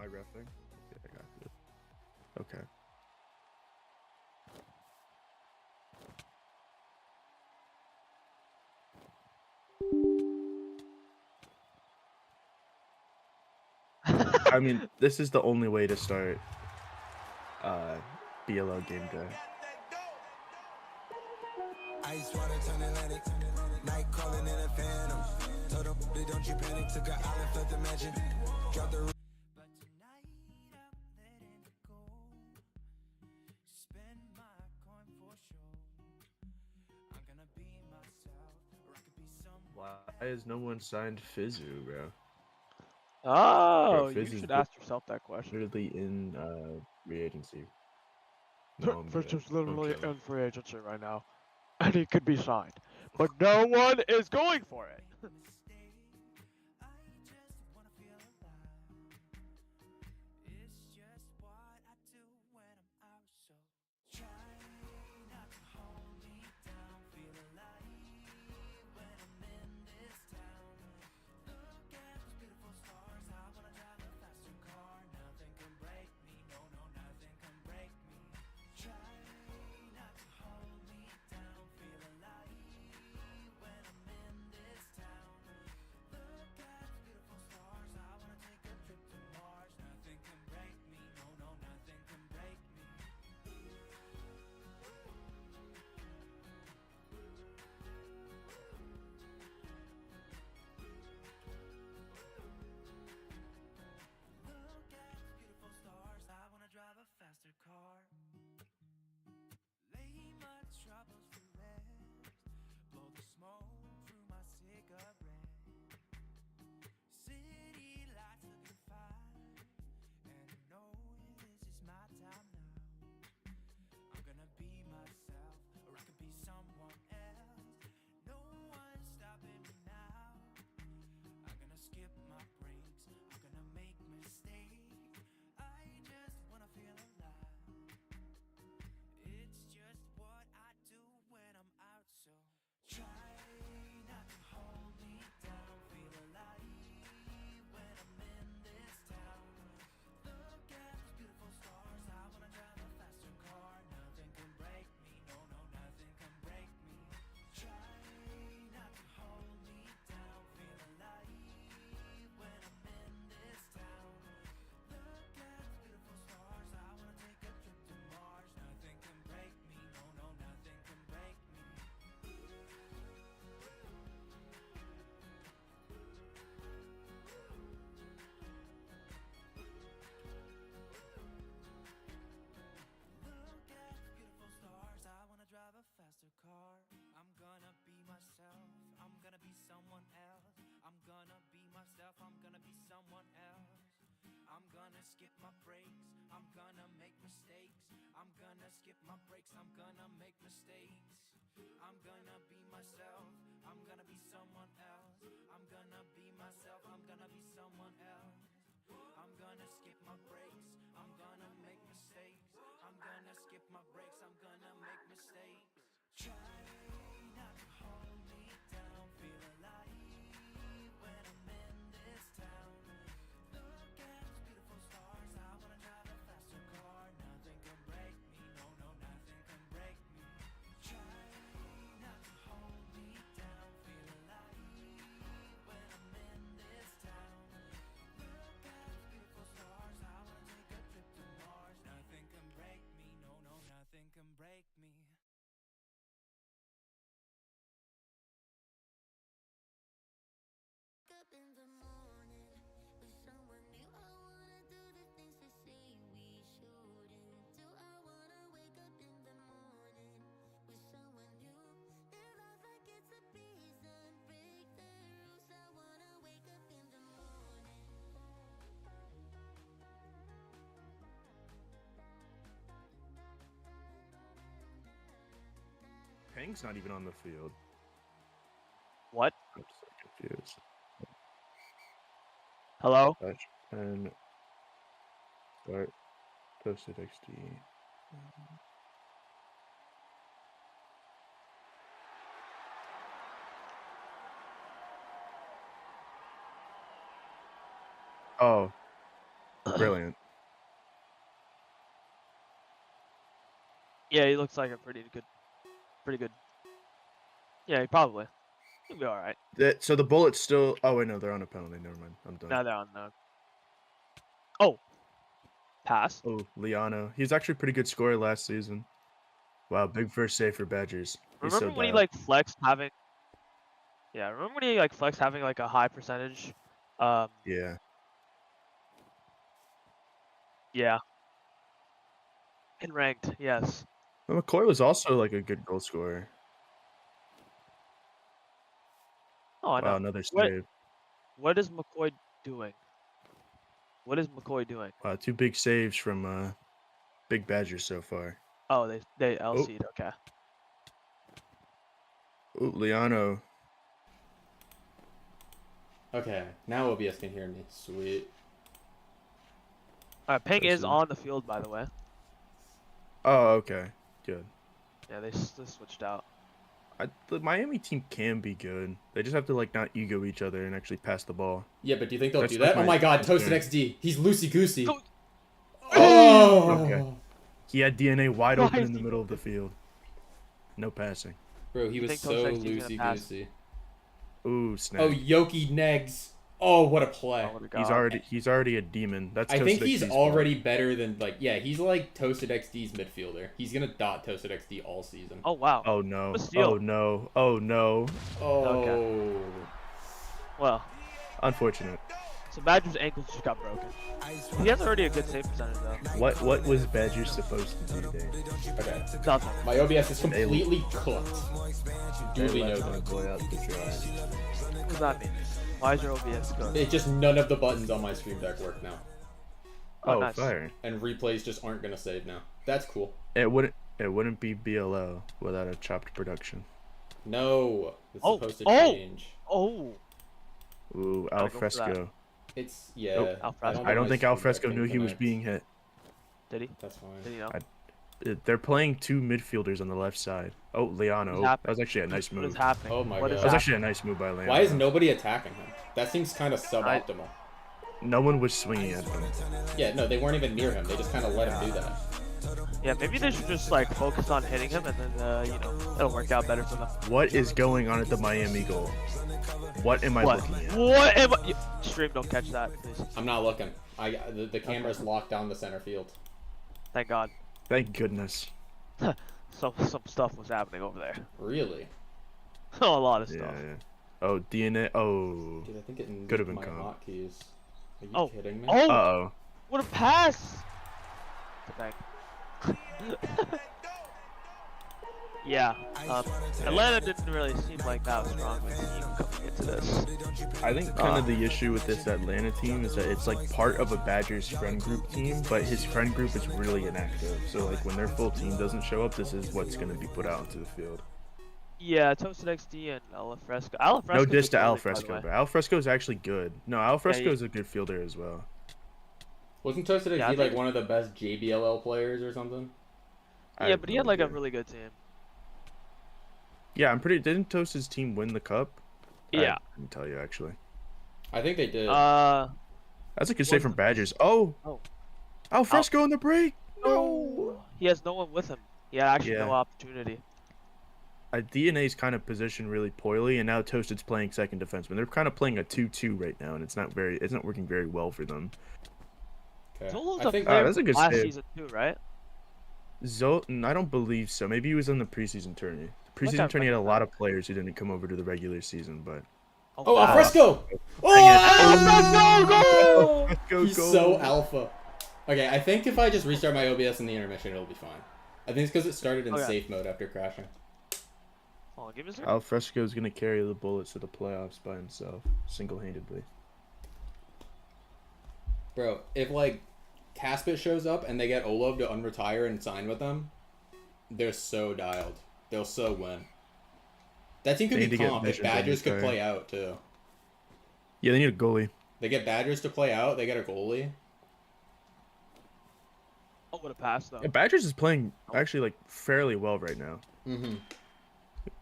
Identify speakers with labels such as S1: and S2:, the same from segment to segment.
S1: I reffing? Yeah, I got it. Okay. I mean, this is the only way to start BLL game day.
S2: Ice water turn Atlantic, night calling in a phantom. Told them, don't you panic, took an island, felt the magic. Drop the but tonight I'm letting it go. Spend my coin for sure. I'm gonna be myself, or I could be someone.
S1: Why has no one signed Fizzu, bro?
S3: Oh,
S1: Bro,
S3: you should ask yourself that question.
S1: Literally in free agency. No,
S3: Fizz is literally
S1: okay.
S3: in free agency right now, and he could be signed, but no one is going for it.
S2: Skip my breaks, I'm gonna make mistakes. I'm gonna skip my breaks, I'm gonna make mistakes. I'm gonna be myself, I'm gonna be someone else. I'm gonna be myself, I'm gonna be someone else. I'm gonna skip my breaks, I'm gonna make mistakes. I'm gonna skip my breaks, I'm gonna make mistakes. Try not to hold me down, feel alive when I'm in this town. Look at those beautiful stars, I wanna drive a faster car. Nothing can break me, no, no, nothing can break me. Try not to hold me down, feel alive when I'm in this town. Look at those beautiful stars, I wanna take a trip to Mars. Nothing can break me, no, no, nothing can break me. Up in the morning with someone new, I wanna do the things they say we shouldn't do. I wanna wake up in the morning with someone new. Live life like it's a prison, break the rules. I wanna wake up in the morning.
S1: Pang's not even on the field.
S3: What?
S1: I'm so confused.
S3: Hello?
S1: And start posted XD. Oh, Brilliant.
S3: Yeah, he looks like a pretty good. Yeah, he probably. He'll be all right.
S1: So the Bullets still. Oh wait, no, they're on a penalty. Never mind. I'm done.
S3: Now they're on the. Oh, pass.
S1: Oh, Liano. He's actually a pretty good scorer last season. Wow, big first save for Badgers. He's
S3: Remember
S1: so
S3: when he
S1: dialed.
S3: like flexed having? Yeah, remember when he like flexed having like a high percentage?
S1: Yeah.
S3: Yeah. In ranked, yes.
S1: Well, McCoy was also like a good goal scorer.
S3: Oh, I know.
S1: Wow, another save.
S3: What is McCoy doing? What is McCoy doing?
S1: Wow, 2 big saves from Big Badgers so far.
S3: Oh, they LC'd. Okay.
S1: Ooh, Liano.
S4: Okay, now OBS can hear me. Sweet.
S3: Ping is
S1: Listen.
S3: on the field, by the way.
S1: Oh, okay. Good.
S3: Yeah, they switched out.
S1: The Miami team can be good. They just have to like not ego each other and actually pass the ball.
S4: Yeah, but do you think they'll
S1: That's
S4: do
S1: like
S4: that? Oh my god,
S1: concern.
S4: Toasted XD. He's loosey-goosey.
S3: Go-
S4: Oh!
S1: Okay. He had DNA wide
S3: Why
S1: open
S3: is
S1: in the
S3: he
S1: middle of the field. No passing.
S4: Bro, he
S3: You
S4: was
S3: think
S4: so
S3: Toasted XD 's gonna pass?
S4: loosey-goosey.
S1: Ooh, snap.
S4: Oh, Yoki Negs. Oh, what a play.
S3: Oh, what a
S1: He's already a demon. That's
S4: I think
S1: Toasted
S4: he's
S1: XD's
S4: already better than, like, yeah, he's like Toasted XD's midfielder. He's gonna dot Toasted XD all season.
S3: Oh wow.
S1: fault. Oh no.
S3: What a steal.
S1: Oh no. Oh no.
S4: Oh.
S3: Well,
S1: Unfortunate.
S3: so Badger's ankles just got broken. He has already a good save percentage though.
S1: What was Badger supposed to do there?
S4: Okay.
S3: Nothing.
S4: My OBS is completely cooked. Duly
S1: They left my
S4: noted.
S1: boy out to dry.
S3: What does that mean? Why is your OBS good?
S4: It just none of the buttons on my stream deck work now.
S3: Oh,
S1: Oh,
S3: nice.
S1: fire.
S4: And replays just aren't gonna save now. That's cool.
S1: It wouldn't be BLL without a chopped production.
S4: No. It's
S3: Oh,
S4: supposed to
S3: oh!
S4: change.
S3: Oh,
S1: Ooh,
S3: Gotta go for that.
S1: AllahFresco.
S4: It's yeah.
S1: Nope.
S3: AllahFresco.
S1: I don't
S4: my
S1: think
S4: stream deck
S1: AllahFresco
S4: can
S1: knew he was
S4: connect.
S1: being hit.
S3: did he?
S4: That's fine.
S3: Did he know?
S1: They're playing 2 midfielders on the left side. Oh, Liano.
S3: What's
S1: That
S3: happening?
S1: was actually a nice
S3: What is
S1: move.
S3: happening?
S4: Oh my
S3: What is
S4: God.
S1: That was
S4: That
S1: actually a nice move by Liano.
S4: Why is nobody attacking him? That seems kind of suboptimal.
S1: No one was swinging at him.
S4: Yeah, no, they weren't even near him. They just kind of let him do that.
S3: Yeah, maybe they should just like focus on hitting him, and then you know it'll work out better for them.
S1: What is going on at the Miami goal? What am I
S3: What?
S1: looking at?
S3: What am I? Stream, don't catch that, please.
S4: I'm not looking. The camera's locked down the center field.
S3: Thank God.
S1: Thank goodness.
S3: Some stuff was happening over there.
S4: Really?
S3: A lot of
S1: Yeah,
S3: stuff.
S1: yeah. Oh, DNA. Oh.
S4: Dude, I think it
S1: Could've
S4: nuked
S1: been
S4: my
S1: comp.
S4: hotkeys. Are you
S3: Oh.
S4: kidding me?
S3: Oh,
S1: Uh-oh.
S3: what a pass! Thank. Yeah. Atlanta didn't really seem like that strong of a team coming into this.
S1: I think kind of the issue with this Atlanta team is that it's like part of a Badgers friend group team, but his friend group is really inactive. So like when their full team doesn't show up, this is what's going to be put out into the field.
S3: Yeah, Toasted XD and AllahFresco. AllahFresco.
S1: No diss to AllahFresco, but AllahFresco is actually good. No, AllahFresco
S3: he-
S1: is a good fielder as well.
S4: Wasn't Toasted
S3: Yeah, I
S4: XD like
S3: think-
S4: one of the best JBLL players or something?
S1: I
S3: Yeah,
S1: have
S3: but he
S1: no
S3: had like a
S1: idea.
S3: really good team.
S1: Yeah, I'm pretty. Didn't Toast's team win the cup?
S3: Yeah.
S1: I couldn't tell you actually.
S4: I think they did.
S1: That's a good save from Badgers. Oh.
S3: Oh.
S1: AllahFresco in the break.
S3: No. He has no one with him. He had actually
S1: Yeah.
S3: no opportunity.
S1: DNA's kind of positioned really poorly, and now Toasted's playing second defenseman. They're kind of playing a 2-2 right now, and it's not working very well for them.
S4: Okay.
S3: Zolo's
S4: I
S3: a
S4: think
S3: player
S1: that's a good
S3: from last
S1: save.
S3: season too, right?
S1: Zoltan, I don't believe so. Maybe he was in the preseason tourney. The preseason
S3: Okay,
S1: tourney had a
S3: okay.
S1: lot of players who didn't come over to the regular season, but
S4: Oh,
S3: wow.
S4: AllahFresco!
S1: Dang it.
S4: Oh!
S3: Go!
S1: Let's go,
S4: He's so alpha. Okay, I think if I just restart my OBS in the intermission, it'll be fine. I think it's because it started in
S3: Okay.
S4: safe mode after crashing.
S3: Hold on, give me a second.
S1: AllahFresco's gonna carry the Bullets to the playoffs by himself, single-handedly.
S4: Bro, if like Caspit shows up and they get ohLuvv to unretire and sign with them, they're so dialed. They'll so win. That team could
S1: They
S4: be
S1: need to get
S4: comp if
S1: Visions
S4: Badgers could
S1: unretired.
S4: play out too.
S1: Yeah, they need a goalie.
S4: They get Badgers to play out, they get a goalie.
S3: Oh, what a pass though.
S1: Yeah, Badgers is playing actually like fairly well right now.
S4: Mm-hmm.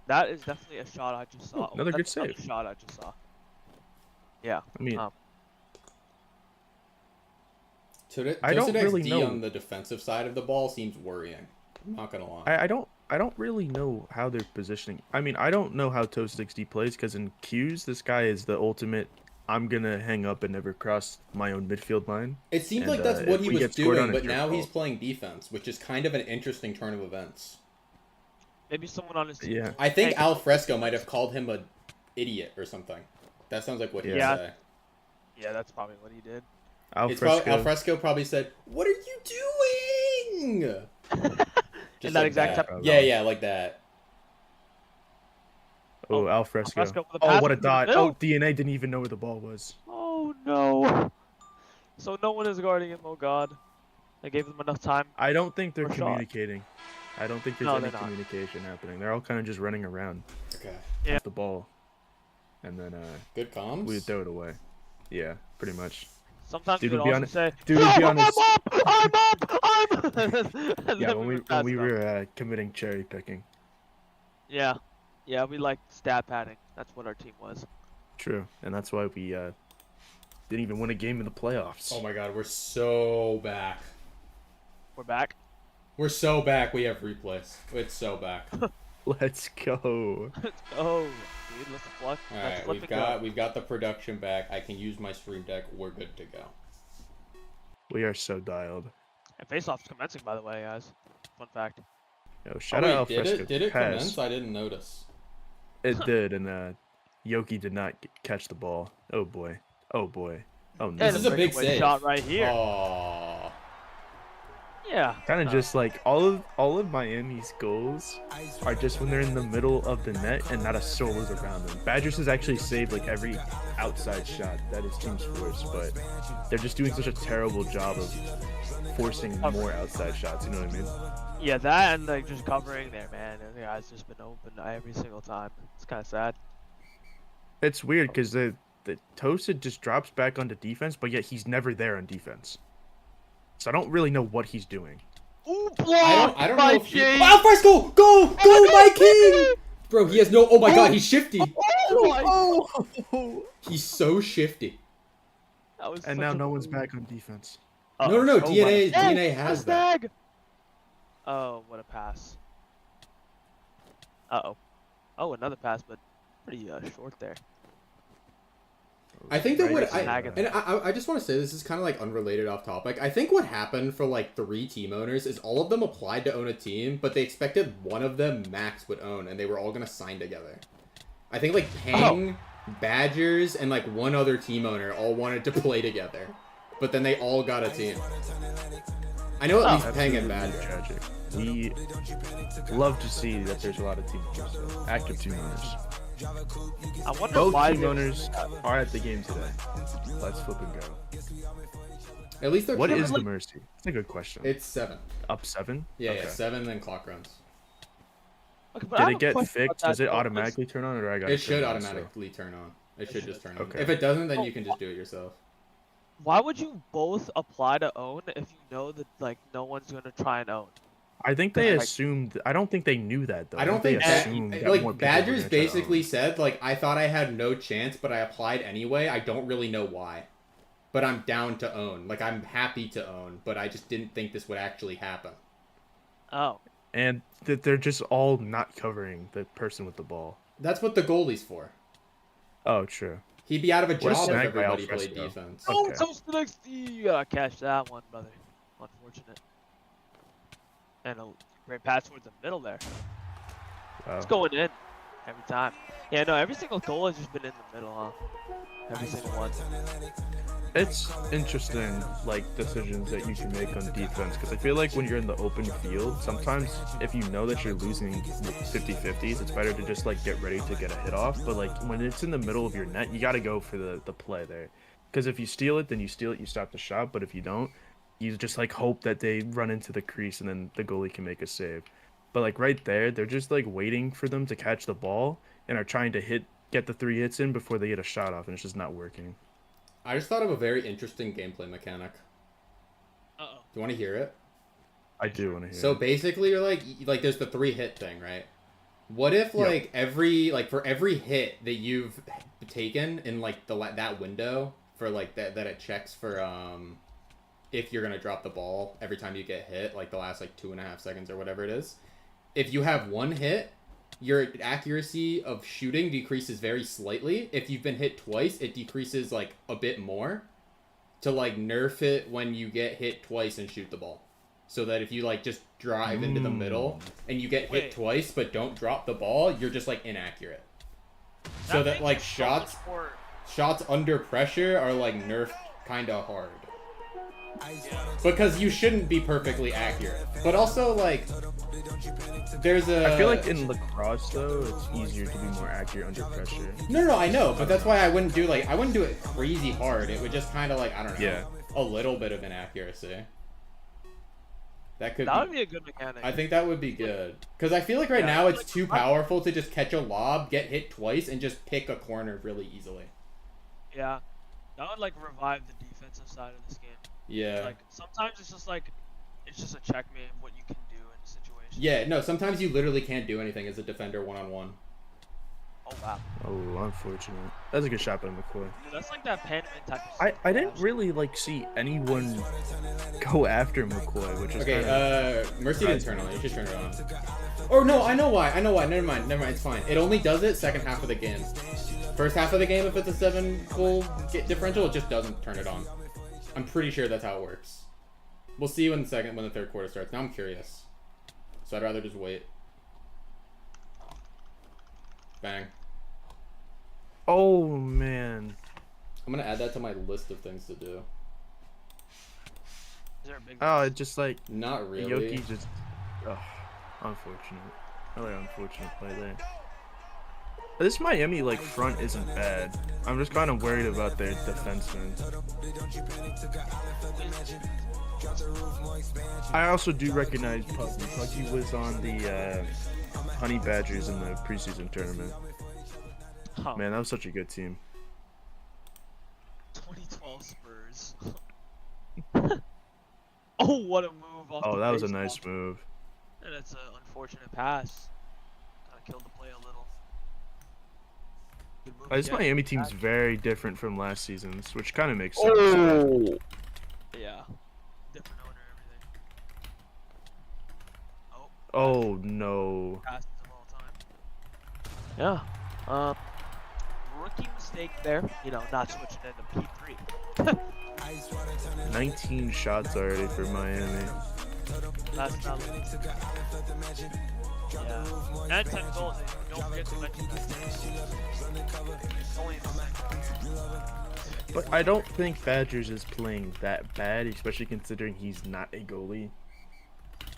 S3: That is definitely a shot I just saw.
S1: Oh, another good
S3: That's another
S1: save.
S3: shot I just saw. Yeah.
S1: I mean,
S3: Um,
S1: I don't really
S4: D
S1: know.
S4: on the defensive side of the ball seems worrying. I'm not gonna lie.
S1: I don't really know how they're positioning. I mean, I don't know how Toast XD plays because in Q's, this guy is the ultimate. I'm gonna hang up and never cross my own midfield line.
S4: It seemed
S1: And,
S4: like that's
S1: if
S4: what he
S1: we
S4: was
S1: get scored
S4: doing,
S1: on,
S4: but
S1: it's your
S4: now he's
S1: fault.
S4: playing defense, which is kind of an interesting turn of events.
S3: Maybe someone on his team.
S1: Yeah.
S4: I think
S3: Hey.
S4: AllahFresco might have called him a idiot or something. That sounds like what he would
S3: Yeah.
S4: say.
S3: Yeah, that's probably what he did.
S4: Alfresco probably said, "What are you doing?"
S3: In that exact
S4: that.
S3: type-
S4: Yeah, like that.
S1: Oh, AllahFresco.
S3: AllahFresco with a
S1: Oh,
S3: pass
S1: what a
S3: into the
S1: dot.
S3: middle.
S1: Oh, DNA didn't even know where the ball was.
S3: Oh no. So no one is guarding him. Oh god. I gave them enough time.
S1: I don't think they're
S3: For shot.
S1: communicating. I don't think there's
S3: No,
S1: any
S3: they're not.
S1: communication happening. They're all kind of just running around
S4: Okay.
S3: Yeah.
S1: with the ball. And then
S4: Good comms.
S1: we would throw it away. Yeah, pretty much.
S3: Sometimes
S1: Dude,
S3: you
S1: to
S3: could
S1: be
S3: also
S1: honest-
S3: say,
S1: dude, to
S3: "No,
S1: be honest-
S3: I'm up! And
S1: Yeah,
S3: then
S1: when
S3: would
S1: when
S3: pass
S1: we
S3: it
S1: were
S3: up.
S1: committing cherry picking.
S3: Yeah. Yeah, we like stat padding. That's what our team was.
S1: True, and that's why we didn't even win a game in the playoffs.
S4: Oh my god, we're so back.
S3: We're back.
S4: We're so back. We have replays. It's so back.
S1: Let's go.
S3: Oh, dude, let's flip.
S4: All
S3: Let's
S4: right,
S3: flip and go.
S4: we've got the production back. I can use my stream deck. We're good to go.
S1: We are so dialed.
S3: And face-off's commencing, by the way, guys. Fun fact.
S1: Yo, shout
S4: Oh,
S1: out
S4: wait,
S1: AllahFresco.
S4: did it
S1: pass.
S4: commence? I didn't notice.
S1: It did, and Yoki did not catch the ball. Oh boy. Oh boy. Oh no.
S4: This
S3: And
S4: is a big
S3: breakaway
S4: save.
S3: shot right here.
S4: Oh.
S3: Yeah.
S1: Kind of just like all of Miami's goals are just when they're in the middle of the net and not a soul is around them. Badgers has actually saved like every outside shot that his team's forced, but they're just doing such a terrible job of forcing more outside shots. You know what I mean?
S3: Yeah, that and like just covering there, man. And the guy's just been open every single time. It's kind of sad.
S1: It's weird because the Toasted just drops back onto defense, but yet he's never there on defense. So I don't really know what he's doing.
S3: Ooh,
S4: I don't know if he... AllahFresco! Go! Go, my king! Bro, he has no... Oh my god, he's shifty.
S3: Oh,
S4: He's so shifty.
S3: that was
S1: And
S3: such
S1: now
S3: a
S1: no one's
S3: move.
S1: back on defense.
S4: No.
S1: Oh,
S4: DNA has that.
S3: Snag! Oh, what a pass. Uh-oh. Oh, another pass, but pretty short there.
S4: I think that
S1: Right
S4: what
S1: into
S4: I
S1: the-
S4: and I just want to say this is kind of like unrelated off topic. I think what happened for like 3 team owners is all of them applied to own a team, but they expected one of them max would own, and they were all gonna sign together. I think like Pang, Badgers, and like one other team owner all wanted to play together, but then they all got a team. I know at least Pang and
S1: Absolutely
S4: Badger.
S1: tragic. We love to see that there's a lot of team owners, so active team owners.
S3: I wonder
S1: Both
S3: why
S1: team
S3: they-
S1: owners are at the game today. Let's flip and go.
S4: At least they're
S1: What
S4: trying.
S1: is the mercy? That's a good question.
S4: It's 7.
S1: Up 7?
S4: Yeah,
S1: Okay.
S4: 7 then clock runs.
S3: Okay, but I
S1: Did
S3: have
S1: it
S3: a
S1: get
S3: question about
S1: fixed?
S3: that,
S1: Does it
S3: though, 'cause-
S1: automatically turn on, or I got
S4: It should
S1: turn on, so-
S4: automatically turn on. It should just turn on.
S1: Okay.
S4: If it doesn't, then you can just do it yourself.
S3: Why would you both apply to own if you know that like no one's gonna try and own?
S1: I think they
S3: Like-
S1: assumed. I don't think they knew that though.
S4: I don't
S1: they
S4: think that,
S1: assumed that more
S4: like
S1: people were
S4: Badgers
S1: gonna try to
S4: basically
S1: own.
S4: said like I thought I had no chance, but I applied anyway. I don't really know why, but I'm down to own. Like I'm happy to own, but I just didn't think this would actually happen.
S3: Oh,
S1: And that they're just all not covering the person with the ball.
S4: That's what the goalie's for.
S1: Oh, true.
S4: He'd be out of a
S1: What a
S4: job if
S1: snag by
S4: everybody played
S1: AllahFresco.
S4: defense.
S1: Oh.
S3: oh, so next you gotta catch that one, brother. Unfortunate. And a great pass towards the middle there.
S1: Wow.
S3: It's going in every time. Yeah, no, every single goal has just been in the middle, huh? Every single one.
S1: It's interesting, like, decisions that you can make on defense, because I feel like when you're in the open field, sometimes if you know that you're losing 50-50s, it's better to just, like, get ready to get a hit off, but, like, when it's in the middle of your net, you gotta go for the play there. Because if you steal it, then you steal it, you stop the shot, but if you don't, you just, like, hope that they run into the crease and then the goalie can make a save. But, like, right there, they're just, like, waiting for them to catch the ball and are trying to get the 3 hits in before they get a shot off, and it's just not working.
S4: I just thought of a very interesting gameplay mechanic.
S3: Uh-oh.
S4: Do you want to hear it?
S1: I do want to hear
S4: So
S1: it.
S4: basically, you're like there's the 3 hit thing, right? What if like for every hit that you've taken in like that window for like that it checks for if you're gonna drop the ball every time you get hit, like the last like 2.5 seconds or whatever it is. If you have one hit, your accuracy of shooting decreases very slightly. If you've been hit twice, it decreases like a bit more to like nerf it when you get hit twice and shoot the ball. So that if you like just drive into the middle and you get hit twice but don't drop the ball, you're just like inaccurate. So that like shots under pressure are like nerfed kind of hard. Because you shouldn't be perfectly accurate. But also like there's a...
S1: I feel like in lacrosse though, it's easier to be more accurate under pressure.
S4: No, I know, but that's why I wouldn't do it crazy hard. It would just kind of like, I don't know, a little bit of inaccuracy. That would
S3: be a good mechanic.
S4: I think that would be good. Because I feel like right now it's too powerful to just catch a lob, get hit twice, and just pick a corner really easily.
S3: Yeah. That would like revive the defensive side of this game.
S4: Yeah.
S3: Like sometimes it's just a checkmate of what you can do in a situation.
S4: Yeah, no, sometimes you literally can't do anything as a defender one-on-one.
S3: Oh wow.
S1: Oh, unfortunate. That's a good shot by McCoy.
S3: Dude, that's like that Panamint type of
S1: I didn't really like see anyone go after McCoy, which is
S4: okay. Mercy didn't turn on. You should turn it on. Or no, I know why. Never mind. It's fine. It only does it second half of the game. First half of the game, if it's a 7-goal differential, it just doesn't turn it on. I'm pretty sure that's how it works. We'll see when the third quarter starts. Now I'm curious, so I'd rather just wait. Bang.
S1: Oh man.
S4: I'm gonna add that to my list of things to do.
S3: Is there a big
S1: It's just like
S4: not really.
S1: Youppi just unfortunate. Really unfortunate play there. This Miami like front isn't bad. I'm just kind of worried about their defensemen. I also do recognize Pucky. Pucky was on the Honey Badgers in the preseason tournament.
S3: Oh.
S1: Man, that was such a good team.
S3: 2012 Spurs. Oh, what a move! Off the
S1: That was a
S3: baseball.
S1: nice move.
S3: And it's an unfortunate pass. Kind of killed the play a little. Good move
S1: This
S3: again.
S1: Miami team's very different from last season's, which kind of makes sense.
S3: Oh. Yeah. Different owner, everything.
S1: Oh no.
S3: Passes of all time. Yeah. Rookie mistake there. You know, not switching into P3.
S1: 19 shots already for Miami.
S3: That's not yeah. And 10 goals. Don't forget to mention that. Only in the second.
S1: But I don't think Badgers is playing that bad, especially considering he's not a goalie.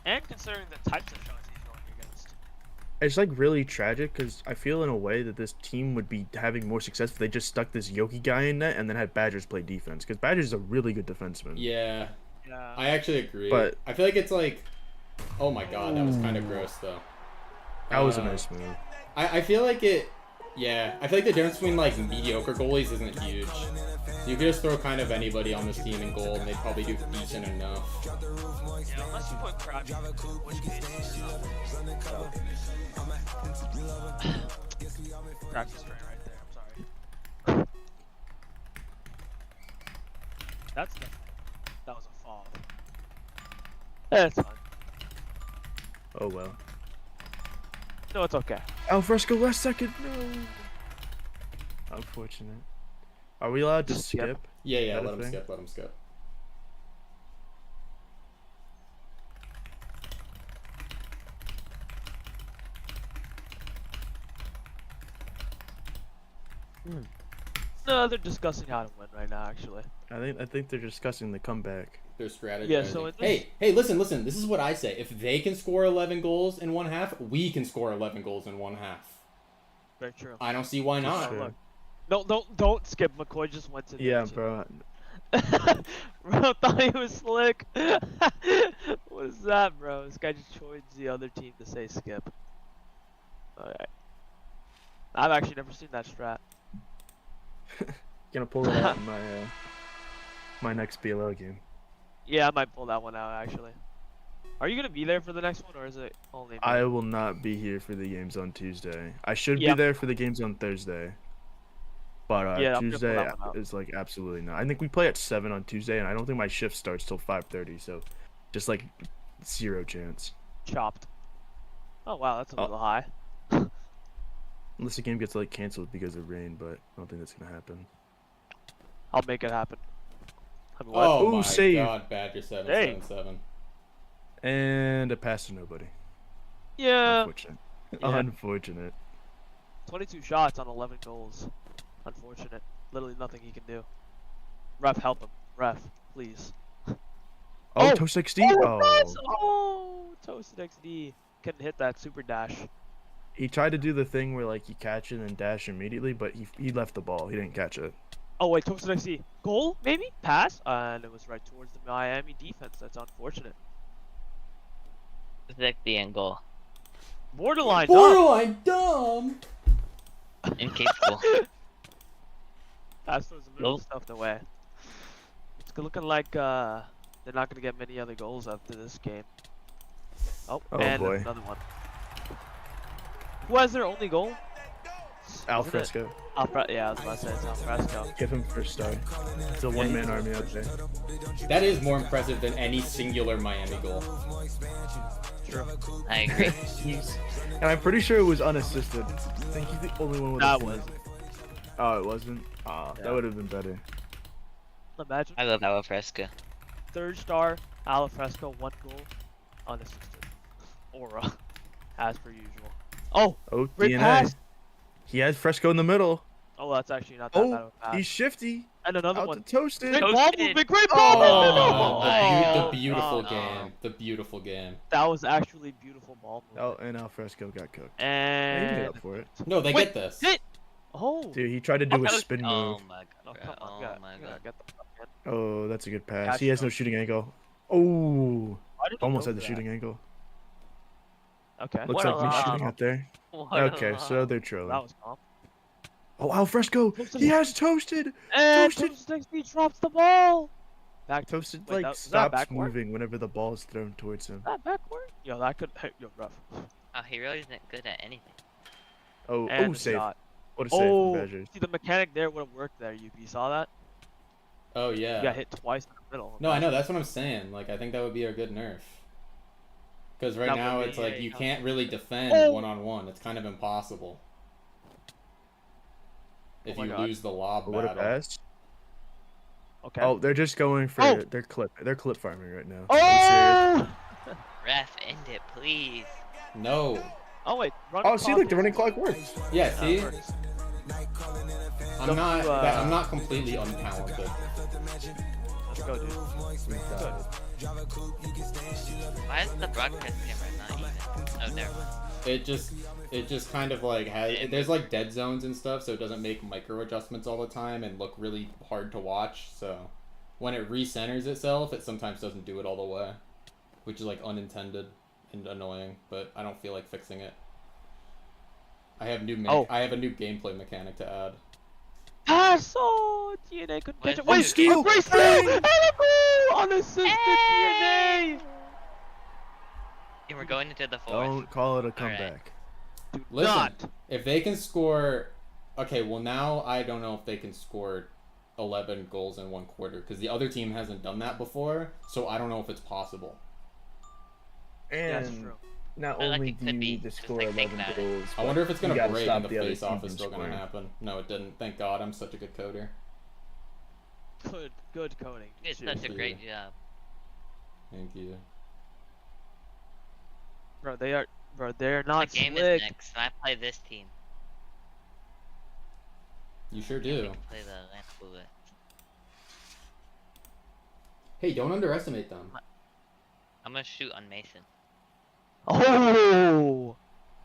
S3: And considering the types of shots he's going against.
S1: It's like really tragic because I feel in a way that this team would be having more success if they just stuck this Yoki guy in net and then had Badgers play defense, because Badgers is a really good defenseman.
S4: Yeah.
S3: Yeah.
S4: I actually agree.
S1: But
S4: I feel like it's like, oh my god, that was kind of gross though.
S1: that was a nice move.
S4: I feel like it. Yeah, I feel like the difference between like mediocre goalies isn't huge. You could just throw kind of anybody on this team in goal, and they'd probably do decent enough.
S3: Yeah, unless you put crap in which case practice train right there, I'm sorry. That was a fall. That's fine.
S1: Oh well.
S3: No, it's okay.
S1: AllahFresco last second. No. Unfortunate. Are we allowed to skip?
S4: Yeah,
S1: That a
S4: let him
S1: thing?
S4: skip, let him skip.
S3: No, they're discussing how to win right now, actually.
S1: I think they're discussing the comeback.
S4: Their strategy.
S3: Yeah, so in this...
S4: Hey, listen. This is what I say. If they can score 11 goals in one half, we can score 11 goals in one half.
S3: Very true.
S4: I don't see why not.
S1: Sure.
S3: Don't skip. McCoy just went to the
S1: Yeah,
S3: exit.
S1: bro.
S3: Bro thought he was slick. What is that, bro? This guy just joins the other team to say skip. Alright. I've actually never seen that strat.
S1: Gonna pull it out in my next BLL game.
S3: Yeah, I might pull that one out actually. Are you gonna be there for the next one, or is it only me?
S1: I will not be here for the games on Tuesday. I should
S3: Yeah.
S1: be there for the games on Thursday. But
S3: Yeah, I'm gonna pull
S1: Tuesday
S3: that one out.
S1: is like absolutely not. I think we play at 7 on Tuesday, and I don't think my shift starts till 5:30. So, just like 0 chance.
S3: Chopped. Oh wow, that's a
S1: Oh.
S3: little high.
S1: Unless the game gets like canceled because of rain, but I don't think that's gonna happen.
S3: I'll make it happen. I mean, what?
S4: Oh
S1: Ooh,
S4: my
S1: save.
S4: god, Badger 777.
S1: And a pass to nobody.
S3: Yeah.
S1: Unfortunate.
S3: Yeah.
S1: Unfortunate.
S3: 22 shots on 11 goals. Unfortunate. Literally nothing he can do. Ref, help him. Ref, please.
S1: Oh, Toast XD.
S3: Nice! Oh, Toasted XD. Couldn't hit that super dash.
S1: He tried to do the thing where like you catch it and dash immediately, but he left the ball. He didn't catch it.
S3: Oh wait, Toasted XD. Goal, maybe? Pass? And it was right towards the Miami defense. That's unfortunate.
S5: It's like the end goal.
S3: Borderline dumb.
S4: Borderline dumb!
S5: Incapable.
S3: Pass those little
S5: Nope.
S3: stuffed away. It's looking like they're not gonna get many other goals after this game. Oh,
S1: Oh,
S3: and
S1: boy.
S3: another one. Who has their only goal?
S1: AllahFresco.
S3: Yeah, I was about to say it's AllahFresco.
S1: Give him first star. It's a one-man army out there.
S4: That is more impressive than any singular Miami goal.
S3: True.
S5: I agree.
S1: And I'm pretty sure it was unassisted. I think he's the only one with
S3: That
S1: a
S3: was.
S1: Oh, it wasn't? Ah,
S3: Yeah.
S1: that would have been better.
S3: Imagine
S5: I love AllahFresco.
S3: 3rd star, AllahFresco, 1 goal, unassisted. Aura, as per usual. Oh,
S1: Oh,
S3: great
S1: DNA.
S3: pass.
S1: He has Fresco in the middle.
S3: Oh, that's actually not that bad of
S1: Oh,
S3: a pass.
S1: he's shifty.
S3: And another
S1: Out
S3: one.
S1: to Toasted.
S3: Great ball
S5: Toasted.
S3: movement, great ball movement.
S4: Oh,
S5: Oh,
S4: the beautiful
S3: oh,
S4: game. The beautiful game.
S3: That was actually beautiful ball movement.
S1: Oh, and AllahFresco got cooked. Yeah, he made
S3: And
S1: up for it.
S4: No, they
S3: Wait,
S4: get this.
S3: hit. Oh.
S1: Dude, he tried to do a
S5: Oh,
S1: spin move.
S5: Oh my
S3: Oh,
S5: god.
S3: come on,
S5: Oh
S3: God.
S5: my
S3: You gotta
S5: god.
S3: get the fuck in.
S1: Oh, that's a good pass.
S3: Gotcha.
S1: He has no shooting angle. Oh,
S3: Why did he
S1: almost
S3: go
S1: had the
S3: for
S1: shooting angle.
S3: that? Okay.
S1: Looks
S5: What
S1: like
S5: a
S1: me
S5: lob.
S1: shooting out there.
S5: What a
S1: Okay, so
S5: lob.
S1: they're
S3: That
S1: trolling.
S3: was calm.
S1: Oh, AllahFresco! He has Toasted!
S3: And
S1: Toasted!
S3: Toasted XP drops the ball. Back to
S1: Toasted,
S3: Wait,
S1: like,
S3: was that
S1: stops
S3: backward?
S1: moving whenever the ball is thrown towards him.
S3: that backward? Yo, that could. Yo, rough.
S5: Oh, he really isn't good at anything.
S1: Oh,
S3: And
S1: oh,
S3: the
S1: save.
S3: shot.
S1: What a save
S3: Oh,
S1: from Badgers.
S3: see the mechanic there would have worked there. You saw that?
S4: Oh,
S3: You got
S4: yeah.
S3: hit twice in the middle.
S4: No, I know. That's what I'm saying. Like, I think that would be a good nerf. Because right
S3: That
S4: now
S3: would be
S4: it's like
S3: a-
S4: you can't really defend
S3: Oh.
S4: one-on-one. It's kind of impossible. If
S3: my
S4: you
S3: God.
S4: lose the lob
S1: Oh, what a
S4: battle.
S1: pass.
S3: Okay.
S1: Oh, they're just going for
S3: Oh.
S1: they're clip farming right now. Are you serious?
S3: Oh!
S5: Ref, end it, please.
S4: No.
S3: Oh wait.
S1: Oh, see, look, the running clock works.
S4: Yeah, see?
S3: Works.
S4: I'm not
S3: you,
S4: I'm not completely untalented.
S3: Let's go, dude.
S5: Why is the broadcast camera not even? Oh, there.
S4: It just kind of like has there's like dead zones and stuff, so it doesn't make micro adjustments all the time and look really hard to watch. So when it recenters itself, it sometimes doesn't do it all the way, which is like unintended and annoying. But I don't feel like fixing it. I have I have a new gameplay mechanic to add.
S3: Pass! Oh, TNA couldn't catch it.
S5: Wait,
S3: Wait,
S1: steal!
S3: a great steal! And a goal! Unassisted TNA!
S5: And we're going into the fourth.
S1: Don't call it a
S5: Alright.
S1: comeback.
S3: Do
S4: Listen,
S3: not.
S4: if they can score, okay, well now I don't know if they can score 11 goals in 1 quarter because the other team hasn't done that before, so I don't know if it's possible.
S3: Yeah, that's
S1: And
S3: true.
S1: not
S5: I like
S1: only
S5: it
S1: do
S5: could
S1: you
S5: be
S1: need to
S5: just,
S1: score
S5: like,
S1: 11
S5: think about it.
S1: goals,
S4: I wonder if it's gonna
S1: you gotta
S4: break
S1: stop
S4: and the
S1: the other
S4: face off
S1: team
S4: is
S1: from
S4: still gonna
S1: scoring.
S4: happen. No, it didn't. Thank God, I'm such a good coder.
S3: Good coding.
S5: It's
S3: Shit.
S5: such a great job.
S4: Thank you.
S3: Bro, they're not
S5: The game
S3: slick.
S5: is next, and I play this team.
S4: You sure
S5: We
S4: do.
S5: can play the Lamp Bullet.
S4: Hey, don't underestimate them.
S5: I'm gonna shoot on Mason.
S3: Oh!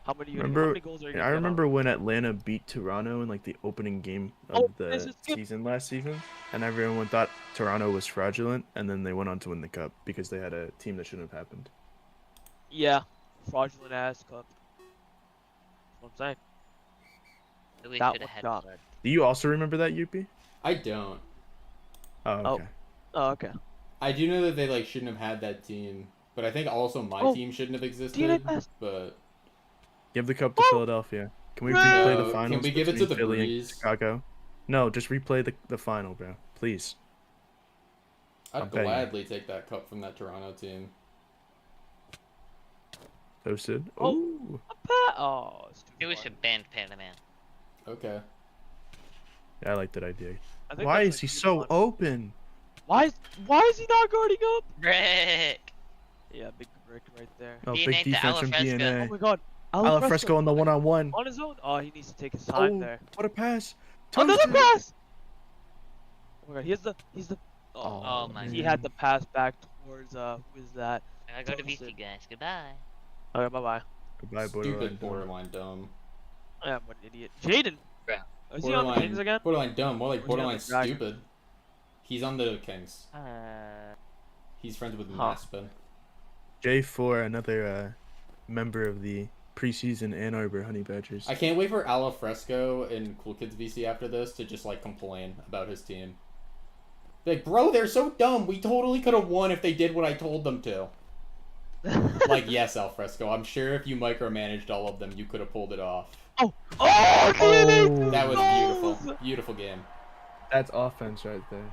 S3: How many goals are you gonna
S1: I
S3: get
S1: remember when Atlanta beat Toronto in like the opening game of
S3: Oh, this
S1: the
S3: is good.
S1: season last season, and everyone thought Toronto was fraudulent, and then they went on to win the cup because they had a team that shouldn't have happened.
S3: Yeah. Fraudulent ass cup. That's what I'm saying.
S5: At least
S3: That
S5: should have
S3: one
S5: had
S3: got.
S5: blood.
S1: Do you also remember that, Youppi?
S4: I don't.
S1: Oh,
S3: Oh.
S1: okay.
S3: Oh, okay.
S4: I do know that they like shouldn't have had that team, but I think also my
S3: Oh,
S4: team shouldn't have
S3: DNA
S4: existed.
S3: pass.
S4: But
S1: Give the cup to
S3: Oh!
S1: Philadelphia. Can we
S3: No!
S1: replay the
S4: Can
S1: finals
S4: we give it to
S1: between
S4: the
S1: Philly and
S4: Breeze?
S1: Chicago? No, just replay the final, bro. Please. I'll
S4: I'd
S1: bet you.
S4: gladly take that cup from that Toronto team.
S1: Toasted.
S3: Oh.
S1: Ooh.
S3: Oh, it's too
S5: Maybe we
S3: far.
S5: should ban Panaman.
S4: Okay.
S1: Yeah, I like that idea.
S3: I think
S1: Why
S3: that's
S1: is
S3: a
S1: he
S3: good
S1: so
S3: one.
S1: open?
S3: Why is he not guarding up?
S5: Brick!
S3: Yeah, big brick right there.
S1: Oh,
S5: DNA
S1: big
S5: to
S1: defense from
S5: AllahFresco.
S3: Oh
S1: DNA.
S3: my god.
S1: AllahFresco on the one-on-one.
S3: On his own? Oh, he needs to take his time
S1: Oh,
S3: there.
S1: what a pass.
S3: Another
S1: Toasted.
S3: pass! Oh my god, he's the
S5: Oh my
S3: he
S5: god.
S3: had the pass back towards who is that?
S5: I gotta go to
S3: Toasted.
S5: VC, guys. Goodbye.
S3: Okay, bye bye.
S1: Goodbye,
S4: Stupid
S1: borderline.
S4: borderline dumb.
S3: Yeah, what an idiot. Jaden!
S5: Bruh.
S3: Is he on the Kings again?
S4: Borderline dumb. More like
S3: Or is he on
S4: borderline
S3: the Dragon?
S4: stupid. He's on the Kings. He's friends with
S3: Huh.
S4: Maspin.
S1: J4, another member of the preseason Ann Arbor Honey Badgers.
S4: I can't wait for AllahFresco and Cool Kids VC after this to just like complain about his team. Like, bro, they're so dumb. We totally could have won if they did what I told them to. Like, yes, Alfresco. I'm sure if you micromanaged all of them, you could have pulled it off.
S3: Oh, DNA!
S4: That was
S3: goals!
S4: beautiful. Beautiful game.
S1: That's offense right there.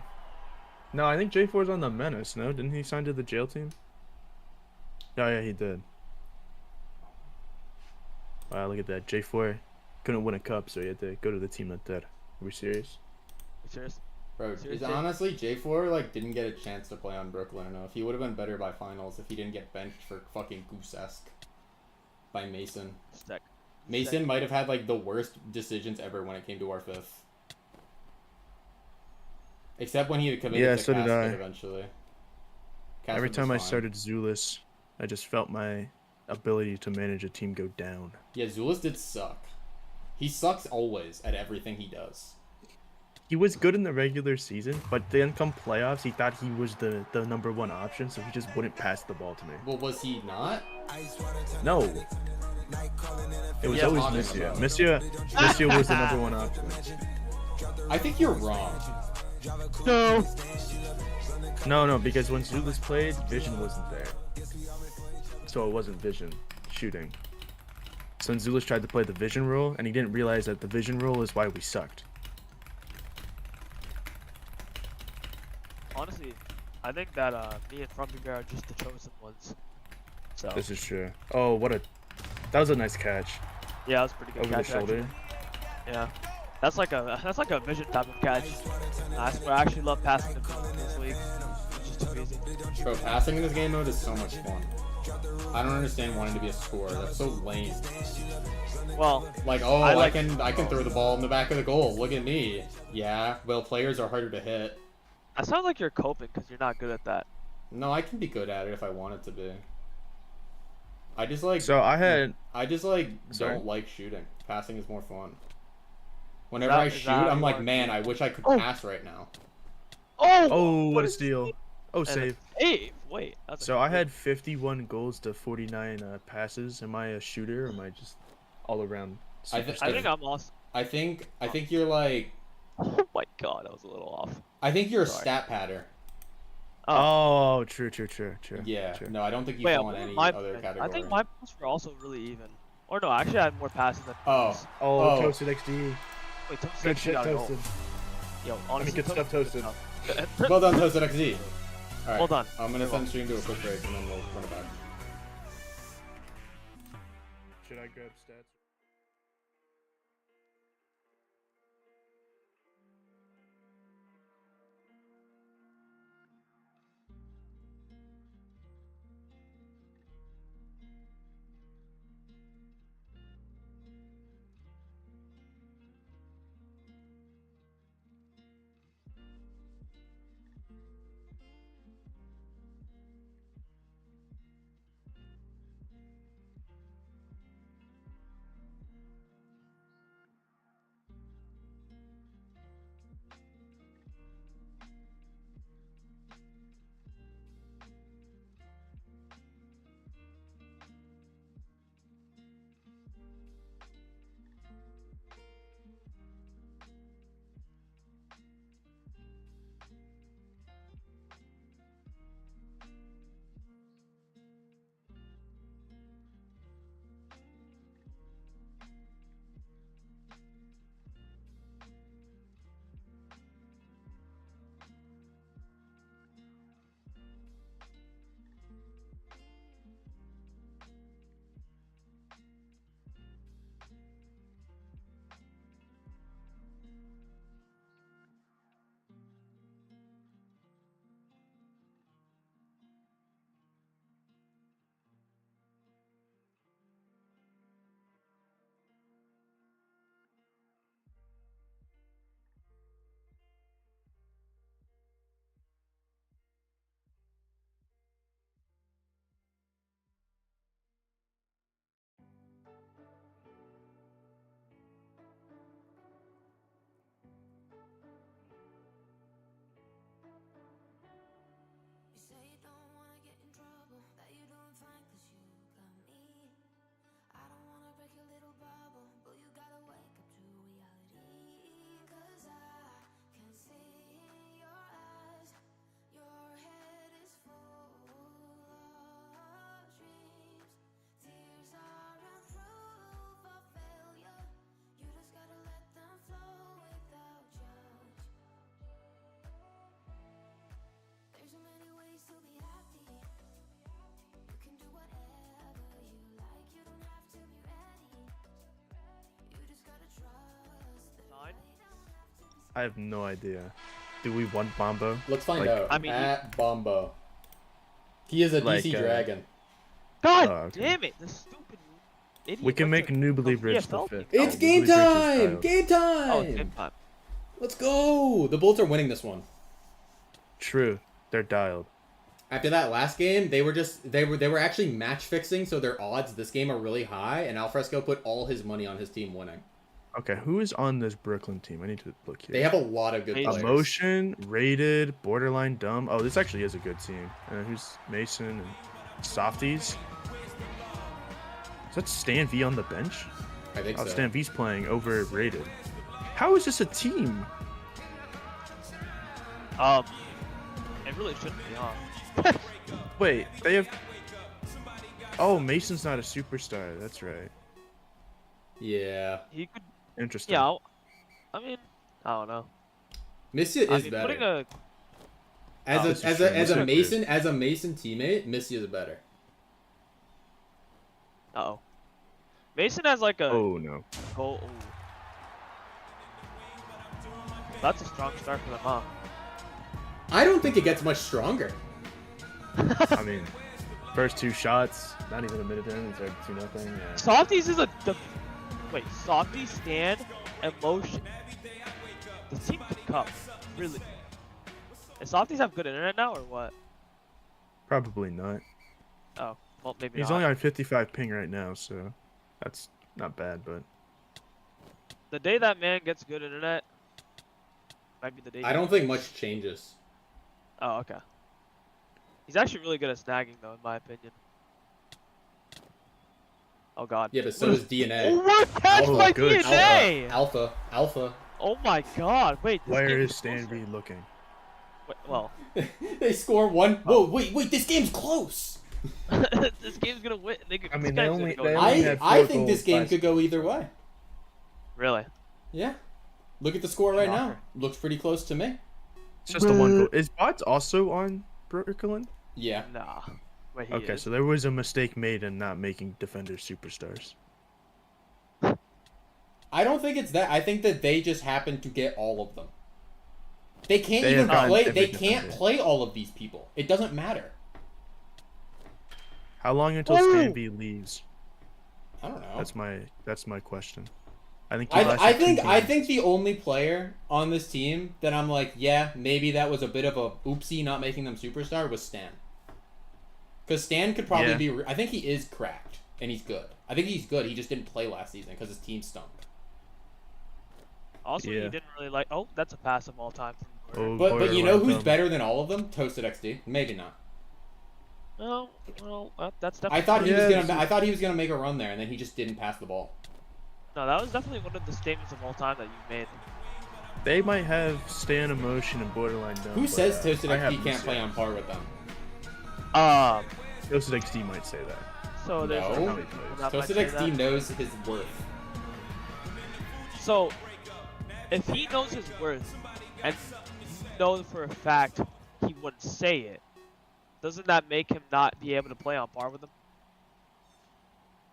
S1: No, I think J4's on the Menace, no? Didn't he sign to the jail team? Oh, yeah, he did. Wow, look at that. J4 couldn't win a cup, so he had to go to the team that did. Are we serious?
S3: Serious?
S4: Bro,
S3: Seriously?
S4: honestly, J4 like didn't get a chance to play on Brooklyn enough. He would have been better by finals if he didn't get benched for fucking Goose-esque by Mason.
S3: Stack.
S4: Mason might have had like the worst decisions ever when it came to our fifth. Except when he had committed
S1: Yeah,
S4: to
S1: so did
S4: Casper
S1: I.
S4: eventually.
S1: Every
S4: Casper
S1: time I
S4: was fine.
S1: started Zulus, I just felt my ability to manage a team go down.
S4: Yeah, Zulus did suck. He sucks always at everything he does.
S1: He was good in the regular season, but then come playoffs, he thought he was the number one option, so he just wouldn't pass the ball to me.
S4: Well, was he not?
S1: No. It was
S4: Yeah,
S1: always
S4: talking
S1: Missia.
S4: about.
S1: Missia was the number one option.
S4: I think you're wrong.
S1: No, because when Zulus played, Vision wasn't there. So it wasn't Vision shooting. So when Zulus tried to play the Vision rule, and he didn't realize that the Vision rule is why we sucked.
S3: Honestly, I think that me and Frumpy Bear are just the chosen ones. So
S1: This is true. Oh, that was a nice catch.
S3: yeah, that's pretty good
S1: Over the
S3: catch,
S1: shoulder.
S3: actually. Yeah, that's like a Vision type of catch. I swear, I actually love passing the ball in this league. It's just too easy.
S4: Bro, passing in this game mode is so much fun. I don't understand wanting to be a scorer. That's so lame.
S3: Well,
S4: Like, oh,
S3: I
S4: I
S3: like-
S4: can throw the ball in the back of the goal. Look at me. Yeah, well, players are harder to hit.
S3: that sounds like you're coping because you're not good at that.
S4: No, I can be good at it if I wanted to be. I just like
S1: So
S4: Sorry?
S1: Sorry?
S4: don't like shooting. Passing is more fun. Whenever
S3: that-
S4: I
S3: is
S4: shoot,
S3: that how
S4: I'm
S3: you
S4: like,
S3: wanna
S4: man,
S3: be?
S4: I wish I could
S3: Oh!
S4: pass right now.
S1: Oh, what a
S3: is-
S1: steal. Oh,
S3: and a
S1: save.
S3: Save. Wait. That's a
S1: So I
S3: good-
S1: had 51 goals to 49 passes. Am I a shooter or am I just all around?
S4: I thi-
S3: I think I'm lost.
S4: I think you're like
S3: Oh my god, that was a little off.
S4: I think you're a
S3: Sorry.
S4: stat patter.
S1: Oh, true.
S4: Yeah.
S1: True.
S4: No, I don't think you
S3: Wait,
S4: fall
S3: what
S4: in
S3: were
S4: any
S3: my
S4: other
S3: points?
S4: category.
S3: I think my points were also really even. Or no, actually I had more passes than
S4: Oh.
S3: points.
S1: Oh,
S4: Oh.
S1: Toasted XD.
S3: Wait, Toasted
S1: Good
S3: XD
S1: shit,
S3: got a goal.
S1: Toasted.
S3: Yo, honestly,
S1: good stuff, Toasted.
S3: stuff.
S4: Well done, Toasted XZ. Alright.
S3: Well done.
S4: I'm gonna send stream to a quick break and then we'll run it back.
S1: Should I grab stats? I have no idea. Do we want Bombo?
S4: Let's find
S1: Like,
S4: out.
S3: I mean,
S4: at Bombo. He is a
S1: Like,
S4: DC Dragon.
S3: God
S1: Oh, okay.
S3: damn it! The stupid idiot.
S1: We can
S3: went
S1: make
S3: to
S1: New
S3: the
S1: Believer the
S3: EFL
S1: fifth.
S3: team.
S4: It's
S1: Oh,
S4: game
S1: New Believer is
S4: time!
S1: dialed.
S4: Game time!
S3: Oh, it's game time.
S4: Let's go! The Bulls are winning this one.
S1: True. They're dialed.
S4: After that last game, they were actually match fixing, so their odds this game are really high, and AllahFresco put all his money on his team winning.
S1: Okay, who is on this Brooklyn team? I need to look here.
S4: They have a lot of good players.
S1: Emotion, Rated, Borderline Dumb. Oh, this actually is a good team. And who's Mason and Softies? Is that Stan V on the bench?
S4: I think
S1: Oh,
S4: so.
S1: Stan V's playing over Rated. How is this a team?
S3: It really shouldn't be on.
S1: Wait, they have... Oh, Mason's not a superstar. That's right.
S4: Yeah.
S3: He could.
S1: Interesting.
S3: Yeah. I mean, I don't know.
S4: Missia
S3: I
S4: is
S3: mean,
S4: better.
S3: putting a
S4: As
S1: this
S4: a
S1: is true. This is
S4: Mason teammate, Missia is better.
S3: oh, Mason has like a
S1: Oh, no.
S3: goal. Ooh. That's a strong start for them, huh?
S4: I don't think it gets much stronger.
S1: I mean, first two shots, not even a minute in, it's already 2-0. Yeah.
S3: Softies is wait, Softies, Stan, Emotion. The team could come, really. And Softies have good internet now, or what?
S1: Probably not.
S3: Oh, well, maybe
S1: He's
S3: not.
S1: only on 55 ping right now, so that's not bad, but...
S3: The day that man gets good internet, might be the day.
S4: I don't think much changes.
S3: Oh, okay. He's actually really good at snagging, though, in my opinion. Oh God.
S4: Yeah, but so does DNA.
S3: Oh, what catch
S1: Oh,
S3: by
S1: good.
S3: DNA?
S4: Alpha.
S3: Oh my God! Wait. This
S1: Where
S3: game
S1: is
S3: is
S1: Stan
S3: closer.
S1: V looking?
S3: Wait, well,
S4: They score one. Whoa, wait, this game's close.
S3: this game's gonna win.
S1: I mean,
S3: this
S1: they
S3: game's
S1: only-
S3: gonna go
S1: they
S3: down.
S1: only had
S4: I
S1: 4
S4: think this
S1: goals
S4: game
S1: last-
S4: could go either way.
S3: Really?
S4: Yeah. Look at the score right now.
S3: Shocker.
S4: Looks pretty close to me.
S1: It's just a 1 goal. Is Bots also on Brooklyn?
S4: Yeah.
S3: Nah. Wait, he
S1: Okay,
S3: is.
S1: so there was a mistake made in not making defenders superstars.
S4: I don't think it's that. I think that they just happen to get all of them. They can't
S1: They
S4: even
S1: have gotten
S4: play.
S1: every
S4: They can't
S1: defender.
S4: play all of these people. It doesn't matter.
S1: How long until Stan V leaves?
S4: I don't know.
S1: That's my question. I think he lasted
S4: I
S1: 2
S4: think
S1: games.
S4: the only player on this team that I'm like, yeah, maybe that was a bit of a oopsie not making them superstar was Stan. Because Stan could probably
S1: Yeah.
S4: be. I think he is cracked and he's good. I think he's good. He just didn't play last season because his team stunk.
S3: Also,
S1: Yeah.
S3: he didn't really like. Oh, that's a pass of all time from Porter.
S1: Oh,
S4: But you know
S1: borderline
S4: who's
S1: dumb.
S4: better than all of them? Toasted XD. Maybe not.
S3: Oh, well, that's
S4: I
S3: definitely.
S4: thought he
S1: Yeah,
S4: was gonna. I thought he was gonna make a run there, and then he just didn't pass the ball.
S3: No, that was definitely one of the statements of all time that you made.
S1: They might have Stan Emotion and Borderline Dumb.
S4: Who
S1: but,
S4: says Toasted
S1: I have
S4: XD can't
S1: Lucia.
S4: play on par with them?
S1: Toasted XD might say that.
S3: So there's.
S4: No.
S3: That might
S4: Toasted
S3: say
S4: XD
S3: that.
S4: knows his worth.
S3: So, if he knows his worth, and you know for a fact he wouldn't say it, doesn't that make him not be able to play on par with him?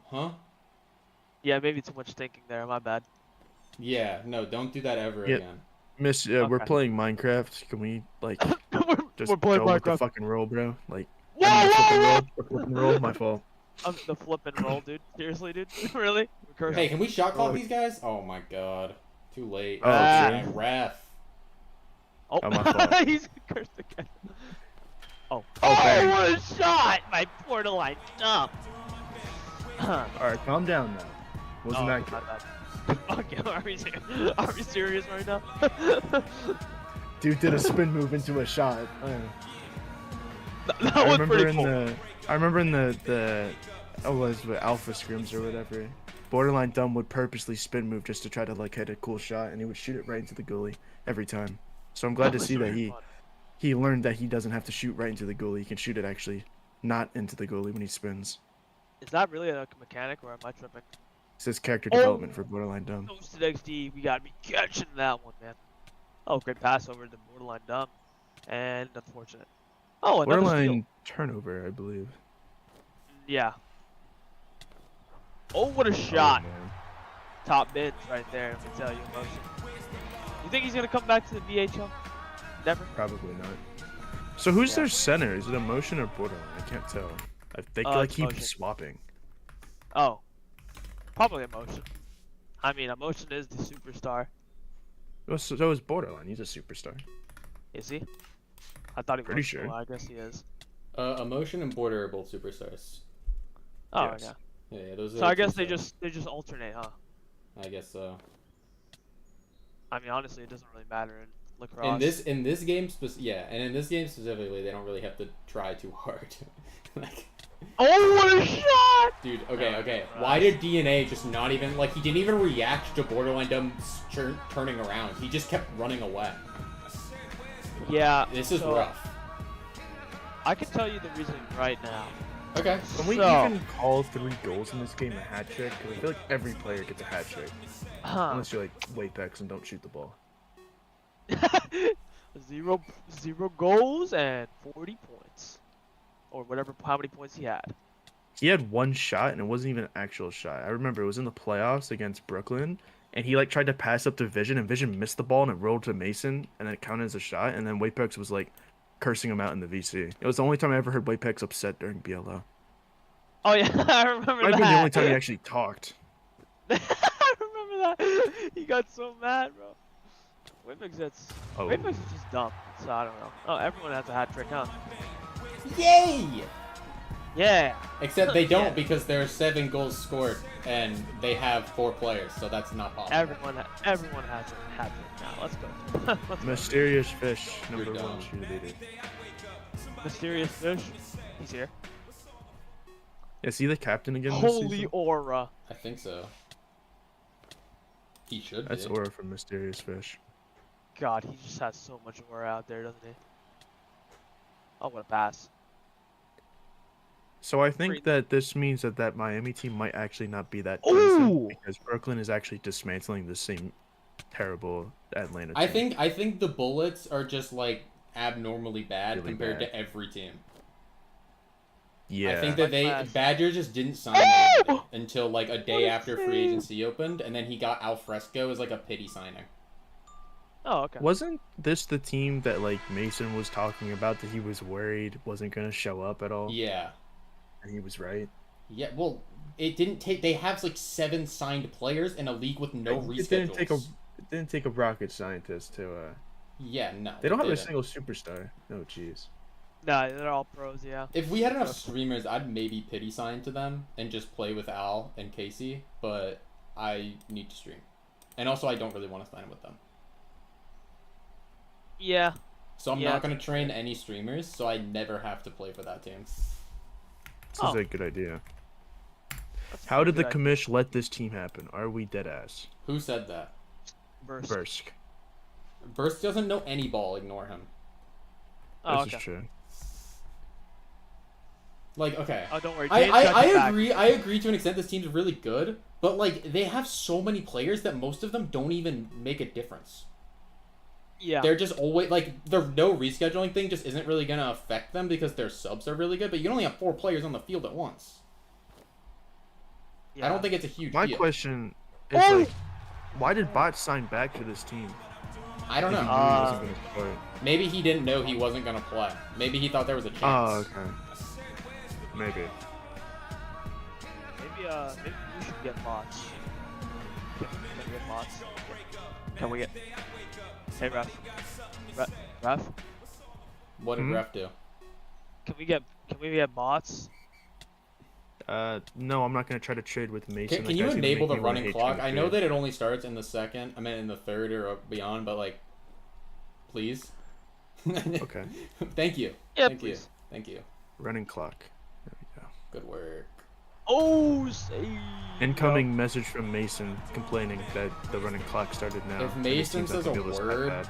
S4: Huh?
S3: Yeah, maybe too much thinking there. My bad.
S4: Yeah. No, don't do that ever
S1: Yeah.
S4: again.
S1: Miss, we're
S3: Okay.
S1: playing Minecraft. Can we like just
S3: We're playing
S1: go with the
S3: Minecraft.
S1: fucking roll, bro? Like,
S3: Whoa,
S1: I mean, the flipping
S3: whoa,
S1: roll, the flipping roll, my fault.
S3: The flip and roll, dude. Seriously, dude. Really? We're cursing.
S4: Hey, can we shot clock
S1: Oh.
S4: these guys? Oh my god. Too late.
S1: Oh,
S3: Ah.
S1: true.
S4: Ref.
S3: Oh,
S1: Oh, my fault.
S3: he's cursed again. Oh,
S1: bang.
S3: what a shot! My borderline jump.
S1: All right, calm down now. Wasn't that good?
S3: my bad. Fuck you, are we serious right now?
S1: Dude did a spin move into a shot.
S3: That
S1: I
S3: was
S1: remember
S3: pretty
S1: in
S3: cool.
S1: the was with Alpha Scrims or whatever. Borderline Dumb would purposely spin move just to try to like hit a cool shot, and he would shoot it right into the goalie every time. So I'm glad to
S3: was
S1: see that
S3: really fun.
S1: he learned that he doesn't have to shoot right into the goalie. He can shoot it actually not into the goalie when he spins.
S3: Is that really a mechanic, or am I tripping?
S1: It's his character
S3: Oh.
S1: development for Borderline Dumb.
S3: Toasted XD, we gotta be catching that one, man. Oh, great pass over to borderline dumb, and unfortunate. Oh, another
S1: Borderline
S3: steal.
S1: turnover, I believe.
S3: Yeah. Oh, what a
S1: Oh,
S3: shot!
S1: man.
S3: Top bids right there. Let me tell you, emotion. think he's gonna come back to the VHL? Never.
S1: Probably not. So who's
S3: Yeah.
S1: their center? Is it Emotion or Borderline? I can't tell. They like
S3: it's
S1: keep
S3: Emotion.
S1: swapping.
S3: Oh, probably Emotion. I mean, Emotion is the superstar.
S1: Well, so is Borderline. He's a superstar.
S3: Is he? I thought he
S1: Pretty
S3: was.
S1: sure.
S3: Well, I guess he is.
S4: Emotion and Border are both superstars.
S3: Oh
S1: Yes.
S3: yeah.
S4: Yeah, those are.
S3: So I
S4: the two
S3: guess they
S4: stars.
S3: just alternate, huh?
S4: I guess so.
S3: I mean, honestly, it doesn't really matter in lacrosse.
S4: In this game and in this game specifically, they don't really have to try too hard. Like,
S3: Oh, what a shot!
S4: dude, okay,
S3: Yeah,
S4: okay.
S3: right.
S4: Why did DNA just not even like he didn't even react to Borderline dumb turning around? He just kept running away.
S3: Yeah.
S4: This is
S3: so
S4: rough.
S3: I can tell you the reason right now.
S4: Okay.
S1: Can we
S3: So-
S1: even call 3 goals in this game a hat trick? Because I feel like every player gets a hat trick.
S3: Huh.
S1: Unless you're like Wapex and don't shoot the ball.
S3: zero goals and 40 points, or whatever. How many points he had?
S1: He had 1 shot and it wasn't even an actual shot. I remember it was in the playoffs against Brooklyn and he like tried to pass up to Vision and Vision missed the ball and it rolled to Mason and then it counted as a shot and then Wapex was like cursing him out in the VC. It was the only time I ever heard Wapex upset during BLL.
S3: Oh yeah, I remember
S1: Might have
S3: that.
S1: been the only time he actually talked.
S3: I remember that. He got so mad, bro. Waymax,
S1: Oh.
S3: Waymax is just dumb. So I don't know. Oh, everyone has a hat trick, huh?
S4: Yay!
S3: Yeah.
S4: Except they don't
S3: Yeah.
S4: because there are 7 goals scored and they have 4 players, so that's not possible.
S3: Everyone has a hat trick now. Let's go. Let's go.
S1: Mysterious Fish,
S4: You're
S1: number 1
S4: dumb.
S1: cheerleader.
S3: Mysterious fish. He's here.
S1: Is he the captain again this
S3: Holy
S1: season?
S3: aura.
S4: I think so. He should
S1: That's
S4: be.
S1: Aura from Mysterious Fish.
S3: God, he just has so much aura out there, doesn't he? Oh, what a pass.
S1: So I think
S3: Great.
S1: that this means that Miami team might actually not be that
S3: Ooh!
S1: decent because Brooklyn is actually dismantling the same terrible Atlanta team.
S4: I think the Bullets are just like abnormally bad
S1: Really
S4: compared
S1: bad.
S4: to every team.
S1: Yeah.
S4: I think that
S3: Flash.
S4: Badger just didn't sign anybody until like a day
S3: What a
S4: after free
S3: save.
S4: agency opened, and then he got AllahFresco as like a pity signing.
S3: Oh, okay.
S1: Wasn't this the team that like Mason was talking about that he was worried wasn't gonna show up at all?
S4: Yeah,
S1: And he was right.
S4: yeah. Well, it didn't take. They have like 7 signed players in a league with no
S1: It
S4: reschedules.
S1: didn't take a rocket scientist to
S4: Yeah, no.
S1: they don't have a
S4: didn't.
S1: single superstar. Oh jeez.
S3: Nah, they're all pros, yeah.
S4: If we had enough streamers, I'd maybe pity sign to them and just play with Al and Casey, but I need to stream. And also, I don't really want to sign with them.
S3: Yeah.
S4: So I'm
S3: Yeah,
S4: not going to train any streamers, so I never have to play for that team.
S1: This
S3: Oh.
S1: is a good idea.
S3: That's a
S1: How did
S3: pretty
S1: the
S3: good
S1: commish let this team happen? Are we dead ass?
S4: Who said that?
S3: burst.
S1: Bursk.
S4: Burst doesn't know any ball, ignore him.
S3: Oh,
S1: This
S3: okay.
S1: is true.
S4: Like, okay.
S3: Oh, don't worry.
S4: I,
S3: James
S4: I,
S3: got
S4: I
S3: your back.
S4: agree. I agree to an extent. This team's really good, but like they have so many players that most of them don't even make a difference.
S3: Yeah.
S4: They're just always like the no rescheduling thing just isn't really gonna affect them because their subs are really good. But you can only have 4 players on the field at once.
S3: yeah.
S4: I don't think it's a huge
S1: My
S4: deal.
S1: question is
S3: Oh!
S1: like, why did Bot sign back to this team?
S4: I don't
S1: If he
S4: know.
S1: knew he wasn't gonna play?
S4: Maybe he didn't know he wasn't gonna play. Maybe he thought there was a chance.
S1: Oh, okay. Maybe.
S3: Maybe we should get bots. Can we get bots? Can we get? Hey, ref.
S4: What did
S1: Hmm?
S4: Ref do?
S3: Can we get bots?
S1: No, I'm not gonna try to trade with Mason.
S4: Can
S1: That
S4: you
S1: guy's gonna
S4: enable
S1: make
S4: the
S1: me wanna
S4: running
S1: hate
S4: clock? I know
S1: 23.
S4: that it only starts in the second. I mean, in the third or beyond. But like, please.
S1: Okay.
S4: Thank you.
S3: Yeah,
S4: Thank
S3: please.
S4: you. Thank you.
S1: Running clock. There we go.
S4: Good work.
S3: Oh, save.
S1: Incoming message from Mason complaining that the running clock started now.
S4: If
S1: and his
S4: Mason
S1: team's not
S4: says
S1: gonna
S4: a
S1: be able to stop
S4: word-
S1: that.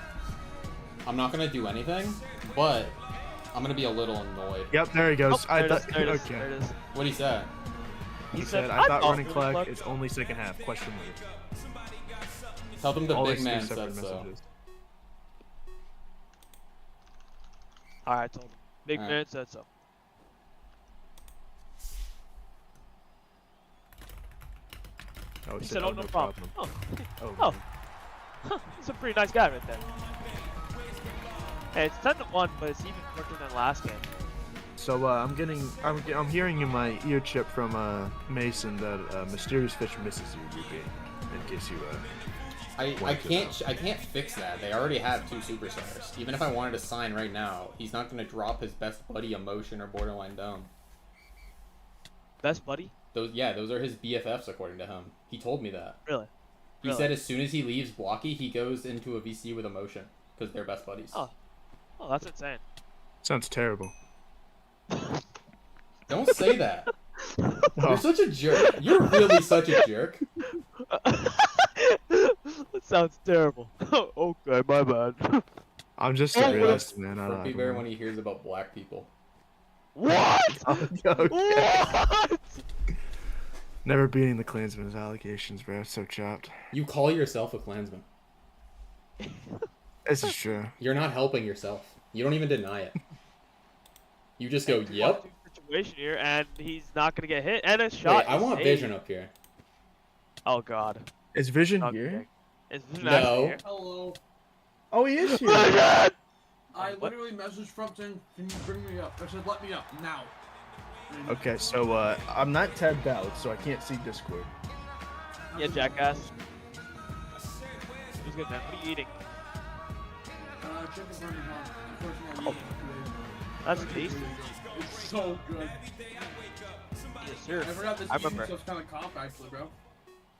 S4: I'm not gonna do anything, but I'm gonna be a little annoyed.
S1: Yep, there he goes.
S3: Oh,
S1: I
S3: there it is,
S1: thought.
S3: there it is,
S1: Okay.
S3: there it is.
S4: What he said?
S1: He
S3: He
S1: said,
S3: said,
S1: "I thought
S3: "I
S1: running
S3: thought
S1: clock
S3: running
S1: is only second half." Question mark.
S4: Tell them the
S1: Always
S4: big
S1: two
S4: man
S1: separate
S4: said so.
S1: messages.
S3: Alright, I told him. Big
S4: Alright.
S3: man said so.
S1: Oh,
S3: He
S1: he
S3: said, "Oh, no problem." Oh,
S1: Oh.
S3: oh. He's a pretty nice guy right there. Hey, it's 10-1, but it's even quicker than last game.
S1: So I'm hearing in my ear chip from Mason that Mysterious Fish misses you, Youppi. In case you
S4: I can't fix that. They already have 2 superstars. Even if I wanted to sign right now, he's not gonna drop his best buddy Emotion or Borderline Dome.
S3: Best buddy?
S4: Those are his BFFs according to him. He told me that.
S3: Really?
S4: He said as soon as he leaves Blockey, he goes into a VC with Emotion because they're best buddies.
S3: Oh, that's insane.
S1: sounds terrible.
S4: Don't say that. You're such a jerk. You're really such a jerk.
S3: That sounds terrible. Okay, my bad.
S1: I'm just a realist, man. I
S4: Grumpy
S1: don't
S4: Bear
S1: know.
S4: when he hears about black people.
S3: What?
S1: Okay.
S3: What?
S1: Never beating the Klansman's allegations, bro. So chopped.
S4: You call yourself a Klansman.
S1: This is true.
S4: You're not helping yourself. You don't even deny it. You just go, yep.
S3: Situation here, and he's not gonna get hit, and a shot.
S4: Wait, I
S3: is
S4: want
S3: saved.
S4: Vision up here.
S3: Oh God.
S1: Is Vision
S3: Not
S1: here?
S3: kidding. Is Vision
S4: No.
S3: actually here?
S6: Hello.
S1: Oh, he is
S3: Oh my
S1: here.
S3: God!
S6: I
S3: What?
S6: literally messaged from saying, can you bring me up? I said, let me up now. And,
S1: Okay, so I'm not tabbed out, so I can't see Discord.
S3: Yeah, jackass. Who's good, man? What are you eating?
S6: chicken burger hot. Unfortunately, I
S3: Oh.
S6: ate it today.
S3: That's
S6: It's
S3: tasty.
S6: really good. It's so good.
S3: Yes, sir.
S6: I forgot this
S3: I
S6: eating
S3: remember.
S6: stuff's kind of comp, actually, bro.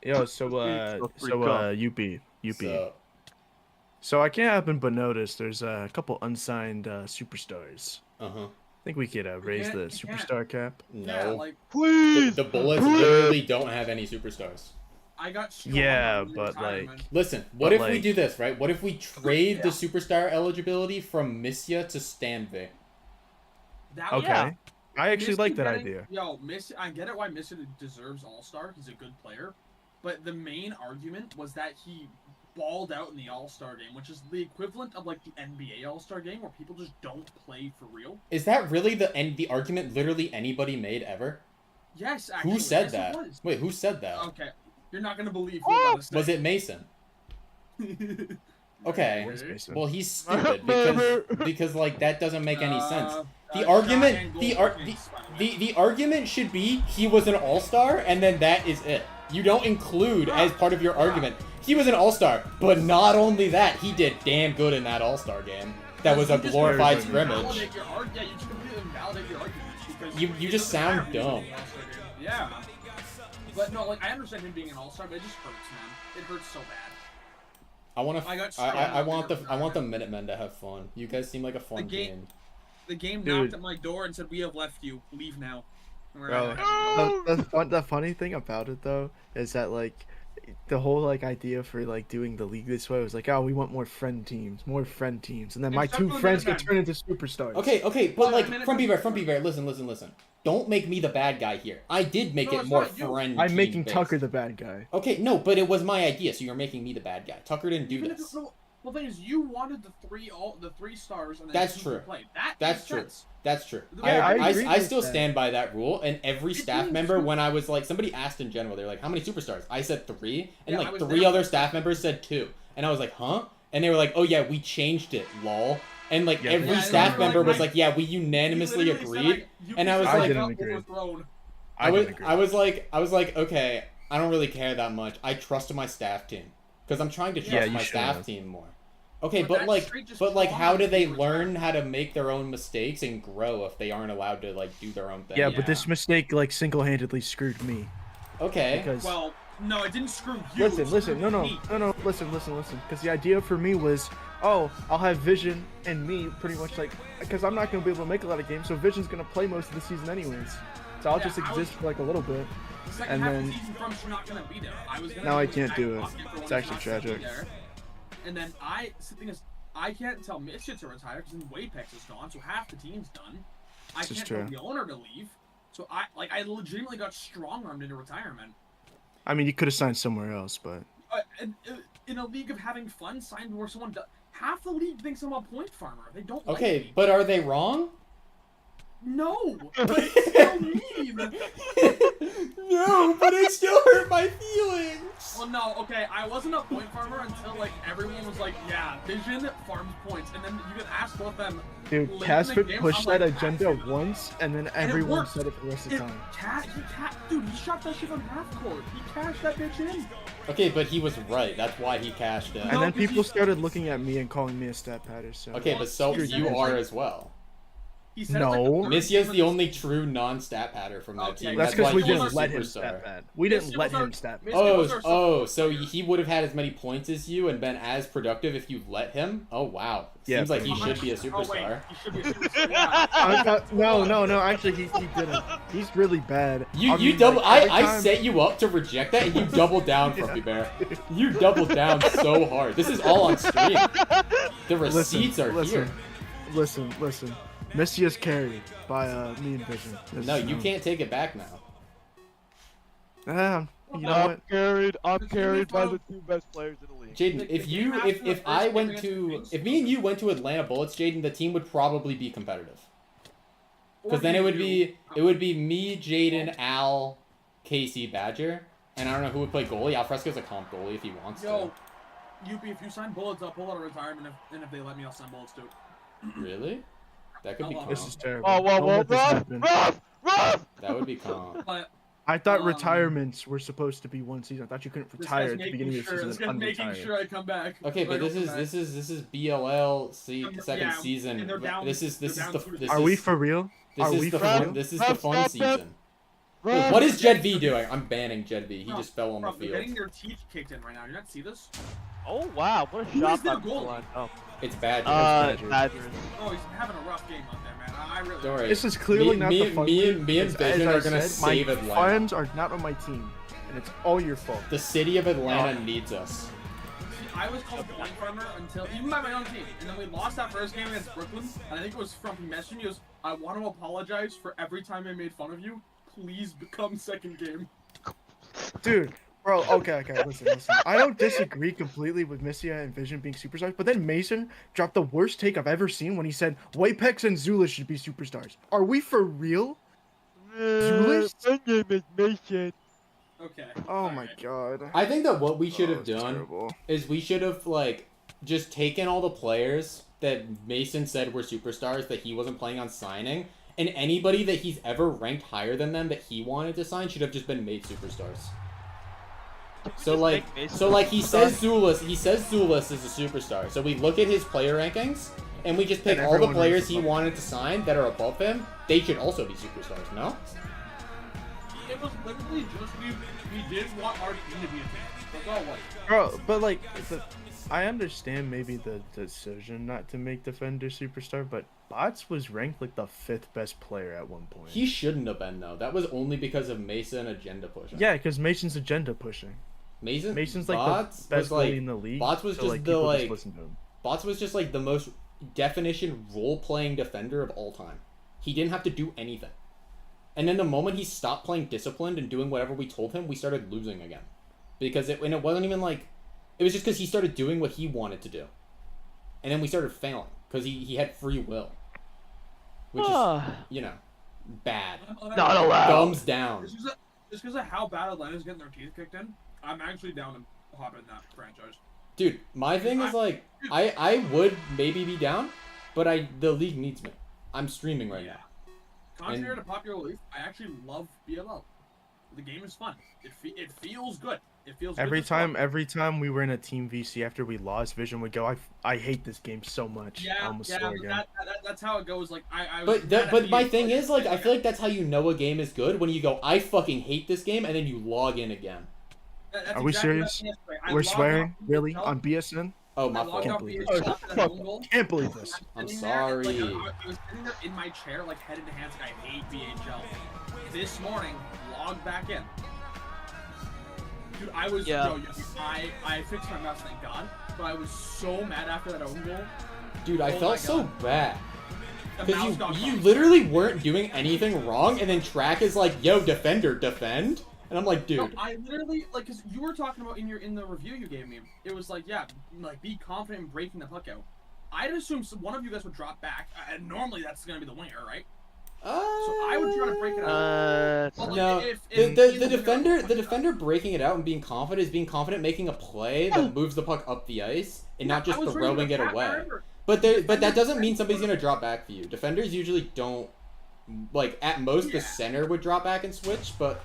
S1: Yo, so Youppi. So I can't help but notice there's a couple unsigned superstars.
S4: Uh-huh.
S1: I think we could raise
S6: can't-
S1: the
S6: you can't.
S1: superstar cap.
S6: Yeah,
S4: No.
S6: like,
S3: Please.
S4: The Bullets literally don't have any superstars.
S6: I got strong
S1: Yeah,
S6: on the
S1: but,
S6: retirement.
S4: Listen, what
S1: But,
S4: if we
S1: like-
S4: do this, right? What if we trade the
S6: Yeah.
S4: superstar eligibility from Missia to Stanvik?
S6: That
S1: Okay.
S3: Yeah.
S1: I actually like that
S6: getting-
S1: idea.
S6: Yo, I get it why Missy deserves All-Star. He's a good player. But the main argument was that he balled out in the All-Star game, which is the equivalent of like the NBA All-Star game where people just don't play for real.
S4: Is that really the argument literally anybody made ever?
S6: Yes, actually.
S4: Who said
S6: yes, it
S4: that?
S6: was.
S4: Wait, who said that?
S6: Okay, you're not gonna believe what I'm about to
S4: Was
S6: say.
S4: it Mason? Okay.
S1: Where's Mason?
S4: Well, he's stupid because like that doesn't make any sense. The
S6: Giant
S4: argument,
S6: gold
S4: the
S6: fucking Spider-Man.
S4: the argument should be he was an all-star and then that is it. You don't include as part of your argument he was an all-star, but not only that, he did damn good in that all-star game. That was a
S6: You just
S4: glorified
S6: completely
S4: scrimmage.
S6: invalidate your yeah, you just completely invalidate your argument because
S4: You
S6: it
S4: just
S6: doesn't matter
S4: sound
S6: who was in
S4: dumb.
S6: the All-Star game. Yeah, but no, like I understand him being an all-star, but it just hurts, man. It hurts so bad.
S4: I want the Minutemen to have fun. You guys seem like a fun
S6: game-
S4: game.
S6: The game
S1: Dude.
S6: knocked at my door and said, "We have left you. Leave now." And we're
S1: Bro,
S6: like,
S1: the funny thing about it though is that like the whole like idea for like doing the league this way was like, oh, we want more friend teams, and then my
S6: Except
S1: two
S6: for the
S1: friends get
S6: Minutemen.
S1: turned into superstars.
S4: Okay, but
S6: Well,
S4: like
S6: Minutemen-
S4: from Beaver, listen. Don't make me the bad guy here. I did make
S6: No,
S4: it
S6: it's
S4: more
S6: not you.
S4: friend.
S1: I'm making
S4: team-based.
S1: Tucker the bad guy.
S4: Okay, no, but it was my idea, so you're making me the bad guy. Tucker didn't do
S6: Even if
S4: this.
S6: no, well, the thing is, you wanted the three stars, and then
S4: That's
S6: two to
S4: true.
S6: play. That
S4: That's
S6: makes
S4: true.
S6: sense.
S4: That's true.
S6: Yeah,
S1: I agree
S4: I
S1: with
S4: still
S1: that.
S4: stand by that rule, and every
S6: It
S4: staff
S6: means
S4: member,
S6: you-
S4: when I was like, somebody asked in general, they're like, how many superstars? I said 3, and
S6: Yeah, I
S4: like
S6: was
S4: 3
S6: there.
S4: other staff members said 2. And I was like, huh? And they were like, oh yeah, we changed it, lol. And like
S1: Yeah,
S4: every
S1: yeah,
S4: staff
S6: they were
S4: member
S6: like,
S4: was like, yeah, we unanimously
S6: You literally
S4: agreed.
S6: said,
S4: and I was
S6: said
S4: like-
S1: didn't
S6: got
S1: agree.
S6: overthrown.
S4: I was
S1: didn't agree.
S4: I was like, okay, I don't really care that much. I trust my staff team because I'm trying to trust
S1: Yeah, you
S4: my
S1: should
S4: staff
S1: have.
S4: team more. Okay,
S6: But
S4: but
S6: that's
S4: like,
S6: straight just
S4: how do
S6: trauma
S4: they
S6: to
S4: learn how to make their own mistakes and grow if they aren't allowed to like do their own thing?
S1: Yeah,
S6: Yeah.
S1: but this mistake like single-handedly screwed me
S4: Okay.
S1: because
S6: Well, no, it didn't screw you.
S1: listen,
S6: it
S1: listen,
S6: screwed
S1: no,
S6: me.
S1: listen, because the idea for me was, oh, I'll have Vision and me pretty much like, because I'm not gonna be able to make a lot of games, so Vision's gonna play most of the season anyways, so I'll
S6: Yeah,
S1: just
S6: I was-
S1: exist for like a little bit.
S6: The second
S1: and
S6: half
S1: then-
S6: of the season from you're not gonna be there. I was gonna
S1: Now I
S6: do
S1: can't
S6: back
S1: do it.
S6: pocket for when
S1: It's
S6: you're
S1: actually
S6: not gonna be
S1: tragic.
S6: there. And then the thing is, I can't tell Misha to retire because then Wapex is gone, so half the team's done. I
S1: This is
S6: can't tell
S1: true.
S6: the owner to leave, so I legitimately got strong-armed into retirement.
S1: I mean, you could have signed somewhere else, but
S6: In a league of having fun, signed where someone does. Half the league thinks I'm a point farmer. They don't. Like
S4: Okay,
S6: me.
S4: but are they wrong?
S6: No, but it's still mean.
S4: No, but it still hurt my feelings.
S6: Well, no, okay, I wasn't a point farmer until, like, everyone was like, yeah, Vision farms points, and then you can ask both of them.
S1: Dude,
S6: late in the
S1: Casper
S6: game,
S1: pushed
S6: I'm
S1: that
S6: like,
S1: agenda
S6: "Casper."
S1: once, and then
S6: it
S1: everyone
S6: worked.
S1: said it for the rest of the time.
S6: Dude, he shot that shit from half court. He cashed that bitch in.
S4: Okay, but he was right. That's why he cashed in.
S1: And
S6: No,
S1: then
S6: 'cause
S1: people
S6: he-
S1: started looking at me and calling me a stat patter. So
S4: Okay, but so
S6: He said
S4: you
S6: it's
S4: are
S6: like-
S4: as well.
S6: He said
S1: No.
S6: it like the third
S4: Missia's
S6: game of
S4: the only true non-stat patter from that
S6: Okay,
S4: team.
S1: that's
S6: That's
S1: because
S6: why
S1: we
S6: he was
S1: didn't
S6: our
S1: let him
S4: superstar.
S1: stat pad. We didn't
S6: Missia
S1: let
S6: was our-
S1: him stat pad.
S6: Missia was our
S4: So he would have had as many points as you and been as productive if you let him? Oh, wow.
S1: Yeah,
S4: Seems like he
S1: pretty
S4: should be a
S6: Oh, wait,
S4: superstar.
S6: he should be a superstar. Yeah.
S1: No. Actually, he didn't. He's really bad.
S4: You
S1: I mean,
S4: double.
S1: like, every
S4: I
S1: time-
S4: set you up to reject that, and you doubled down, Frumpy Bear. You doubled down so hard. This is all on stream. The receipts are here.
S1: Listen. Misty is carried by me and Vision.
S4: No, you can't take it back now.
S1: You know what?
S3: I'm
S6: Just
S3: carried by
S6: give me
S3: the two best players in the league.
S4: Jaden, if me and you went to Atlanta Bullets, Jaden, the team would probably be competitive. Because then it would be me, Jaden, Al, Casey, Badger, and I don't know who would play goalie. AllahFresco's a comp goalie if he wants
S6: Yo, Youppi, if you sign Bullets, I'll pull out of retirement, and if they let me, I'll sign Bullets too.
S4: to. Really? That could be
S6: This
S4: comp.
S1: This is terrible.
S3: Whoa,
S1: Don't let this
S3: Ruff!
S1: happen.
S3: Ruff!
S4: That would be comp.
S6: But
S1: I thought
S6: Um,
S1: retirements were supposed to be one season. I thought you couldn't
S6: this
S1: retire
S6: guy's
S1: at the
S6: making
S1: beginning of the
S6: sure,
S1: season
S6: this
S1: and
S6: guy's making
S1: unretire.
S6: sure I come back.
S4: Okay, but this is BLL second
S6: Yeah,
S4: season.
S6: and they're down-
S4: This is
S6: they're down
S4: the
S6: two to
S4: this
S1: Are
S4: is,
S1: we for real?
S4: this
S1: Are
S4: is
S1: we
S4: the
S1: for
S4: fun
S1: real?
S4: this is the fun season. Wait,
S3: Ruff!
S4: what is Jed V doing? I'm banning Jed V. He
S6: Bro,
S4: just fell on the
S6: Bro, you're getting
S4: field.
S6: your teeth kicked in right now. You not see this?
S3: Oh wow, what a
S6: Who
S3: shot
S6: is their
S3: by
S6: goalie?
S3: line. Oh.
S4: It's Badger.
S1: Badger.
S3: Badgers.
S6: Oh, he's having a rough game out there, man. I really.
S4: Don't worry.
S1: This is clearly not the fun.
S4: me
S1: league.
S4: and
S1: As
S4: Vision
S1: I
S4: are gonna
S1: said,
S4: save
S1: my
S4: Atlanta.
S1: funds are not on my team, and it's all your fault.
S4: The city of Atlanta needs us.
S6: I was called point farmer until even by my own team, and then we lost that first game against Brooklyn, and I think it was from messaging. He goes, "I want to apologize for every time I made fun of you. Please become second game."
S1: Dude, bro, okay, listen. I don't disagree completely with Missia and Vision being superstars, but then Mason dropped the worst take I've ever seen when he said Whitepex and Zula should be superstars. Are we for real? Zulis?
S3: My name is Mason.
S6: Okay.
S1: Oh my
S6: alright.
S1: god.
S4: I think that what we should have
S1: it's
S4: done
S1: terrible.
S4: is we should have like just taken all the players that Mason said were superstars that he wasn't planning on signing, and anybody that he's ever ranked higher than them that he wanted to sign should have just been made superstars. So like he says Zulis is a superstar. So we look at his player rankings and we just pick
S1: And
S4: all the
S1: everyone
S4: players
S1: ranks
S4: he
S1: above
S4: wanted to sign that are above him. They should also be superstars, no?
S6: It was literally just we didn't want our team to be a team. That's all it was.
S1: Bro, but like, I understand maybe the decision not to make Defender superstar, but Bots was ranked like the 5th best player at one point.
S4: He shouldn't have been though. That was only because of Mason agenda pushing.
S1: Yeah, because Mason's agenda pushing.
S4: Bots
S1: Mason's like the best
S4: was like
S1: goalie in the league.
S4: Bots was
S1: so,
S4: just
S1: like,
S4: the
S1: people
S4: like
S1: just listen to him.
S4: Bots was just like the most definition role-playing defender of all time. He didn't have to do anything. And then the moment he stopped playing disciplined and doing whatever we told him, we started losing again. Because it wasn't even like, it was just because he started doing what he wanted to do. And then we started failing because he had free will. Which is, you know, bad.
S3: Not allowed.
S4: Thumbs down.
S6: Just because of how bad Atlanta's getting their teeth kicked in, I'm actually down to hop in that franchise.
S4: Dude, my thing is like, I would maybe be down, but the league needs me. I'm streaming right now.
S6: Contrary to popular belief, I actually love BLL. The game is fun. It feels good. It feels good
S1: Every
S6: to play.
S1: time we were in a team VC after we lost, Vision would go, I hate this game so much. I almost swore
S6: but
S1: again.
S6: that's how it goes. Like I was
S4: But my thing is like, I feel like that's how you know a game is good, when you go, I fucking hate this game, and then you log in again.
S1: Are we serious? We're swearing? Really? On BSN?
S4: Oh,
S6: I
S4: my
S6: logged
S4: fault.
S1: Can't
S6: off
S1: believe
S6: BHL
S1: this.
S6: after that own goal.
S1: Can't believe this.
S4: I'm
S6: Sitting there,
S4: sorry.
S6: I was sitting there in my chair, like head into hands, like I hate BHL. This morning, logged back in. Dude, I was I fixed my mouse, thank God. But I was so mad after that own goal.
S4: Dude, I
S6: Oh my
S4: felt so
S6: God.
S4: bad.
S6: The mouse
S4: Because
S6: got
S4: you
S6: fucked.
S4: literally weren't doing anything wrong, and then Track is like, yo, defender, defend. And I'm like,
S6: No,
S4: dude.
S6: I literally like, cause you were talking about in the review you gave me. It was like, yeah, like be confident in breaking the puck out. I'd assume one of you guys would drop back, and normally that's gonna be the winger, right? So I would try to break it out. Well, like,
S4: No,
S6: if
S4: the defender breaking it out and being confident is being confident making a play that moves the puck up the ice and not just throwing it away. But that doesn't mean somebody's gonna drop back for you. Defenders usually don't, like, at most the center would drop back and switch, but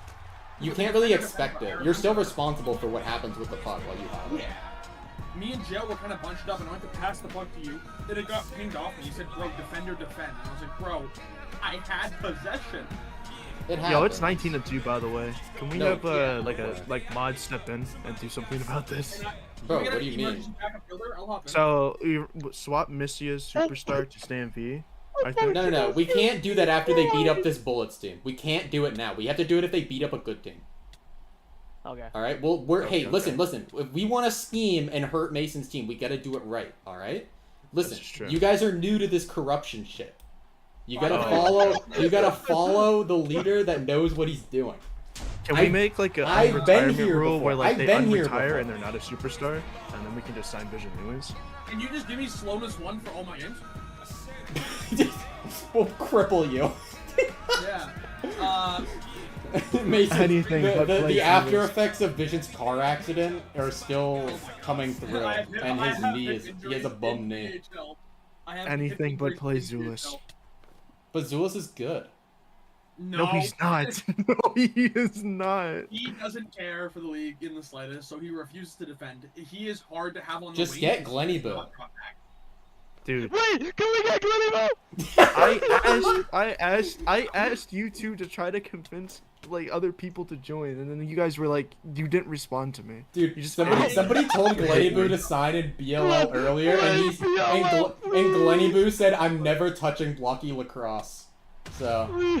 S4: you can't really expect it. You're still responsible for what happens with the puck while you have it.
S6: Yeah. Me and Joe were kind of bunched up, and I went to pass the puck to you. Then it got pinged off, and you said, "Bro, defender, defend." And I was like, "Bro, I had possession."
S1: Yo, it's 19-2, by the way. Can we have mod step in and do something about this?
S4: Bro, what do you mean?
S1: So you swap Missia's superstar to Stan V. I think.
S4: No. We can't do that after they beat up this Bullets team. We can't do it now. We have to do it if they beat up a good team.
S3: Okay.
S4: All right. Well, listen. If we want to scheme and hurt Mason's team, we got to do it right. All right. Listen, you guys are new to this corruption shit. You gotta follow. You gotta follow the leader that knows what he's doing.
S1: Can we make like a
S4: I've been
S1: retirement
S4: here
S1: rule
S4: before.
S1: where like
S4: I've
S1: they
S4: been here
S1: unretire
S4: before.
S1: and they're not a superstar, and then we can just sign Vision Newlands?
S6: Can you just give me slowness 1 for all my games?
S4: We'll cripple you.
S6: Yeah.
S4: Mason,
S1: Anything but
S4: the
S1: play
S4: after
S1: Julius.
S4: effects of Vision's car accident are still coming through, and his knee he has a bum knee.
S1: Anything but play Zulus.
S4: But Zulus is good.
S1: No, he's not. No, he is not.
S6: He doesn't care for the league in the slightest, so he refuses to defend. He is hard to have on the
S4: Just
S6: wing.
S4: get Glenny Boo.
S1: Dude,
S3: Wait, can we get Glenny
S1: I asked you two to try to convince like other people to join, and then you guys were like, you didn't respond to me.
S4: Dude,
S1: You just
S4: somebody told Glenny Boo to sign in BLL earlier, and Glenny Boo said, "I'm never touching Blockey Lacrosse." So.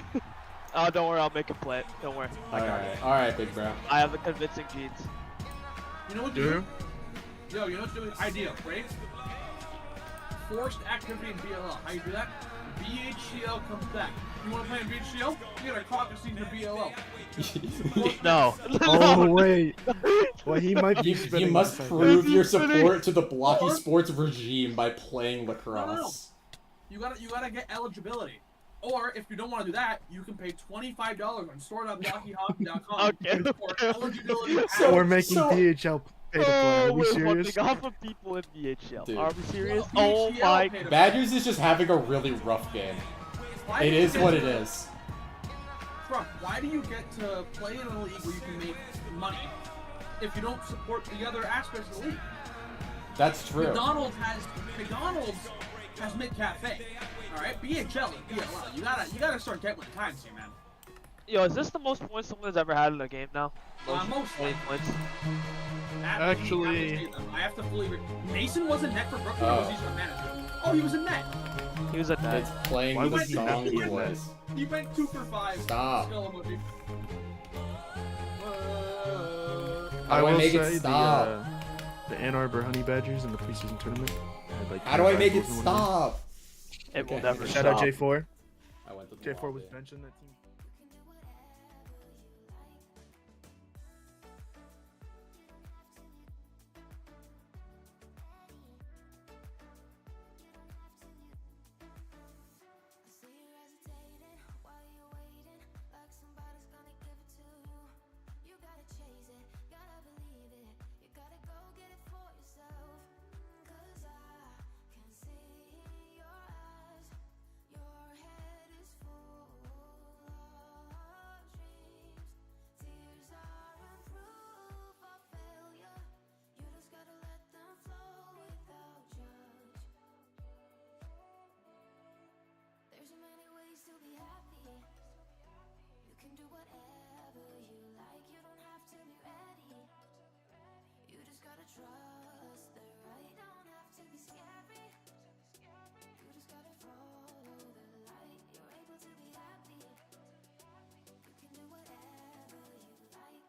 S3: Oh, don't worry, I'll make a play. Don't worry. I got it.
S4: All right, big bro.
S3: I have the convincing genes.
S6: You know what to do? Yo, you know what to do? Idea, right? Forced activity in BLL. How you do that? BHCL comes back. You want to play in BHCL? You gotta caucus into BLL.
S3: No.
S1: Oh wait. Well, he might be.
S4: You must prove your support to the Blockey Sports regime by playing lacrosse.
S6: No. You gotta get eligibility. Or if you don't want to do that, you can pay $25 on store.blockeyhockey.com for eligibility.
S1: So we're making DHL pay to play. Are we serious?
S3: We're off of people in BHL.
S4: Dude.
S3: Are we serious?
S6: Well,
S3: Oh
S6: BHL
S3: my
S6: paid to
S4: Badgers is just having a really rough game.
S6: Why
S4: It
S6: do you
S4: is
S6: get
S4: what
S6: to-
S4: it is.
S6: Trump, why do you get to play in a league where you can make money if you don't support the other aspects of the league?
S4: That's true.
S6: McDonald's has McCafe. All right, BHL and BLL. You gotta start getting with the times here, man.
S3: Yo, is this the most points someone's ever had in a game now?
S6: Most
S3: 20 points.
S1: Actually-
S6: I have to fully agree. Mason was in net for Brooklyn, or was he just a manager? Oh, he was in net.
S3: He was a net.
S4: It's playing
S1: Why
S4: the
S1: would he not
S4: song
S1: be in
S4: boys.
S6: He went 2 for 5.
S4: Stop.
S6: Skull emoji.
S4: How do I
S1: will
S4: make it
S1: say
S4: stop?
S1: The Ann Arbor Honey Badgers in the preseason tournament had like.
S4: How do I make it
S1: 25 goals in one
S4: stop?
S3: It will
S4: Okay.
S3: never
S1: game. Shout
S3: stop.
S1: out J4.
S4: I went to the
S1: J4 was
S4: lobby.
S1: benching that team.
S7: There's many ways to be happy. You can do whatever you like. You don't have to be ready. You just gotta trust the right. Don't have to be scary. You just gotta follow the light. You're able to be happy. You can do whatever you like.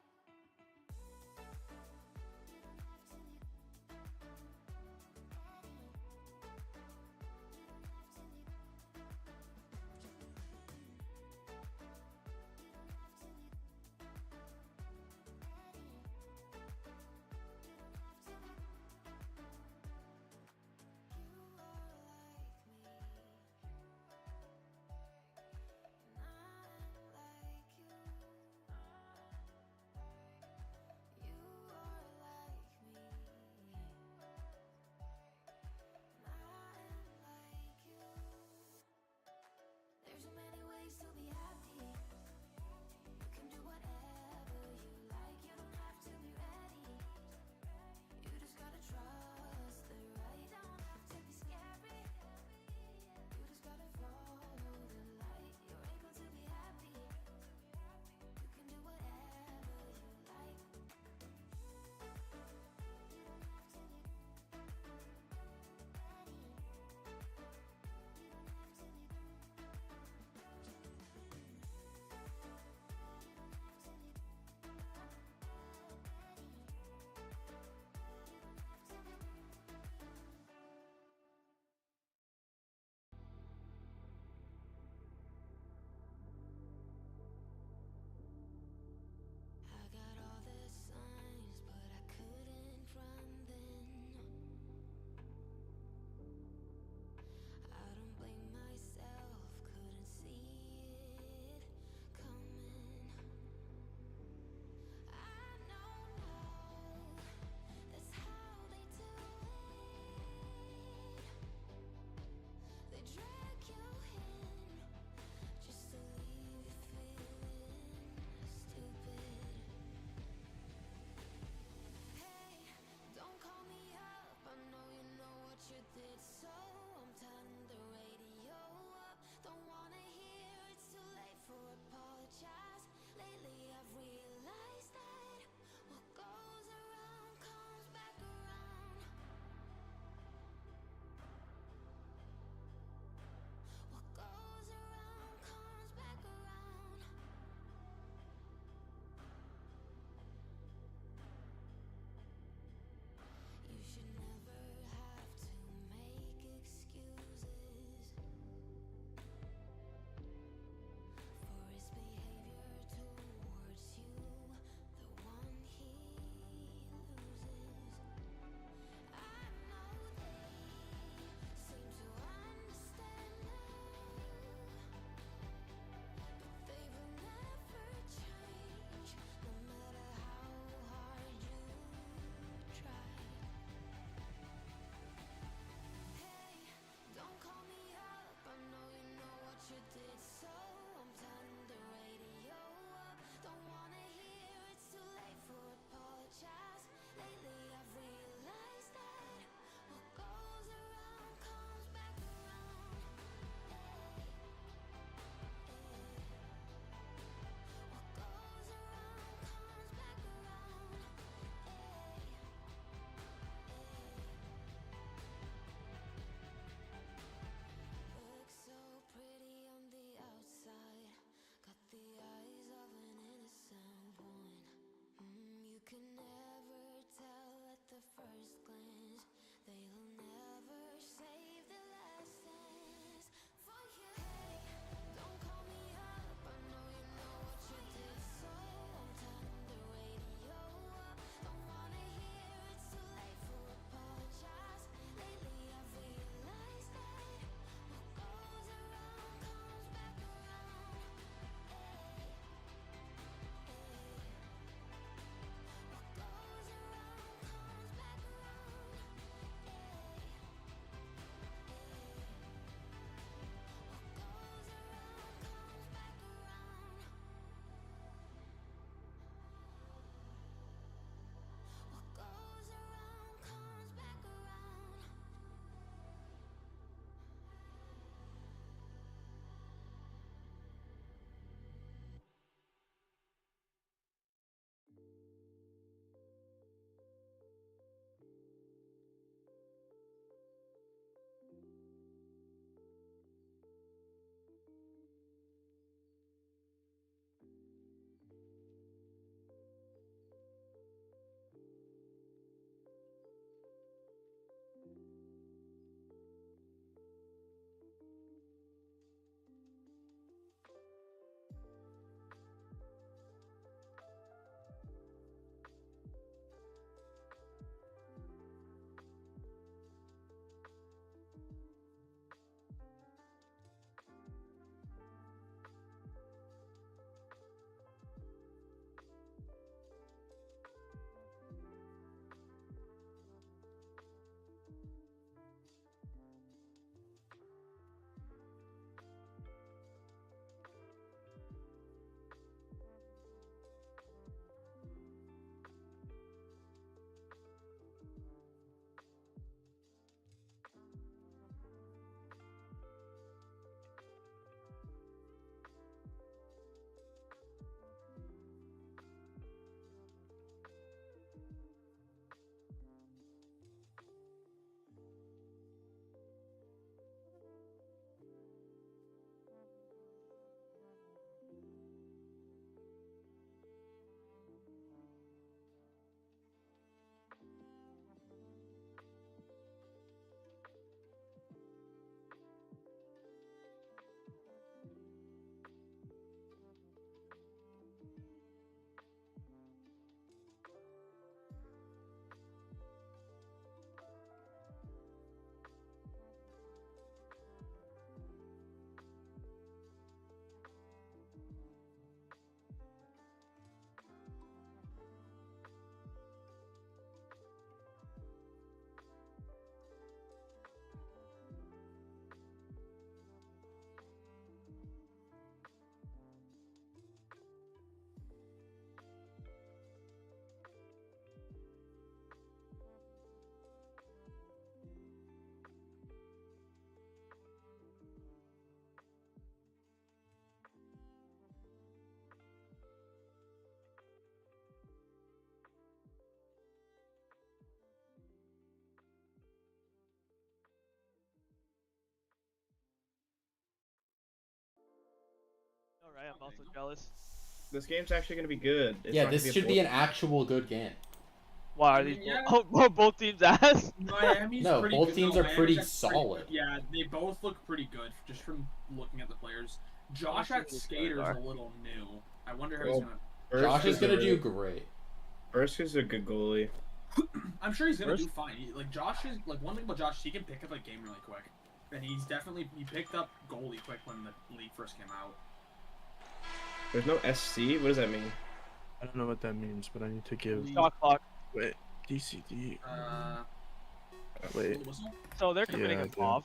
S3: I'm also jealous.
S8: This game's actually gonna be good. It's
S4: Yeah,
S8: not gonna
S4: this
S8: a
S4: should be an
S8: bullshit.
S4: actual good game.
S3: Why
S6: I
S3: are these
S6: mean, yeah.
S3: both teams ass?
S6: Miami's
S4: No,
S6: pretty
S4: both
S6: good.
S4: teams
S6: No,
S4: are
S6: Miami's
S4: pretty
S6: actually
S4: solid.
S6: good. Yeah, they both look pretty good just from looking at the players. Josh
S3: see
S6: at
S3: what these
S6: skater's
S3: players
S6: a
S3: are.
S6: little new. I wonder how he's
S8: Well,
S6: gonna.
S4: Josh is gonna do
S8: good.
S4: great.
S8: Burska's a good goalie.
S6: I'm sure he's gonna
S3: First-
S6: do fine. Like Josh is like one thing about Josh, he can pick up a game really quick, and he picked up goalie quick when the league first came out.
S8: There's no SC. What does that mean?
S1: I don't know what that means, but I need to give.
S3: Shot clock.
S1: Wait, DCD.
S6: Little
S1: Wait.
S6: whistle.
S3: So they're committing
S1: Yeah,
S3: a
S1: I do.
S3: FOV.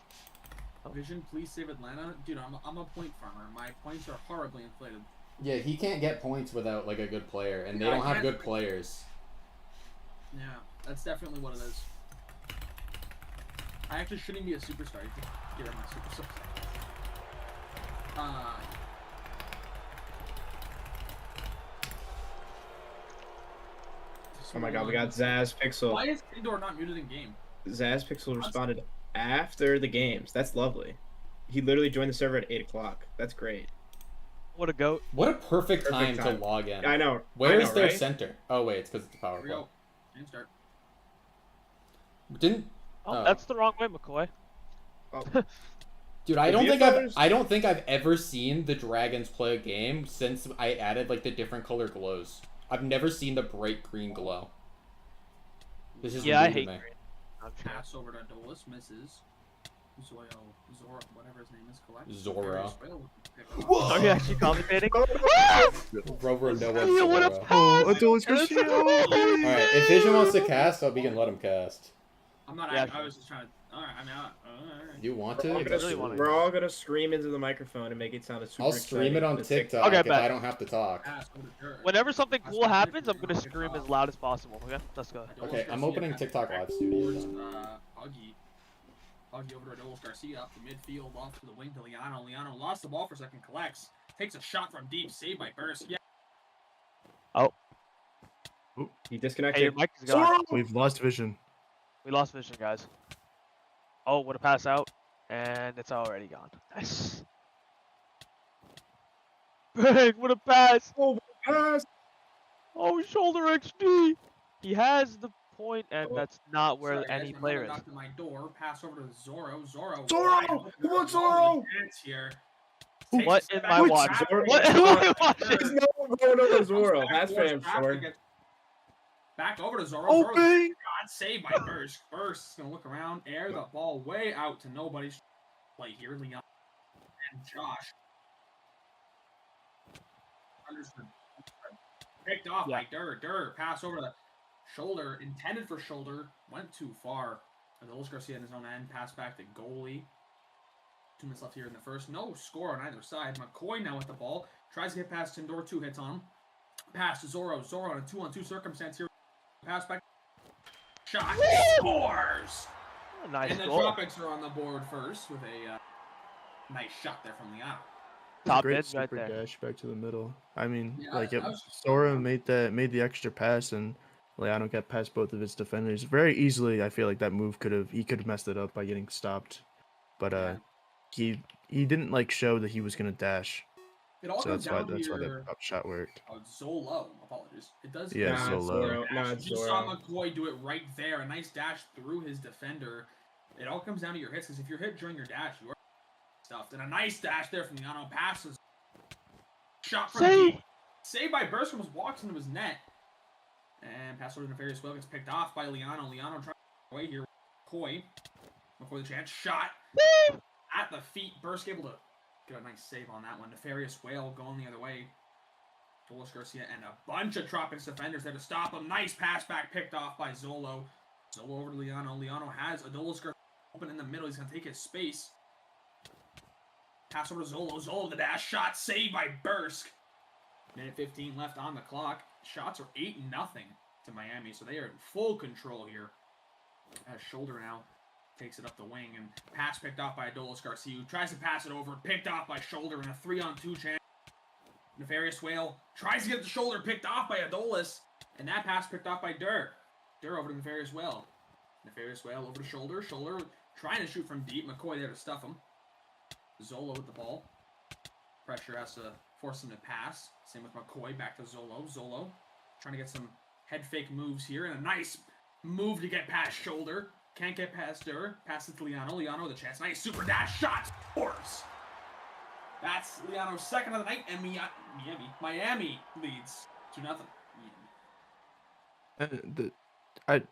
S6: Vision, please save Atlanta, dude. I'm a point farmer. My points are horribly inflated.
S4: Yeah, he can't get points without like a good player, and they
S6: Yeah, I
S4: don't have
S6: can't-
S4: good players.
S6: Yeah, that's definitely what it is. I actually shouldn't be a superstar. I should get rid of my superstar.
S8: Oh my god, we got Zaz Pixel.
S6: Why is Indoor not muted in game?
S8: Zaz Pixel responded after the games. That's lovely. He literally joined the server at 8 o'clock. That's great.
S3: What a goat.
S4: What a perfect time
S8: Perfect time.
S4: to log in.
S8: I know.
S4: Where is their
S8: right?
S4: center? Oh wait, it's because it's the power
S6: Here we
S4: play.
S6: go. And start.
S4: Didn't
S3: Oh, that's the wrong way, McCoy.
S4: dude? I
S8: The
S4: don't think
S8: BFLers
S4: I don't think I've ever seen the Dragons play a game since I added like the different color glows. I've never seen the bright green glow. This is
S3: Yeah, I
S4: new to
S3: hate
S4: me.
S3: green. I'm sure.
S6: Pass over to Dolus, misses. Zora, whatever his name is, collects.
S4: Zora.
S3: Are you actually commentating?
S4: Rover and Noah.
S3: Yeah, what a
S4: Zora.
S1: Oh, Adolis Garcia.
S4: Alright, if Vision wants to cast, we can let him cast.
S6: I'm not.
S3: Yeah,
S6: I was just trying to. Alright, I'm out. Alright.
S4: You want
S8: We're all,
S4: to?
S8: gonna,
S3: really wanna-
S8: we're all gonna scream into the microphone and make it sound super
S4: I'll stream it
S8: exciting
S4: on
S8: for
S4: TikTok
S3: Okay,
S4: if
S3: bet.
S4: I don't have to talk.
S6: Pass over to Dirt.
S3: Whenever something
S6: That's
S3: cool
S6: what I did
S3: happens,
S6: for
S3: I'm gonna
S6: the
S3: scream
S6: kickoff.
S3: as loud as possible. Okay, let's go.
S6: Adolis
S4: Okay, I'm
S6: Garcia
S4: opening
S6: back-
S4: TikTok
S6: back
S4: Live Studio
S6: towards,
S4: then.
S6: Huggy. Huggy over to Adolis Garcia up the midfield, off to the wing to Liano. Liano lost the ball for a second, collects, takes a shot from deep, saved by Burst. Yeah.
S8: He
S3: Hey,
S8: disconnected.
S3: your mic is gone.
S1: We've lost vision.
S3: We lost vision, guys. Oh, what a pass out. And it's already gone. Nice. Bang, what a pass.
S8: Pass!
S3: Oh, shoulder XD. He has the point, and that's not where
S6: Sorry, guys,
S3: any
S6: my
S3: player
S6: mother
S3: is.
S6: knocked at my door. Pass over to Zorro. Zorro.
S8: Zorro!
S6: wide open.
S8: Come on,
S6: Zorro
S8: Zorro!
S6: advance here.
S3: What
S6: Takes a
S3: in
S6: step
S3: my
S6: back,
S3: watch?
S8: Zorro-
S3: What am I watching?
S8: There's no one going over Zorro.
S6: Comes back
S8: That's for
S6: towards
S8: damn
S6: traffic
S8: sure.
S6: again. Back over to Zorro.
S1: Oh,
S6: Zorro
S1: bang!
S6: got saved by Burst. Burst is gonna look around, air the ball way out to nobody's play here. Leon and Josh. Understood. Picked off by Durr. Durr pass over the shoulder, intended for shoulder, went too far. Adolis Garcia in his own end, pass back to goalie. 2 minutes left here in the first. No score on either side. McCoy now with the ball. Tries to get past Tim Door. 2 hits on him. Pass to Zorro. Zorro on a 2-on-2 circumstance here. Pass back. Shot. Scores!
S3: Oh, nice
S6: And the
S3: goal.
S6: Tropics are on the board first with a nice shot there from Liano.
S3: Top
S1: Great
S3: bids right
S1: super
S3: there.
S1: dash back to the middle. I mean,
S6: Yeah,
S1: like
S6: I
S1: if
S6: was-
S1: Sora made the extra pass and Leano got past both of his defenders very easily. I feel like that move could have messed it up by getting stopped, but he didn't like show that he was gonna dash.
S6: It all
S1: So
S6: comes
S1: that's why
S6: down to
S1: that
S6: your
S1: pop shot worked.
S6: Zolo. Apologies. It does.
S1: Yeah,
S8: Nah,
S1: Zolo.
S8: Zorro. Nah, it's
S6: You saw
S8: Zorro.
S6: McCoy do it right there. A nice dash through his defender. It all comes down to your hits, because if you're hit during your dash, you are stuffed. And a nice dash there from Liano. Passes. Shot from
S3: Save.
S6: deep. Saved by Burst, almost walks into his net. And pass over to Nefarious Will, gets picked off by Liano. Liano trying to away here. McCoy the chance. Shot. At the feet. Burst able to get a nice save on that one. Nefarious Whale going the other way. Adolis Garcia and a bunch of Tropics defenders there to stop him. Nice pass back picked off by Zolo. Zolo over to Liano. Liano has Adolis Garcia open in the middle. He's going to take his space. Pass over to Zolo. Zolo the dash shot saved by Bursk. Minute 15 left on the clock. Shots are 8-0 to Miami, so they are in full control here. As Shoulder now takes it up the wing, and pass picked off by Adolis Garcia, who tries to pass it over, picked off by Shoulder in a 3-on-2 chance. Nefarious Whale tries to get the shoulder picked off by Adolis, and that pass picked off by Durr. Durr over to Nefarious Whale. Nefarious Whale over to Shoulder. Shoulder trying to shoot from deep. McCoy there to stuff him. Zolo with the ball. Pressure has to force him to pass. Same with McCoy, back to Zolo. Zolo trying to get some head fake moves here, and a nice move to get past shoulder. Can't get past Dur. Pass it to Liano. Liano with a chance. Nice super dash shot. Scores. That's Liano's second of the night, and Miami leads 2-0.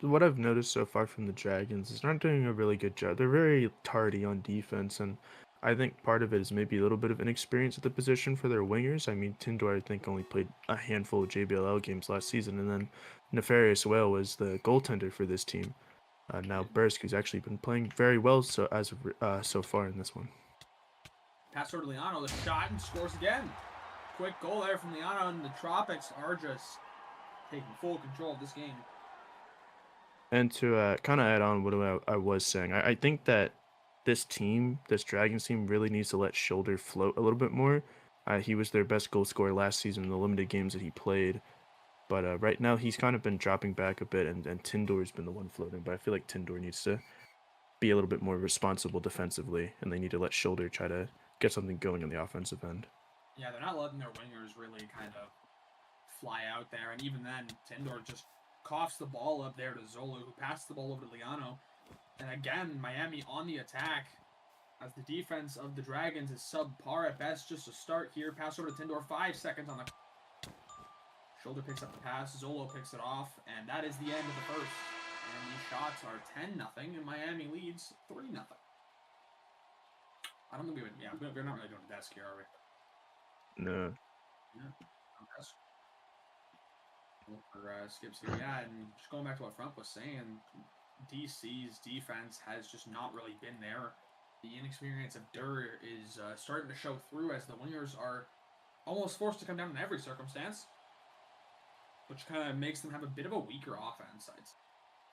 S1: What I've noticed so far from the Dragons is they're not doing a really good job. They're very tardy on defense, and I think part of it is maybe a little bit of inexperience at the position for their wingers. I mean, Tindor, I think, only played a handful of JBLL games last season, and then Nefarious Whale was the goaltender for this team. Now Bursk, who's actually been playing very well so far in this one.
S6: Pass over to Liano, the shot, and scores again. Quick goal there from Liano, and the Tropics are just taking full control of this game.
S1: And to kind of add on what I was saying, I think that this Dragons team, really needs to let Shoulder float a little bit more. He was their best goal scorer last season in the limited games that he played. But right now, he's kind of been dropping back a bit, and Tindor's been the one floating. But I feel like Tindor needs to be a little bit more responsible defensively, and they need to let Shoulder try to get something going on the offensive end.
S6: Yeah, they're not letting their wingers really kind of fly out there. And even then, Tindor just coughs the ball up there to Zolo, who passed the ball over to Liano. And again, Miami on the attack, as the defense of the Dragons is subpar at best. Just to start here, pass over to Tindor, 5 seconds on the... Shoulder picks up the pass, Zolo picks it off, and that is the end of the first. And these shots are 10-0, and Miami leads 3-0. I don't think we would... Yeah, we're not really doing a desk here, are we?
S1: No.
S6: Yeah, no desk. For skips here, yeah, and just going back to what Front was saying, DC's defense has just not really been there. The inexperience of Dur is starting to show through as the wingers are almost forced to come down in every circumstance, which kind of makes them have a bit of a weaker offense.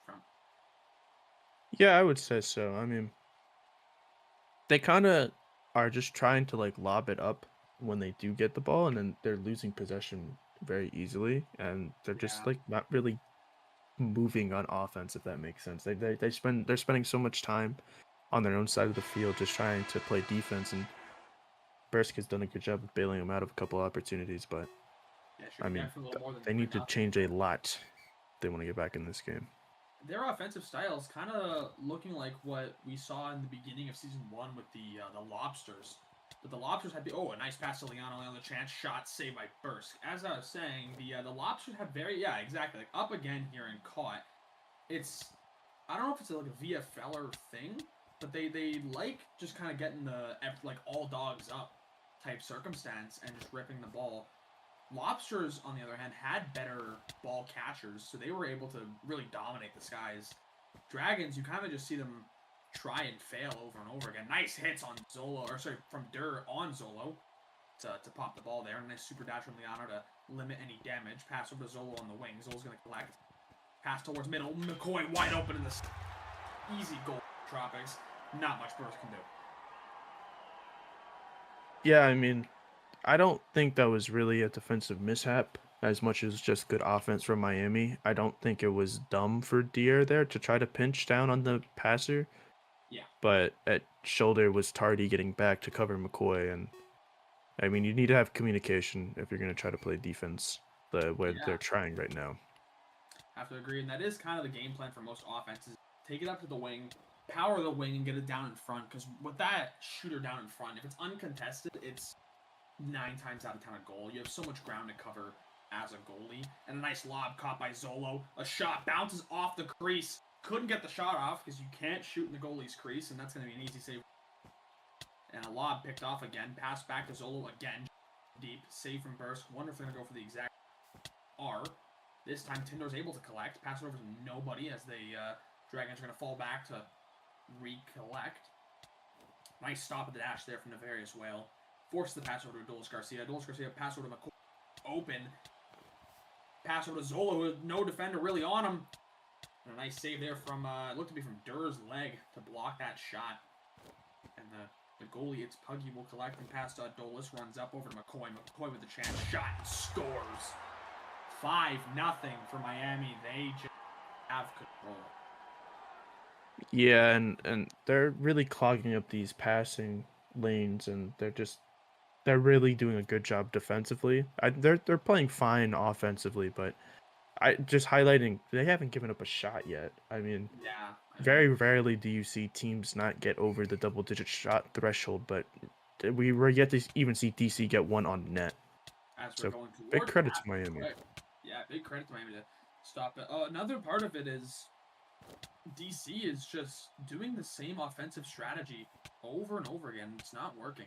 S6: Front.
S1: Yeah, I would say so. I mean, they kind of are just trying to like lob it up when they do get the ball, and then they're losing possession very easily, and they're just like not really moving on offense, if that makes sense. They're spending so much time on their own side of the field just trying to play defense, and Bursk has done a good job of bailing them out of a couple opportunities, but I mean, they need to change a lot if they want to get back in this game.
S6: Their offensive style is kind of looking like what we saw in the beginning of Season 1 with the Lobsters. But the Lobsters had a nice pass to Liano on the chance shot, saved by Bursk. As I was saying, the Lobsters have exactly, like up again here and caught. It's, I don't know if it's like a VFLer thing, but they like just kind of getting the like all dogs up type circumstance and just ripping the ball. Lobsters, on the other hand, had better ball catchers, so they were able to really dominate the skies. Dragons, you kind of just see them try and fail over and over again. Nice hits on Zolo, from Dur on Zolo to pop the ball there. And a nice super dash from Liano to limit any damage. Pass over to Zolo on the wing. Zolo's going to collect. Pass towards middle. McCoy wide open in the easy goal. Tropics. Not much Bursk can do.
S1: Yeah, I mean, I don't think that was really a defensive mishap as much as just good offense from Miami. I don't think it was dumb for Dier there to try to pinch down on the passer.
S6: Yeah.
S1: But at shoulder was tardy getting back to cover McCoy, and I mean, you need to have communication if you're going to try to play defense the way they're trying right now.
S6: Have to agree, and that is kind of the game plan for most offenses. Take it up to the wing, power the wing, and get it down in front, because with that shooter down in front, if it's uncontested, it's 9 times out of 10 a goal. You have so much ground to cover as a goalie. And a nice lob caught by Zolo. A shot bounces off the crease. Couldn't get the shot off because you can't shoot in the goalie's crease, and that's going to be an easy save. And a lob picked off again. Pass back to Zolo again. Deep. Save from Bursk. Wonder if they're going to go for the exact R. This time Tindor's able to collect. Pass it over to nobody as the Dragons are going to fall back to recollect. Nice stop at the dash there from Nefarious Whale. Force the pass over to Adolis Garcia. Adolis Garcia pass over to McCoy. Open. Pass over to Zolo with no defender really on him. And a nice save there from, it looked to be from Dur's leg to block that shot. And the goalie, it's Puggy, will collect and pass to Adolis. Runs up over to McCoy. McCoy with the chance. Shot and scores. 5-0 for Miami. They just have control.
S1: Yeah, and they're really clogging up these passing lanes, and they're they're really doing a good job defensively. They're playing fine offensively, but I just highlighting they haven't given up a shot yet. I mean,
S6: Yeah.
S1: very rarely do you see teams not get over the double-digit shot threshold, but we're yet to even see DC get one on net.
S6: As
S1: So,
S6: we're going towards
S1: big credit to
S6: half,
S1: Miami.
S6: right. Yeah, big credit to Miami to stop it. Another part of it is DC is just doing the same offensive strategy over and over again. It's not working.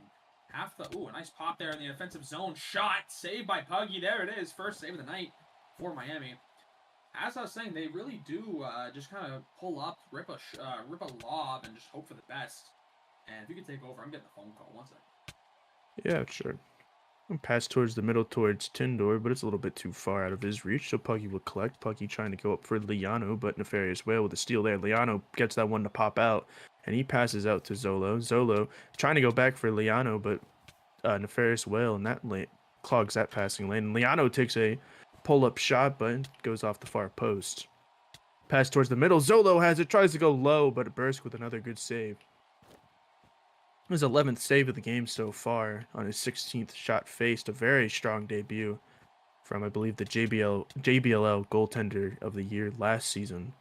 S6: A nice pop there in the offensive zone. Shot saved by Puggy. There it is. First save of the night for Miami. As I was saying, they really do just kind of pull up, rip a lob, and just hope for the best. And if you could take over, I'm getting a phone call. 1 second.
S1: Yeah, sure. Pass towards the middle towards Tindor, but it's a little bit too far out of his reach, so Puggy will collect. Puggy trying to go up for Liano, but Nefarious Whale with a steal there. Liano gets that one to pop out, and he passes out to Zolo. Zolo trying to go back for Liano, but Nefarious Whale in that lane clogs that passing lane. Liano takes a pull-up shot, but goes off the far post. Pass towards the middle. Zolo has it, tries to go low, but Bursk with another good save. His 11th save of the game so far on his 16th shot faced. A very strong debut from, I believe, the JBLL goaltender of the year last season.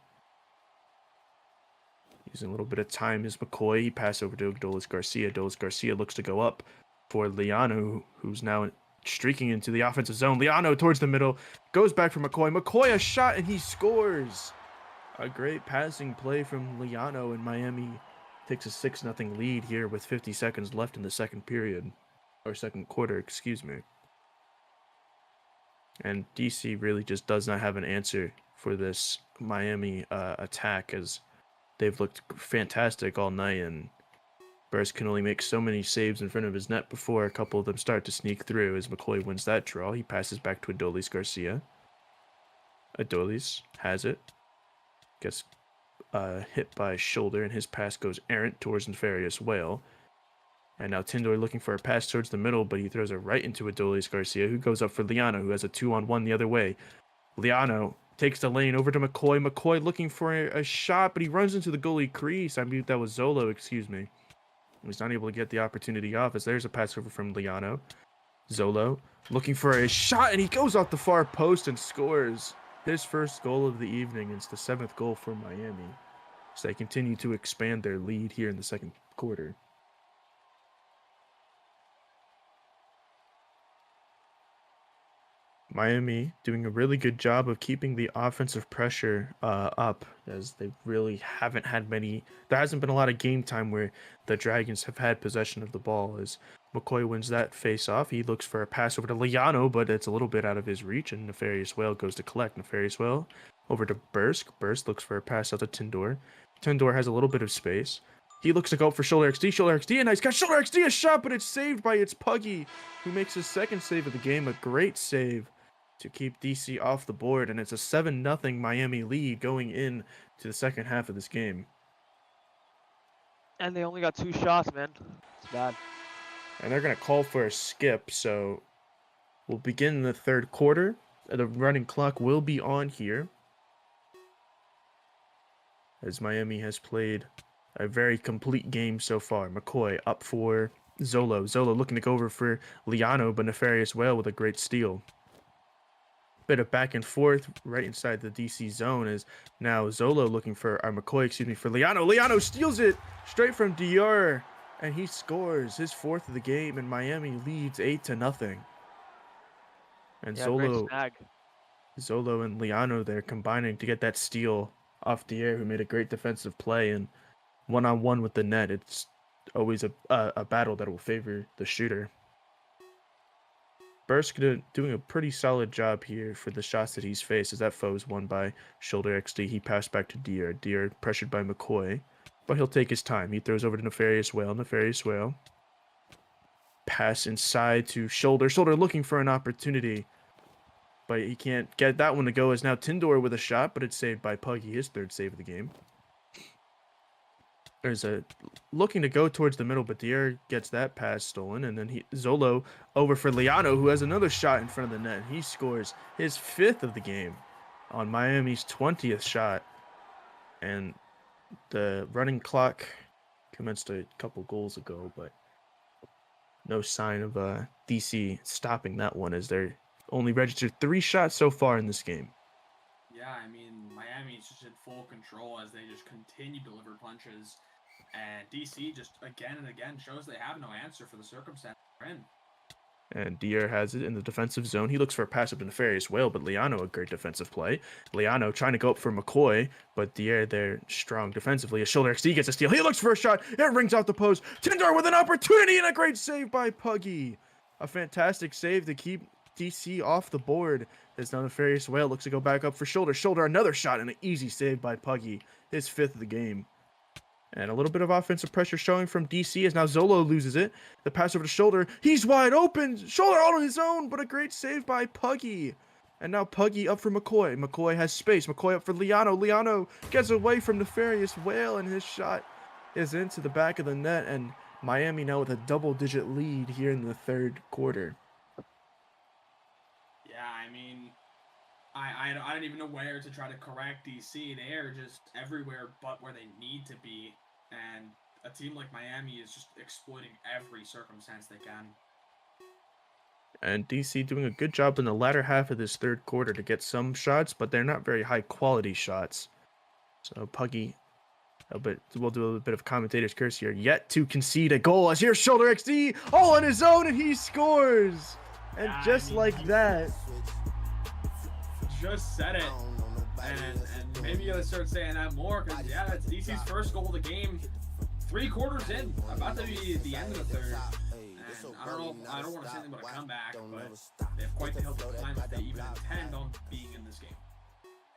S1: Using a little bit of time is McCoy. He passes over to Dolis Garcia. Dolis Garcia looks to go up for Liano, who's now streaking into the offensive zone. Liano towards the middle, goes back for McCoy. McCoy a shot, and he scores. A great passing play from Liano, and Miami takes a 6-0 lead here with 50 seconds left in the second period. Or second quarter, excuse me. And DC really just does not have an answer for this Miami attack, as they've looked fantastic all night, and Burst can only make so many saves in front of his net before a couple of them start to sneak through. As McCoy wins that draw, he passes back to Adolis Garcia. Adolis has it. Gets hit by shoulder, and his pass goes errant towards Nefarious Whale. And now Tindor looking for a pass towards the middle, but he throws it right into Adolis Garcia, who goes up for Liano, who has a 2-on-1 the other way. Liano takes the lane over to McCoy. McCoy looking for a shot, but he runs into the goalie crease. I believe that was Zolo, excuse me. He's not able to get the opportunity off, as there's a pass over from Liano. Zolo looking for a shot, and he goes off the far post and scores his first goal of the evening. It's the 7th goal for Miami. So they continue to expand their lead here in the second quarter. Miami doing a really good job of keeping the offensive pressure up, as they really haven't had many. There hasn't been a lot of game time where the Dragons have had possession of the ball. As McCoy wins that face-off, he looks for a pass over to Liano, but it's a little bit out of his reach, and Nefarious Whale goes to collect. Nefarious Whale over to Bursk. Bursk looks for a pass out to Tindor. Tindor has a little bit of space. He looks to go for Shoulder XD. Shoulder XD, a nice catch. Shoulder XD, a shot, but it's saved by its Puggy, who makes his second save of the game. A great save to keep DC off the board, and it's a 7-0 Miami lead going in to the second half of this game.
S3: And they only got 2 shots, man. It's bad.
S1: And they're going to call for a skip, so we'll begin the third quarter. The running clock will be on here, as Miami has played a very complete game so far. McCoy up for Zolo. Zolo looking to go over for Liano, but Nefarious Whale with a great steal. Bit of back and forth right inside the DC zone, is now Zolo looking for McCoy, excuse me, for Liano. Liano steals it straight from Dior, and he scores his 4th of the game, and Miami leads 8-0. And
S3: Yeah, great snag.
S1: Zolo and Liano there combining to get that steal off Dior, who made a great defensive play, and one-on-one with the net. It's always a battle that will favor the shooter. Bursk doing a pretty solid job here for the shots that he's faced, as that foe is won by Shoulder XD. He passed back to Dior. Dior pressured by McCoy, but he'll take his time. He throws over to Nefarious Whale. Nefarious Whale pass inside to Shoulder. Shoulder looking for an opportunity, but he can't get that one to go, as now Tindor with a shot, but it's saved by Puggy, his 3rd save of the game. There's a looking to go towards the middle, but Dier gets that pass stolen, and then Zolo over for Liano, who has another shot in front of the net. He scores his 5th of the game on Miami's 20th shot, and the running clock commenced a couple goals ago, but No sign of DC stopping that one, as they're only registered 3 shots so far in this game.
S6: Yeah, I mean, Miami's just in full control as they just continue to deliver punches. And DC just again and again shows they have no answer for the circumstance they're in.
S1: And Dier has it in the defensive zone. He looks for a pass up to Nefarious Whale, but Liano, a great defensive play. Liano trying to go up for McCoy, but Dier there strong defensively. A shoulder XD gets a steal. He looks for a shot. It rings out the post. Tindar with an opportunity and a great save by Puggy. A fantastic save to keep DC off the board. As now Nefarious Whale looks to go back up for shoulder. Shoulder, another shot and an easy save by Puggy. His 5th of the game. And a little bit of offensive pressure showing from DC as now Zolo loses it. The pass over to Shoulder. He's wide open. Shoulder all on his own, but a great save by Puggy. And now Puggy up for McCoy. McCoy has space. McCoy up for Liano. Liano gets away from Nefarious Whale, and his shot is into the back of the net. And Miami now with a double-digit lead here in the 3rd quarter.
S6: Yeah, I mean, I don't even know where to try to correct DC. They are just everywhere but where they need to be. And a team like Miami is just exploiting every circumstance they can.
S1: And DC doing a good job in the latter half of this 3rd quarter to get some shots, but they're not very high-quality shots. So Puggy, we'll do a bit of commentator's curse here, yet to concede a goal. As here's Shoulder XD, all on his own, and he scores! And
S6: Yeah,
S1: just
S6: I mean,
S1: like that...
S6: Just said it. And maybe you gotta start saying that more, because yeah, that's DC's first goal of the game. 3 quarters in, about to be the end of the 3rd. And I don't want to say anything about a comeback, but they have quite the hill to climb if they even intend on being in this game.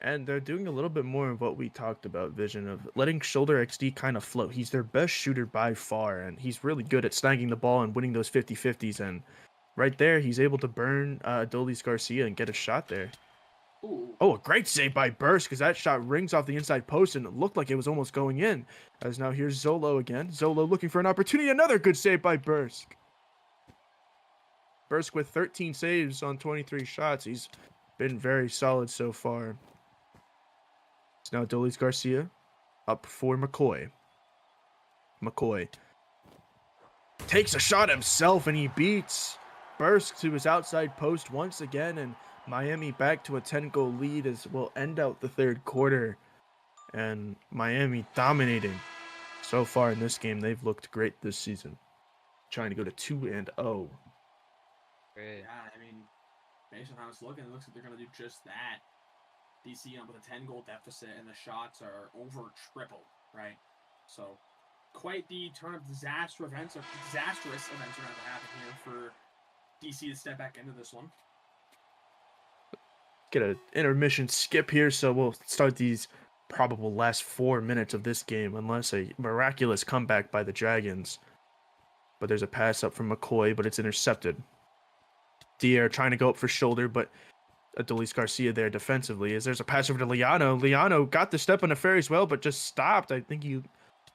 S1: And they're doing a little bit more of what we talked about, Vision, of letting Shoulder XD kind of float. He's their best shooter by far, and he's really good at snagging the ball and winning those 50-50s. And right there, he's able to burn Adolis Garcia and get a shot there.
S6: Ooh.
S1: Oh, a great save by Bursk, because that shot rings off the inside post, and it looked like it was almost going in. As now here's Zolo again. Zolo looking for an opportunity. Another good save by Bursk. Bursk with 13 saves on 23 shots. He's been very solid so far. It's now Adolis Garcia up for McCoy. McCoy takes a shot himself, and he beats Bursk to his outside post once again, and Miami back to a 10-goal lead as we'll end out the 3rd quarter. And Miami dominating so far in this game. They've looked great this season. Trying to go to 2-0.
S5: Great.
S6: Yeah, I mean, based on how it's looking, it looks like they're going to do just that. DC with a 10-goal deficit, and the shots are over triple, right? So, quite the turn of disastrous events are going to happen here for DC to step back into this one.
S1: Get an intermission skip here, so we'll start these probable last 4 minutes of this game, unless a miraculous comeback by the Dragons. But there's a pass up from McCoy, but it's intercepted. Dier trying to go up for Shoulder, but Adolis Garcia there defensively. As there's a pass over to Liano. Liano got the step on Nefarious Whale, but just stopped. I think he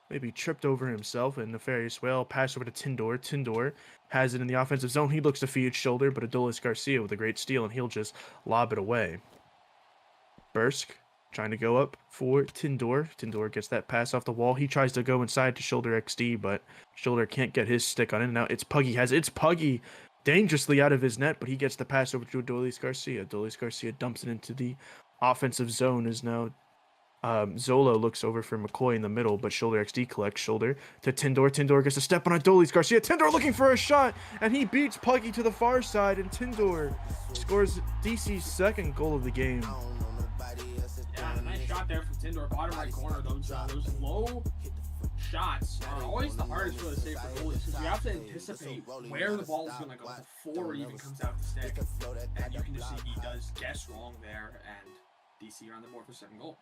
S1: maybe tripped over himself, and Nefarious Whale pass over to Tindor. Tindor has it in the offensive zone. He looks to feed Shoulder, but Adolis Garcia with a great steal, and he'll just lob it away. Bursk trying to go up for Tindor. Tindor gets that pass off the wall. He tries to go inside to Shoulder XD, but Shoulder can't get his stick on it. Now it's Puggy has it. It's Puggy dangerously out of his net, but he gets the pass over to Adolis Garcia. Adolis Garcia dumps it into the offensive zone as now Zolo looks over for McCoy in the middle, but Shoulder XD collects Shoulder to Tindor. Tindor gets a step on Adolis Garcia. Tindor looking for a shot, and he beats Puggy to the far side, and Tindor scores DC's 2nd goal of the game.
S6: Yeah, nice shot there from Tindor, bottom right corner. Those low shots are always the hardest really to save for goalies, because you have to anticipate where the ball is going to go before it even comes out the stick. And you can just see he does guess wrong there, and DC are on the board for 2nd goal.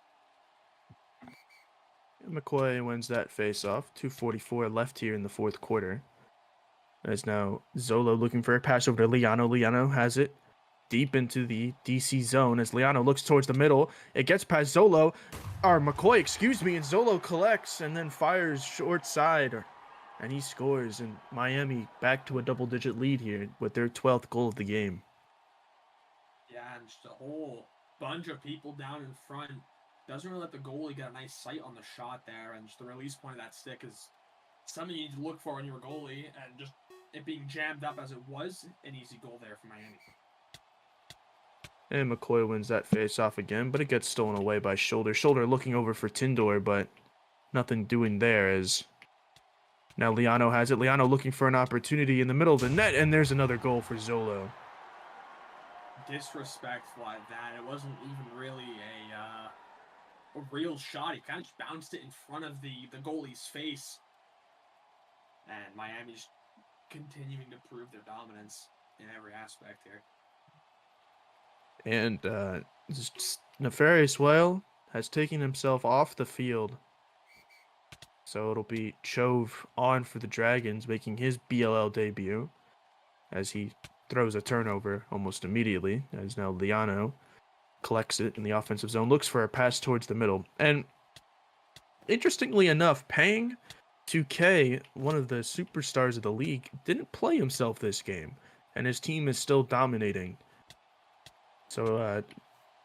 S1: McCoy wins that face-off. 2:44 left here in the 4th quarter. As now Zolo looking for a pass over to Liano. Liano has it deep into the DC zone as Liano looks towards the middle. It gets past Zolo, or McCoy, excuse me, and Zolo collects and then fires short side, and he scores. And Miami back to a double-digit lead here with their 12th goal of the game.
S6: Yeah, and just a whole bunch of people down in front. Doesn't really let the goalie get a nice sight on the shot there, and just the release point of that stick is something you need to look for when you're a goalie, and just it being jammed up as it was, an easy goal there for Miami.
S1: And McCoy wins that face-off again, but it gets stolen away by Shoulder. Shoulder looking over for Tindor, but nothing doing there as now Liano has it. Liano looking for an opportunity in the middle of the net, and there's another goal for Zolo.
S6: Disrespectful at that. It wasn't even really a real shot. He kind of just bounced it in front of the goalie's face. And Miami's continuing to prove their dominance in every aspect here.
S1: And Nefarious Whale has taken himself off the field. So it'll be Chove on for the Dragons, making his BLL debut as he throws a turnover almost immediately, as now Liano collects it in the offensive zone, looks for a pass towards the middle. And interestingly enough, Pang 2K, one of the superstars of the league, didn't play himself this game, and his team is still dominating. So,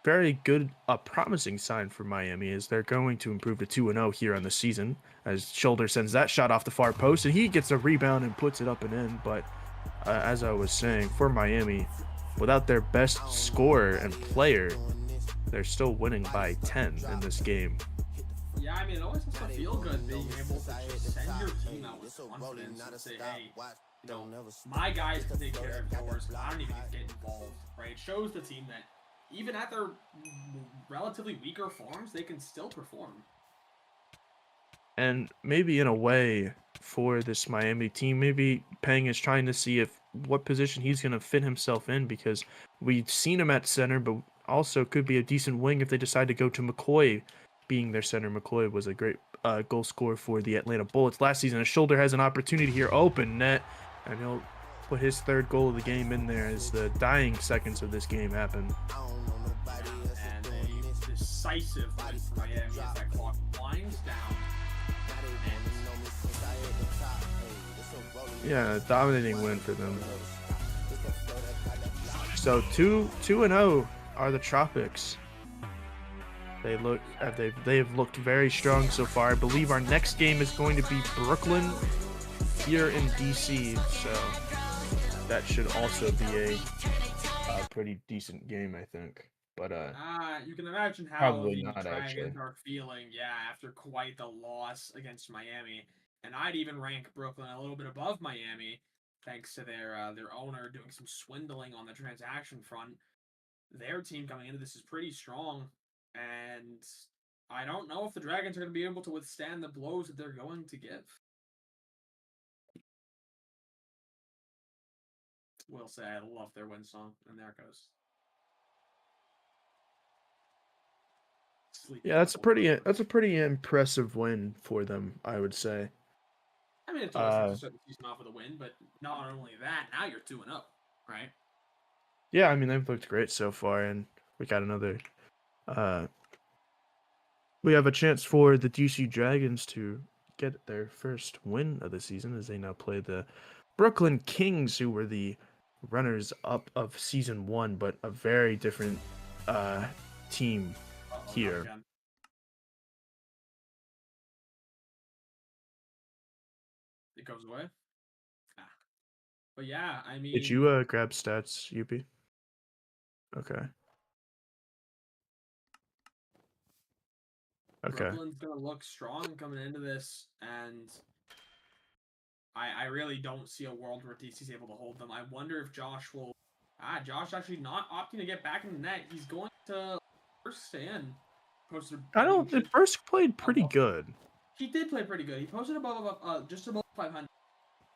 S1: very good, promising sign for Miami as they're going to improve to 2-0 here on the season. As Shoulder sends that shot off the far post, and he gets a rebound and puts it up and in. But as I was saying, for Miami, without their best scorer and player, they're still winning by 10 in this game.
S6: Yeah, I mean, it always has to feel good being able to just send your team out with confidence and say, hey, you know, my guys can take care of yours. I don't even need to get involved, right? It shows the team that even at their relatively weaker forms, they can still perform.
S1: And maybe in a way for this Miami team, maybe Peng is trying to see what position he's going to fit himself in, because we've seen him at center, but also could be a decent wing if they decide to go to McCoy being their center. McCoy was a great goal scorer for the Atlanta Bullets last season. A Shoulder has an opportunity here, open net, and he'll put his third goal of the game in there as the dying seconds of this game happen.
S6: And a decisive win for Miami as that clock winds down.
S1: Yeah, a dominating win for them. So 2-0 are the Tropics. They have looked very strong so far. I believe our next game is going to be Brooklyn here in DC, so that should also be a pretty decent game, I think. But
S6: you can imagine how
S1: probably
S6: the
S1: not,
S6: Dragons
S1: actually.
S6: are feeling, after quite the loss against Miami. And I'd even rank Brooklyn a little bit above Miami, thanks to their owner doing some swindling on the transaction front. Their team coming into this is pretty strong, and I don't know if the Dragons are going to be able to withstand the blows that they're going to give. Will say I love their win song, and there it goes.
S1: Yeah, that's a pretty impressive win for them, I would say.
S6: I mean, it's always nice to start the season off with a win, but not only that, now you're 2-0, right?
S1: Yeah, I mean, they've looked great so far, and we got another. We have a chance for the DC Dragons to get their first win of the season as they now play the Brooklyn Kings, who were the runners-up of Season 1, but a very different team here.
S6: It goes away. But yeah, I mean.
S1: Did you grab stats, Youppi? Okay. Okay.
S6: Brooklyn's gonna look strong coming into this, and I really don't see a world where DC's able to hold them. I wonder if Josh will. Josh actually not opting to get back in the net. He's going to first stand.
S1: The first played pretty good.
S6: He did play pretty good. He posted above just above 500.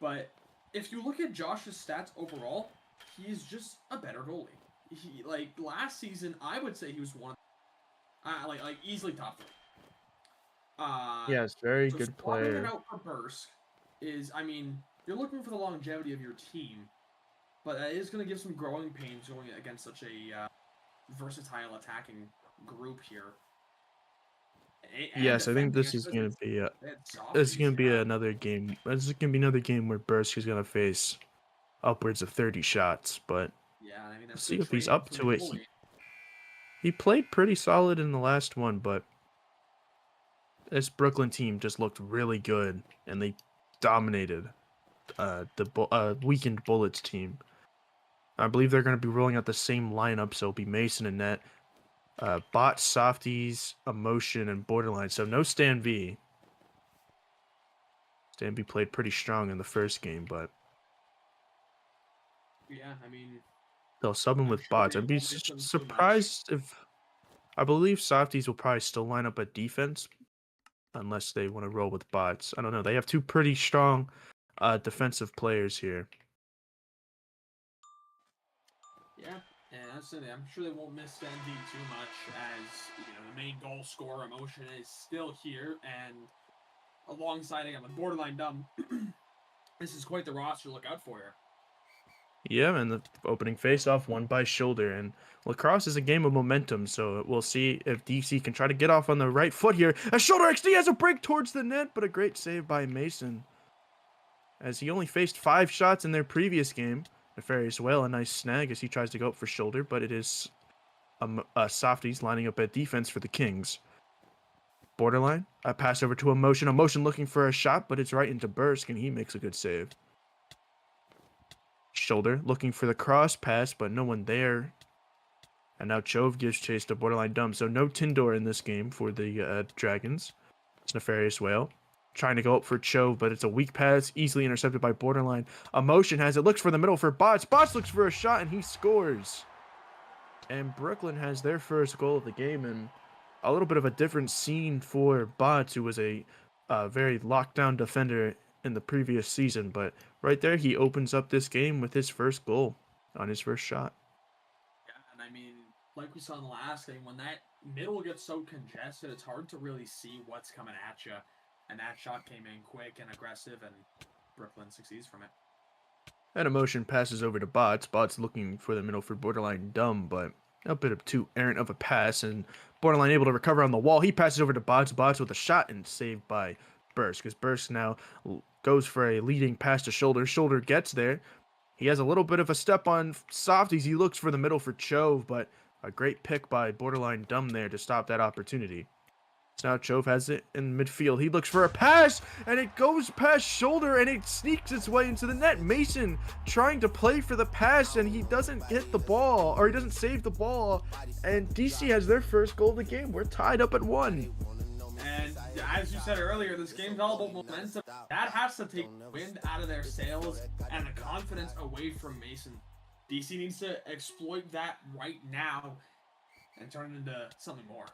S6: But if you look at Josh's stats overall, he's just a better goalie. He last season, I would say he was one of easily top 3.
S1: Yes, very good player.
S6: It out for Bursk is, I mean, you're looking for the longevity of your team, but that is going to give some growing pains going against such a versatile attacking group here.
S1: Yes, I think this is going to be another game. This is going to be another game where Bursk is going to face upwards of 30 shots, but
S6: yeah, I mean,
S1: let's see if he's up to it. He played pretty solid in the last one, but this Brooklyn team just looked really good, and they dominated. Weakened Bullets team. I believe they're going to be rolling out the same lineup, so it'll be Mason and Net. Bot, Softies, Emotion, and Borderline. So no Stan V. Stan V played pretty strong in the first game, but
S6: Yeah, I mean,
S1: they'll sub him
S6: I'm
S1: with
S6: sure
S1: bots.
S6: they
S1: I'd be
S6: won't miss them too much.
S1: surprised if... I believe Softies will probably still line up at defense, unless they want to roll with bots. I don't know. They have two pretty strong defensive players here.
S6: Yeah, and that's it. I'm sure they won't miss Stan V too much, as the main goal scorer Emotion is still here, and alongside again with Borderline Dumb, this is quite the roster to look out for here.
S1: Yeah, and the opening face-off won by Shoulder, and lacrosse is a game of momentum, so we'll see if DC can try to get off on the right foot here. As Shoulder XD has a break towards the net, but a great save by Mason, as he only faced 5 shots in their previous game. Nefarious Whale, a nice snag as he tries to go up for Shoulder, but it is Softies lining up at defense for the Kings. Borderline, a pass over to Emotion. Emotion looking for a shot, but it's right into Bursk, and he makes a good save. Shoulder looking for the cross pass, but no one there. And now Chove gives chase to Borderline Dumb. So no Tindor in this game for the Dragons. It's Nefarious Whale trying to go up for Chove, but it's a weak pass, easily intercepted by Borderline. Emotion has it, looks for the middle for Bots. Bots looks for a shot, and he scores. And Brooklyn has their first goal of the game, and a little bit of a different scene for Bots, who was a very locked down defender in the previous season, but right there he opens up this game with his first goal on his first shot.
S6: Yeah, and I mean, like we saw in the last game, when that middle gets so congested, it's hard to really see what's coming at you. And that shot came in quick and aggressive, and Brooklyn succeeds from it.
S1: And Emotion passes over to Bots. Bots looking for the middle for Borderline Dumb, but a bit of too errant of a pass, and Borderline able to recover on the wall. He passes over to Bots. Bots with a shot and saved by Burst, because Burst now goes for a leading pass to Shoulder. Shoulder gets there. He has a little bit of a step on Softies. He looks for the middle for Chove, but a great pick by Borderline Dumb there to stop that opportunity. So now Chove has it in midfield. He looks for a pass, and it goes past Shoulder, and it sneaks its way into the net. Mason trying to play for the pass, and he doesn't hit the ball, or he doesn't save the ball. And DC has their first goal of the game. We're tied up at 1.
S6: And as you said earlier, this game's all about momentum. That has to take wind out of their sails and the confidence away from Mason. DC needs to exploit that right now and turn it into something more.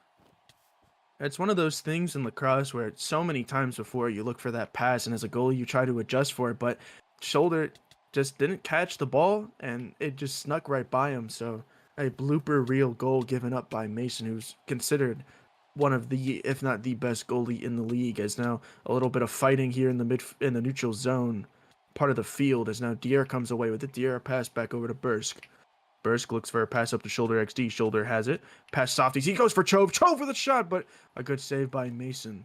S1: It's one of those things in lacrosse where so many times before you look for that pass, and as a goalie you try to adjust for it, but Shoulder just didn't catch the ball, and it just snuck right by him. So a blooper reel goal given up by Mason, who's considered one of the, if not the best goalie in the league, as now a little bit of fighting here in the neutral zone part of the field, as now Dier comes away with it. Dier pass back over to Bursk. Bursk looks for a pass up to Shoulder XD. Shoulder has it. Pass Softies. He goes for Chove. Chove for the shot, but a good save by Mason.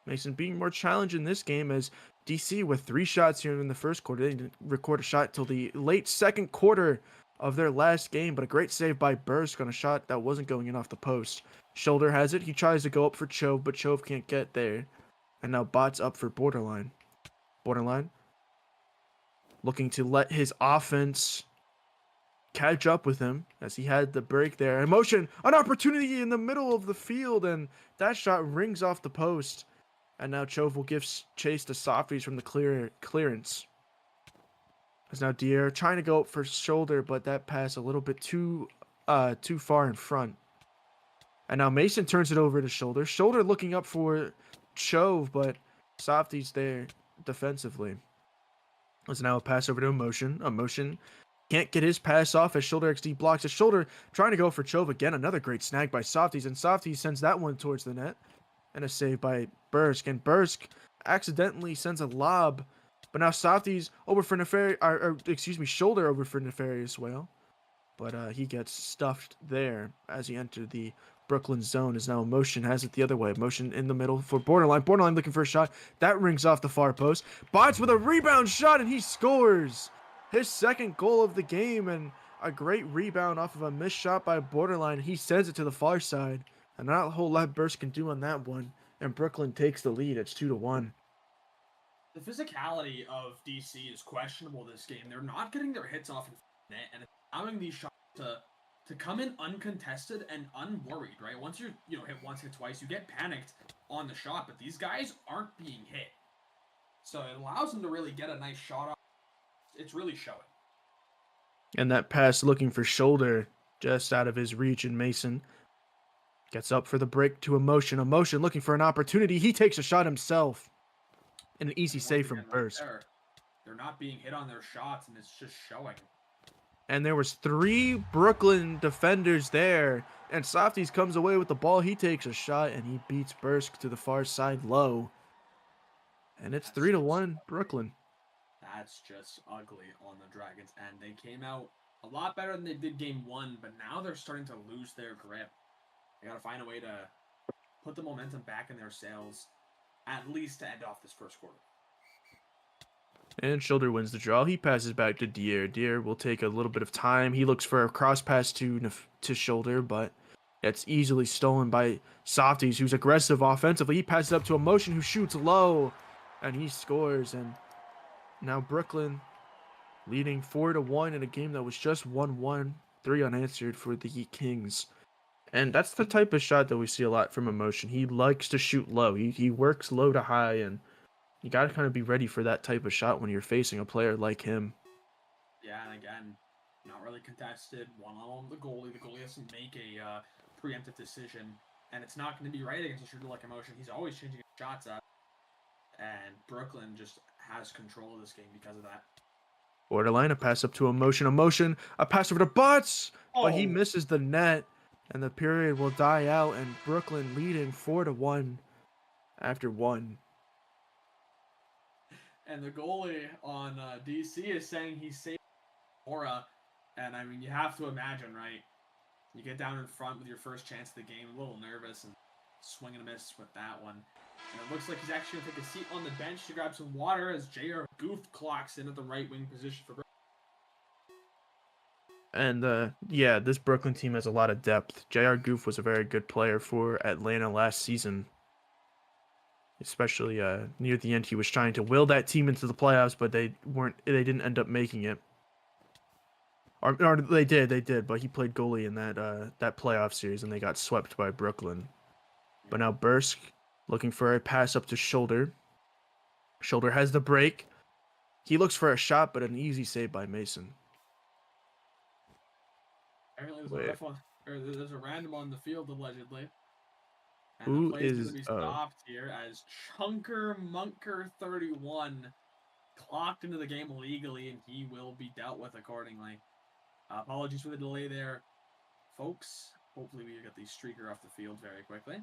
S1: Mason being more challenged in this game, as DC with 3 shots here in the first quarter. They didn't record a shot till the late second quarter of their last game, but a great save by Bursk on a shot that wasn't going in off the post. Shoulder has it. He tries to go up for Chove, but Chove can't get there. And now Bots up for Borderline. Borderline looking to let his offense catch up with him, as he had the break there. Emotion, an opportunity in the middle of the field, and that shot rings off the post. And now Chove will give chase to Softies from the clearance. As now Dier trying to go up for Shoulder, but that pass a little bit too far in front. And now Mason turns it over to Shoulder. Shoulder looking up for Chove, but Softies there defensively. There's now a pass over to Emotion. Emotion can't get his pass off as Shoulder XD blocks his Shoulder, trying to go for Chove again. Another great snag by Softies, and Softies sends that one towards the net. And a save by Bursk, and Bursk accidentally sends a lob, but now Softies over for Shoulder over for Nefarious Whale. But he gets stuffed there as he entered the Brooklyn zone. As now Emotion has it the other way. Emotion in the middle for Borderline. Borderline looking for a shot. That rings off the far post. Bots with a rebound shot, and he scores his second goal of the game, and a great rebound off of a missed shot by Borderline. He sends it to the far side, and not a whole lot Burst can do on that one. And Brooklyn takes the lead. It's 2-1.
S6: The physicality of DC is questionable this game. They're not getting their hits off in net, and it's allowing these shots to come in uncontested and unworried, right? Once you're, hit once, hit twice, you get panicked on the shot, but these guys aren't being hit. So it allows them to really get a nice shot off. It's really showing.
S1: And that pass looking for shoulder just out of his reach, and Mason gets up for the break to Emotion. Emotion looking for an opportunity. He takes a shot himself. And an easy
S6: And
S1: save
S6: once
S1: from
S6: again,
S1: Burst.
S6: They're not being hit on their shots, and it's just showing.
S1: And there was 3 Brooklyn defenders there. And Softies comes away with the ball. He takes a shot, and he beats Bursk to the far side low. And it's 3-1 Brooklyn.
S6: That's just ugly on the Dragons, and they came out a lot better than they did game 1, but now they're starting to lose their grip. They got to find a way to put the momentum back in their sails, at least to end off this first quarter.
S1: And Shoulder wins the draw. He passes back to Dier. Dier will take a little bit of time. He looks for a cross pass to Shoulder, but it's easily stolen by Softies, who's aggressive offensively. He passes up to Emotion, who shoots low, and he scores. And now Brooklyn leading 4-1 in a game that was just 1-1, 3 unanswered for the Kings. And that's the type of shot that we see a lot from Emotion. He likes to shoot low. He works low to high, and you got to kind of be ready for that type of shot when you're facing a player like him.
S6: Yeah, and again, not really contested. One-on-one with the goalie. The goalie has to make a preemptive decision, and it's not going to be right against a shooter like Emotion. He's always changing his shots up, and Brooklyn just has control of this game because of that.
S1: Borderline, a pass up to Emotion. Emotion, a pass over to Butts, but he misses the net, and the period will die out, and Brooklyn leading 4-1 after 1.
S6: And the goalie on DC is saying he saved Aura, and I mean, you have to imagine, right? You get down in front with your first chance of the game, a little nervous, and swing and a miss with that one. And it looks like he's actually going to take a seat on the bench to grab some water as JR Goof clocks in at the right wing position for Brooklyn.
S1: And yeah, this Brooklyn team has a lot of depth. JR Goof was a very good player for Atlanta last season. Especially near the end, he was trying to will that team into the playoffs, but they didn't end up making it. Or they did, but he played goalie in that playoff series, and they got swept by Brooklyn. But now Bursk looking for a pass up to Shoulder. Shoulder has the break. He looks for a shot, but an easy save by Mason.
S6: Apparently there's a random on the field, allegedly. And
S1: Who
S6: the play's
S1: is
S6: going to be stopped here as Chunker Munker 31 clocked into the game illegally, and he will be dealt with accordingly. Apologies for the delay there, folks. Hopefully we get the streaker off the field very quickly.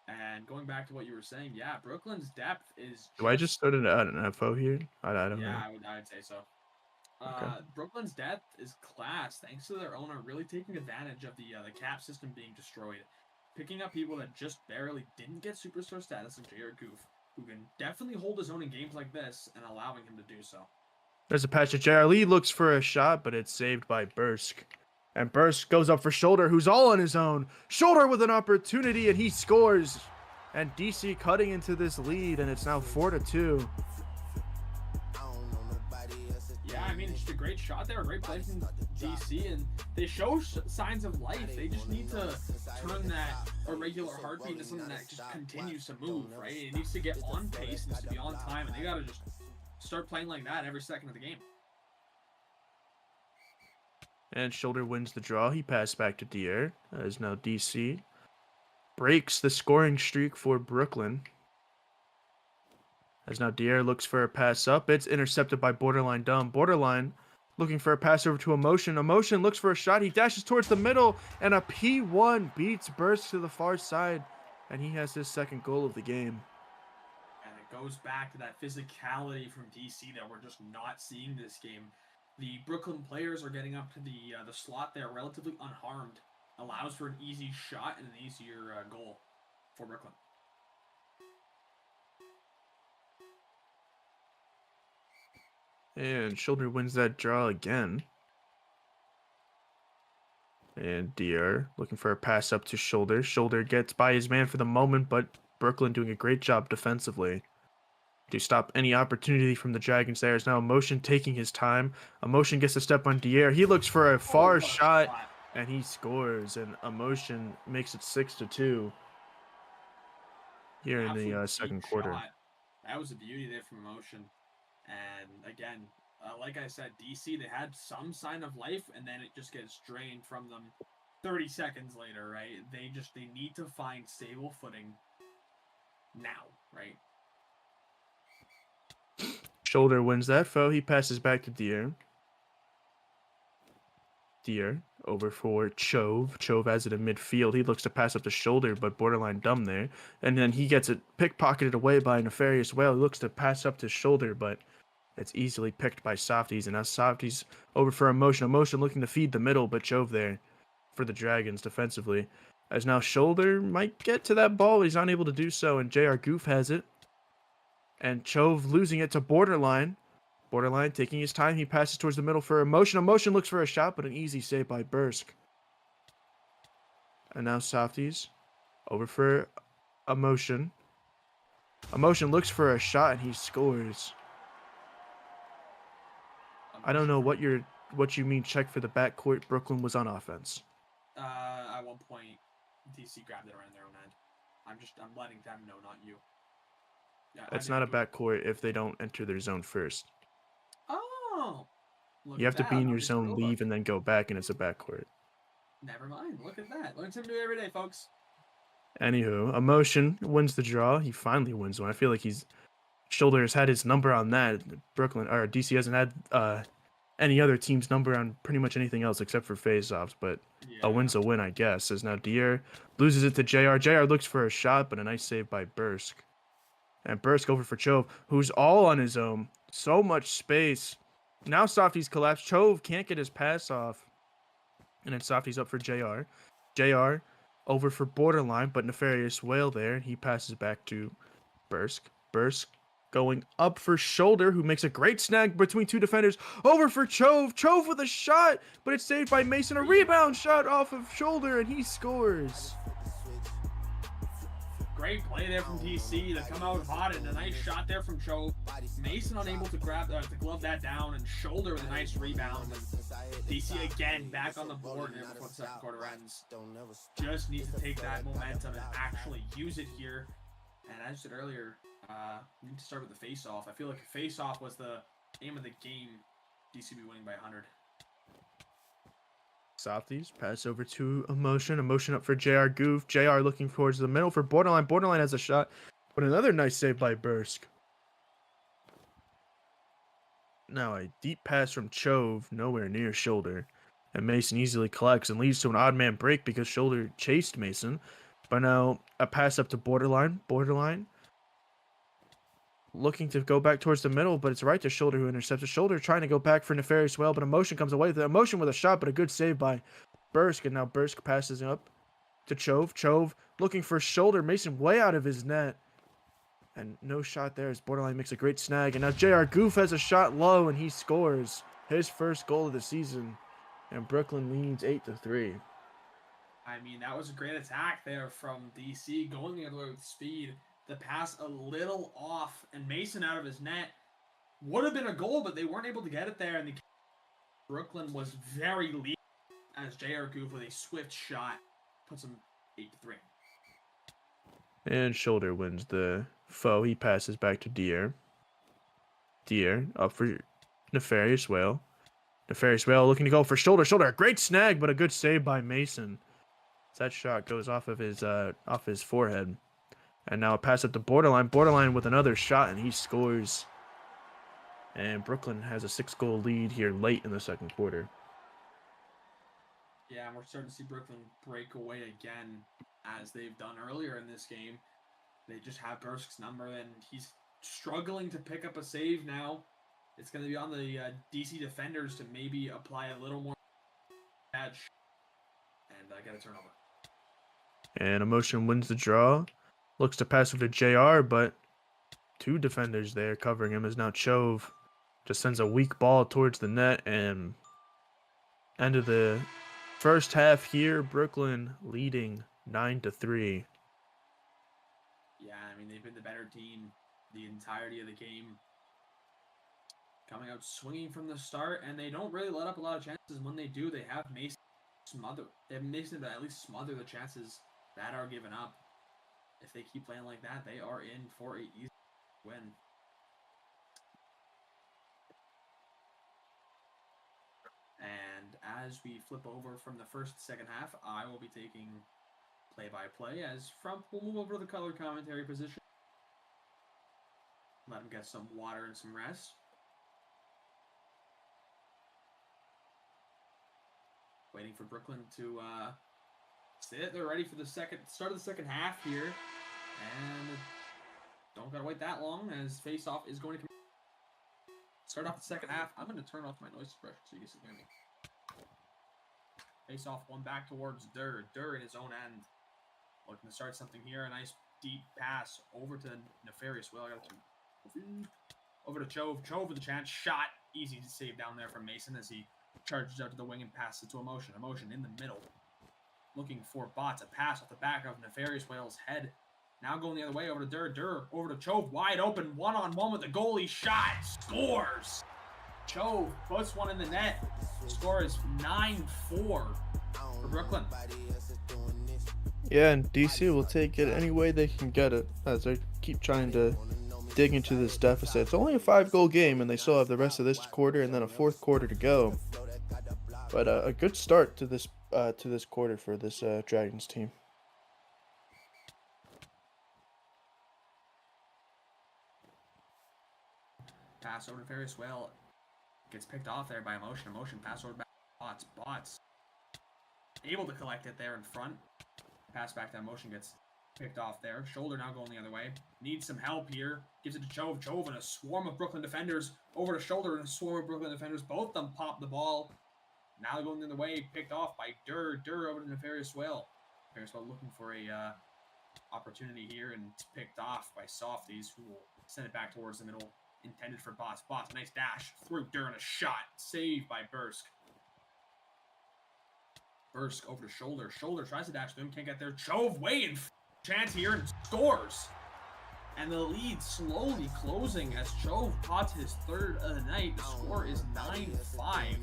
S6: And going back to what you were saying, yeah, Brooklyn's depth is.
S1: Do I just started an FO here? I don't know.
S6: Yeah, I would say so.
S1: Okay.
S6: Brooklyn's depth is class thanks to their owner really taking advantage of the cap system being destroyed, picking up people that just barely didn't get superstar status like JR Goof, who can definitely hold his own in games like this, and allowing him to do so.
S1: There's a patch to JR Lee, looks for a shot, but it's saved by Bursk. And Bursk goes up for Shoulder, who's all on his own. Shoulder with an opportunity, and he scores. And DC cutting into this lead, and it's now 4-2.
S6: Yeah, I mean, it's just a great shot there, a great play from DC, and they show signs of life. They just need to turn that irregular heartbeat into something that just continues to move, right? It needs to get on pace, it needs to be on time, and they gotta just start playing like that every second of the game.
S1: And Shoulder wins the draw. He passed back to Dier, as now DC breaks the scoring streak for Brooklyn. As now Dier looks for a pass up. It's intercepted by Borderline Dumb. Borderline looking for a pass over to Emotion. Emotion looks for a shot. He dashes towards the middle, and a P1 beats Burst to the far side, and he has his second goal of the game.
S6: And it goes back to that physicality from DC that we're just not seeing this game. The Brooklyn players are getting up to the slot there relatively unharmed. Allows for an easy shot and an easier goal for Brooklyn.
S1: And Shoulder wins that draw again. And Dier looking for a pass up to Shoulder. Shoulder gets by his man for the moment, but Brooklyn doing a great job defensively. to stop any opportunity from the Dragons there. Is now Emotion taking his time. Emotion gets a step on Dier. He looks for a far
S6: what a
S1: shot,
S6: shot.
S1: and he scores. And Emotion makes it 6-2 here in
S6: Absolute
S1: the
S6: deep
S1: second quarter.
S6: shot. That was a beauty there from Emotion. And again, like I said, DC, they had some sign of life, and then it just gets drained from them 30 seconds later, right? They need to find stable footing now, right?
S1: Shoulder wins that foe. He passes back to Dier. Dier over for Chove. Chove has it in midfield. He looks to pass up the shoulder, but borderline dumb there. And then he gets it pickpocketed away by Nefarious Whale. He looks to pass up to shoulder, but it's easily picked by Softies. And now Softies over for Emotion. Emotion looking to feed the middle, but Chove there for the Dragons defensively. As now shoulder might get to that ball. He's unable to do so, and JR Goof has it. And Chove losing it to borderline. Borderline taking his time. He passes towards the middle for Emotion. Emotion looks for a shot, but an easy save by Bursk. And now Softies over for Emotion. Emotion looks for a shot, and he scores. I don't know what you mean check for the backcourt. Brooklyn was on offense.
S6: At one point, DC grabbed it around their own end. I'm letting them know, not you. Yeah,
S1: That's not a backcourt if they don't enter their zone first.
S6: Oh! Look
S1: You
S6: at
S1: have to
S6: that,
S1: be in your
S6: obviously
S1: zone,
S6: robot.
S1: leave, and then go back, and it's a backcourt.
S6: Never mind. Look at that. Learn something new every day, folks.
S1: Anywho, Emotion wins the draw. He finally wins one. I feel like Shoulder has had his number on that. Brooklyn or DC hasn't had any other team's number on pretty much anything else except for face-offs, but a win's a win, I guess. As now Dier loses it to JR. JR looks for a shot, but a nice save by Bursk. And Bursk over for Chove, who's all on his own. So much space. Now Softies collapse. Chove can't get his pass off. And then Softies up for JR. JR over for Borderline, but Nefarious Whale there. He passes back to Bursk. Bursk going up for Shoulder, who makes a great snag between two defenders. Over for Chove. Chove with a shot, but it's saved by Mason. A rebound shot off of Shoulder, and he scores.
S6: Great play there from DC to come out hot, and a nice shot there from Cho. Mason unable to to glove that down, and Shoulder with a nice rebound. DC again back on the board here before the second quarter ends. Just needs to take that momentum and actually use it here. And as I said earlier, we need to start with the face-off. I feel like a face-off was the aim of the game. DC be winning by 100.
S1: Softies pass over to Emotion. Emotion up for JR Goof. JR looking towards the middle for Borderline. Borderline has a shot, but another nice save by Bursk. Now a deep pass from Chove, nowhere near Shoulder. And Mason easily collects and leads to an odd man break because Shoulder chased Mason. But now a pass up to Borderline. Borderline looking to go back towards the middle, but it's right to Shoulder who intercepts the Shoulder, trying to go back for Nefarious Whale, but Emotion comes away with it. Emotion with a shot, but a good save by Bursk, and now Bursk passes up to Chove. Chove looking for Shoulder. Mason way out of his net, and no shot there as Borderline makes a great snag, and now JR Goof has a shot low, and he scores his first goal of the season, and Brooklyn leads 8-3.
S6: I mean, that was a great attack there from DC, going the other way with speed. The pass a little off, and Mason out of his net. Would have been a goal, but they weren't able to get it there, and Brooklyn was very lead as JR Goof with a swift shot puts them 8-3.
S1: And Shoulder wins the foe. He passes back to Dier. Dier up for Nefarious Whale. Nefarious Whale looking to go for Shoulder. Shoulder, a great snag, but a good save by Mason. That shot goes off of his forehead. And now a pass up to Borderline. Borderline with another shot, and he scores. And Brooklyn has a 6-goal lead here late in the second quarter.
S6: Yeah, and we're starting to see Brooklyn break away again, as they've done earlier in this game. They just have Bursk's number, and he's struggling to pick up a save now. It's going to be on the DC defenders to maybe apply a little more edge and get a turnover.
S1: And Emotion wins the draw. Looks to pass over to JR, but two defenders there covering him as now Chove just sends a weak ball towards the net, and end of the first half here, Brooklyn leading 9-3.
S6: Yeah, I mean, they've been the better team the entirety of the game. Coming out swinging from the start, and they don't really let up a lot of chances. When they do, they have Mason smother. They have Mason to at least smother the chances that are given up. If they keep playing like that, they are in for a easy win. And as we flip over from the first to second half, I will be taking play-by-play as Frump will move over to the color commentary position. Let him get some water and some rest. Waiting for Brooklyn to sit. They're ready for the start of the second half here. And don't gotta wait that long as face-off is going to start off the second half. I'm going to turn off my noise suppression so you can hear me. Face-off, one back towards Durr. Durr in his own end. Looking to start something here. A nice deep pass over to Nefarious Will. Over to Chove. Chove with a chance. Shot. Easy to save down there from Mason as he charges out to the wing and passes it to Emotion. Emotion in the middle. Looking for Bots. A pass off the back of Nefarious Whale's head. Now going the other way over to Durr. Durr over to Chove. Wide open. One-on-one with the goalie. Shot. Scores. Chove puts one in the net. Score is 9-4 for Brooklyn.
S1: Yeah, and DC will take it any way they can get it as they keep trying to dig into this deficit. It's only a 5-goal game, and they still have the rest of this quarter and then a fourth quarter to go. But a good start to this quarter for this Dragons team.
S6: Pass over to Ferris Whale. Gets picked off there by Emotion. Emotion pass over back to Bots. Bots able to collect it there in front. Pass back to Emotion gets picked off there. Shoulder now going the other way. Needs some help here. Gives it to Chove. Chove and a swarm of Brooklyn defenders. Over to Shoulder and a swarm of Brooklyn defenders. Both of them pop the ball. Now they're going the other way. Picked off by Durr. Durr over to Nefarious Whale. Nefarious Whale looking for a opportunity here, and it's picked off by Softies, who will send it back towards the middle. Intended for Bots. Bots, nice dash through Durr and a shot. Saved by Bursk. Bursk over to Shoulder. Shoulder tries to dash to him. Can't get there. Chove way in chance here and scores. And the lead slowly closing as Chove caught his third of the night. The score is 9-5.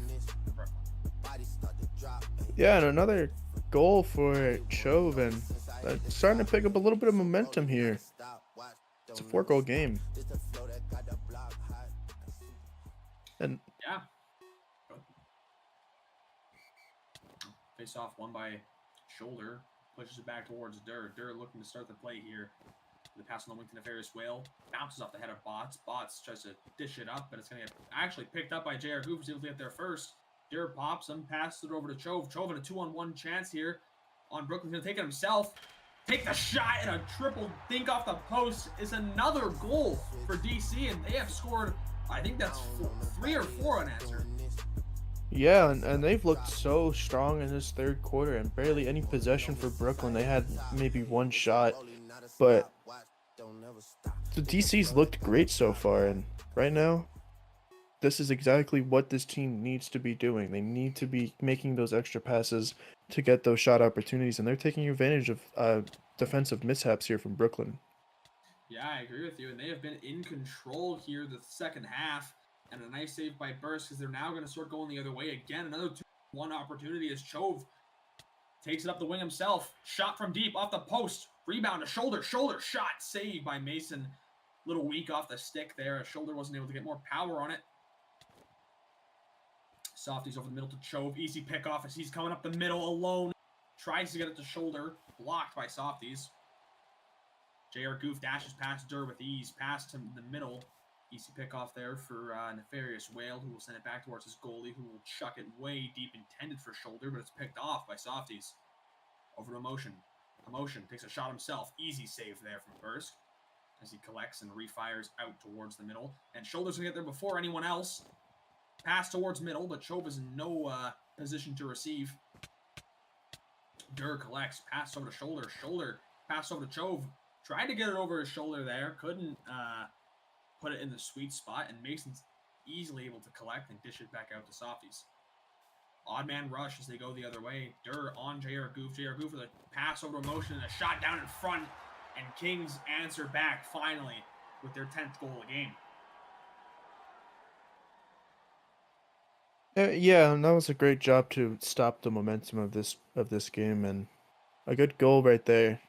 S1: Yeah, and another goal for Chove, and starting to pick up a little bit of momentum here. It's a 4-goal game. And
S6: yeah. Face off one by Shoulder. Pushes it back towards Durr. Durr looking to start the play here. The pass on the wing to Nefarious Whale. Bounces off the head of Bots. Bots tries to dish it up, but it's going to get actually picked up by JR Goof, who's able to get there first. Durr pops him, passes it over to Chove. Chove in a 2-on-1 chance here on Brooklyn. He's going to take it himself. Take the shot and a triple dink off the post is another goal for DC, and they have scored, I think that's 3 or 4 unanswered.
S1: yeah, and they've looked so strong in this third quarter, and barely any possession for Brooklyn. They had maybe one shot, but the DC's looked great so far, and right now, this is exactly what this team needs to be doing. They need to be making those extra passes to get those shot opportunities, and they're taking advantage of defensive mishaps here from Brooklyn.
S6: Yeah, I agree with you, and they have been in control here the second half, and a nice save by Burst because they're now going to start going the other way again. Another 2-1 opportunity as Chove takes it up the wing himself. Shot from deep off the post. Rebound to Shoulder. Shoulder shot saved by Mason. Little weak off the stick there. A Shoulder wasn't able to get more power on it. Softies over the middle to Chove. Easy pick off as he's coming up the middle alone. Tries to get it to Shoulder. Blocked by Softies. JR Goof dashes past Durr with ease. Pass to the middle. Easy pick off there for Nefarious Whale, who will send it back towards his goalie, who will chuck it way deep, intended for Shoulder, but it's picked off by Softies. Over to Emotion. Emotion takes a shot himself. Easy save there from Bursk as he collects and refires out towards the middle. And Shoulder's going to get there before anyone else. Pass towards middle, but Chove is in no position to receive. Durr collects. Pass over to Shoulder. Shoulder. Pass over to Chove. Tried to get it over his shoulder there. Couldn't put it in the sweet spot. And Mason's easily able to collect and dish it back out to Softies. Odd man rush as they go the other way. Durr on JR Goof. JR Goof with a pass over to Emotion and a shot down in front. And Kings answer back finally with their 10th goal of the game.
S1: Yeah, and that was a great job to stop the momentum of this game, and a good goal right there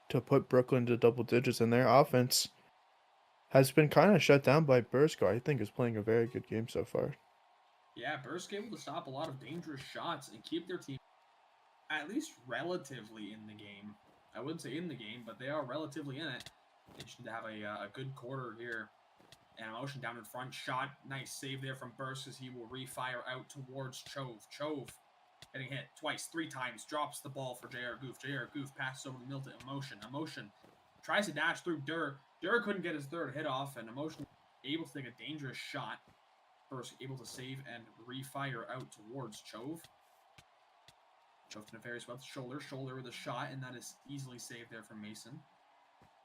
S1: to put Brooklyn to double digits. And their offense has been kind of shut down by Bursko. I think is playing a very good game so far.
S6: Yeah, Bursk able to stop a lot of dangerous shots and keep their team at least relatively in the game. I wouldn't say in the game, but they are relatively in it. They just need to have a good quarter here. And Emotion down in front. Shot. Nice save there from Bursk as he will refire out towards Chove. Chove getting hit twice, 3 times. Drops the ball for J.R. Goof. J.R. Goof passes over to Milton. Emotion. Emotion tries to dash through Durr. Durr couldn't get his third hit off, and Emotion able to take a dangerous shot. Bursk able to save and refire out towards Chove. Chove to Nefarious with shoulder. Shoulder with a shot, and that is easily saved there from Mason.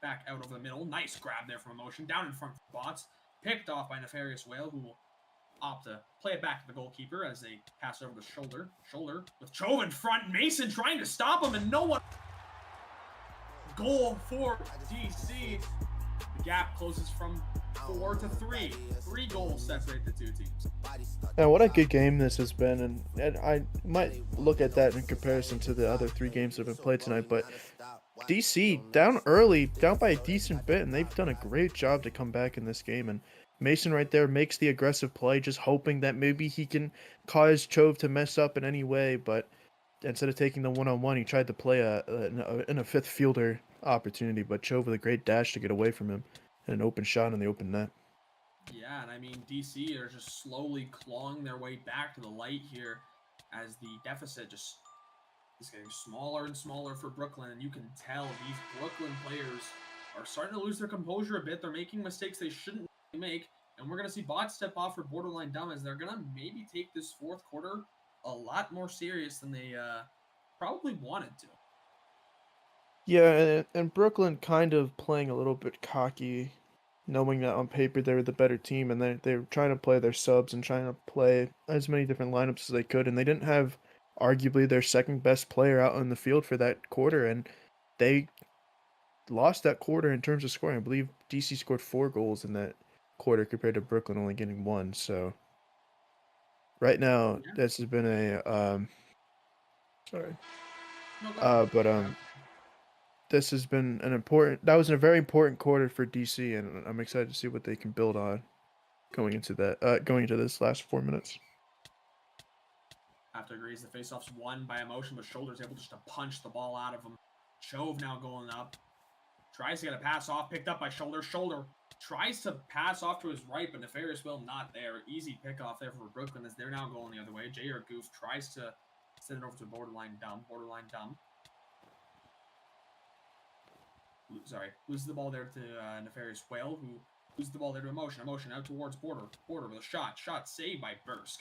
S6: Back out over the middle. Nice grab there from Emotion. Down in front for Bots. Picked off by Nefarious Whale, who will opt to play it back to the goalkeeper as they pass over the shoulder. Shoulder with Chove in front. Mason trying to stop him, and no one. Goal for DC. The gap closes from 4 to 3. 3 goals separate the two teams.
S1: And what a good game this has been, and I might look at that in comparison to the other 3 games that have been played tonight, but DC down early, down by a decent bit, and they've done a great job to come back in this game. And Mason right there makes the aggressive play, just hoping that maybe he can cause Chove to mess up in any way, but instead of taking the one-on-one, he tried to play in a fifth fielder opportunity, but Chove with a great dash to get away from him and an open shot in the open net.
S6: Yeah, and I mean, DC are just slowly clawing their way back to the light here as the deficit just is getting smaller and smaller for Brooklyn, and you can tell these Brooklyn players are starting to lose their composure a bit. They're making mistakes they shouldn't make, and we're going to see Bots step off for borderline dumb as they're going to maybe take this 4th quarter a lot more serious than they probably wanted to.
S1: Yeah, and Brooklyn kind of playing a little bit cocky, knowing that on paper they were the better team, and they're trying to play their subs and trying to play as many different lineups as they could, and they didn't have arguably their second best player out on the field for that quarter, and they lost that quarter in terms of scoring. I believe DC scored 4 goals in that quarter compared to Brooklyn only getting 1. So right now, this has been this has been that was a very important quarter for DC, and I'm excited to see what they can build on going into this last 4 minutes.
S6: After agrees, the faceoff's won by Emotion, but Shoulder's able just to punch the ball out of him. Chove now going up. Tries to get a pass off, picked up by Shoulder. Shoulder tries to pass off to his right, but Nefarious Will not there. Easy pickoff there for Brooklyn as they're now going the other way. J.R. Goof tries to send it over to Borderline Dumb. Loses the ball there to Nefarious Whale, who loses the ball there to Emotion. Emotion out towards Border with a shot. Shot saved by Bursk.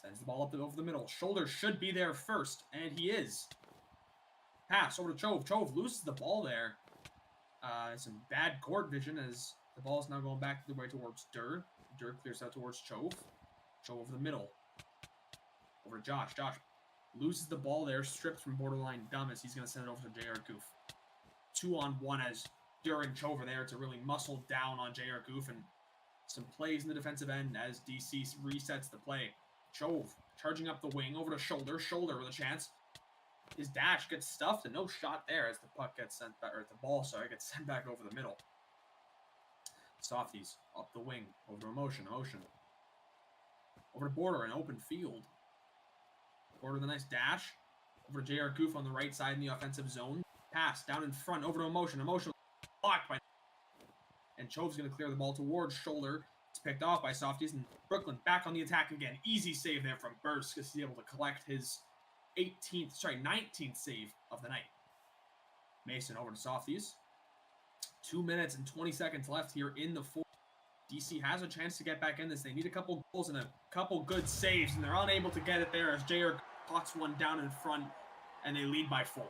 S6: Sends the ball up over the middle. Shoulder should be there first, and he is. Pass over to Chove. Chove loses the ball there. Some bad court vision as the ball is now going back the way towards Durr. Durr clears out towards Chove. Chove over the middle. Over to Josh. Josh loses the ball there, stripped from Borderline Dumb as he's going to send it over to J.R. Goof. 2-on-1 as Durr and Chove are there to really muscle down on J.R. Goof, and some plays in the defensive end as DC resets the play. Chove charging up the wing over to Shoulder. Shoulder with a chance. His dash gets stuffed and no shot there as the puck gets sent back, or the ball, gets sent back over the middle. Softies up the wing over to Emotion. Over to Border, an open field. Border with a nice dash. Over to J.R. Goof on the right side in the offensive zone. Pass down in front over to Emotion. Emotion blocked by. And Chove's going to clear the ball towards Shoulder. It's picked off by Softies, and Brooklyn back on the attack again. Easy save there from Bursk as he's able to collect his 19th save of the night. Mason over to Softies. 2 minutes and 20 seconds left here in the 4th. DC has a chance to get back in this. They need a couple goals and a couple good saves, and they're unable to get it there as JR pots one down in front, and they lead by 4.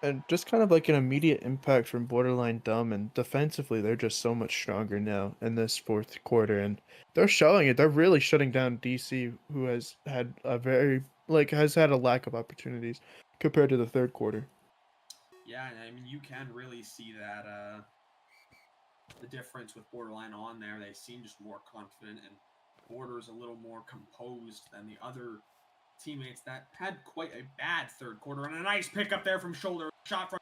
S1: And just kind of like an immediate impact from Borderline Dumb, and defensively they're just so much stronger now in this 4th quarter, and they're showing it. They're really shutting down DC, who has had a lack of opportunities compared to the 3rd quarter.
S6: Yeah, I mean, you can really see that the difference with Borderline on there. They seem just more confident, and Border's a little more composed than the other teammates that had quite a bad third quarter. And a nice pickup there from shoulder. Shot from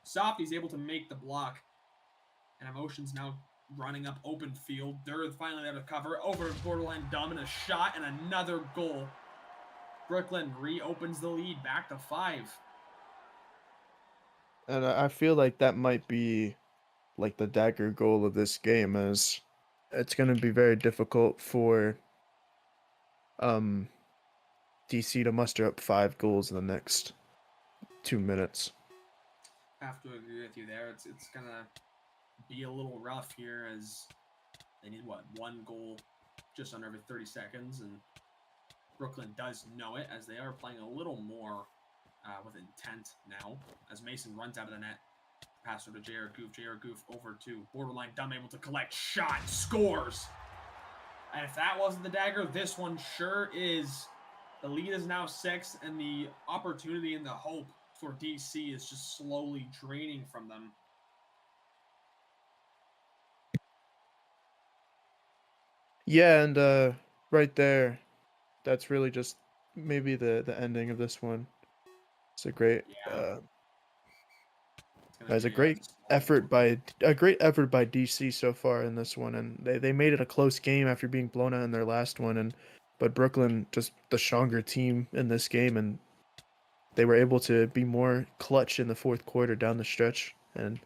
S6: Softy's able to make the block. And Emotion's now running up open field. They're finally there to cover. Over to Borderline Dumb, and a shot and another goal. Brooklyn reopens the lead back to 5.
S1: And I feel like that might be like the dagger goal of this game, as it's going to be very difficult for DC to muster up 5 goals in the next 2 minutes.
S6: Have to agree with you there. It's gonna be a little rough here, as they need one goal just under every 30 seconds, and Brooklyn does know it, as they are playing a little more with intent now. As Mason runs out of the net, pass over to JR Goof. JR Goof over to Borderline Dumb, able to collect, shot, scores. And if that wasn't the dagger, this one sure is. The lead is now 6, and the opportunity and the hope for DC is just slowly draining from them.
S1: Yeah, and right there, that's really just maybe the ending of this one. It's a great That's a great effort by DC so far in this one, and they made it a close game after being blown out in their last one, but Brooklyn just the stronger team in this game, and they were able to be more clutch in the fourth quarter down the stretch. And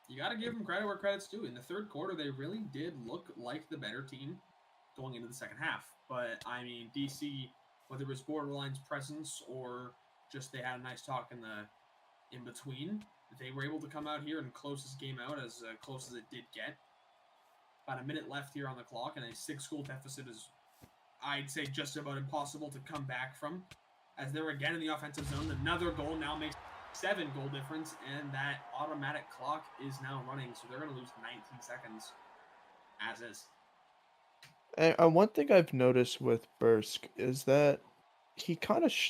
S6: you got to give them credit where credit's due. In the third quarter, they really did look like the better team going into the second half. But I mean, DC, whether it was Borderline's presence or just they had a nice talk in between, they were able to come out here and close this game out as close as it did get. About a minute left here on the clock, and a 6-goal deficit is, I'd say, just about impossible to come back from. As they're again in the offensive zone, another goal now makes 7-goal difference, and that automatic clock is now running, so they're going to lose 19 seconds as is.
S1: And one thing I've noticed with Bursk is that he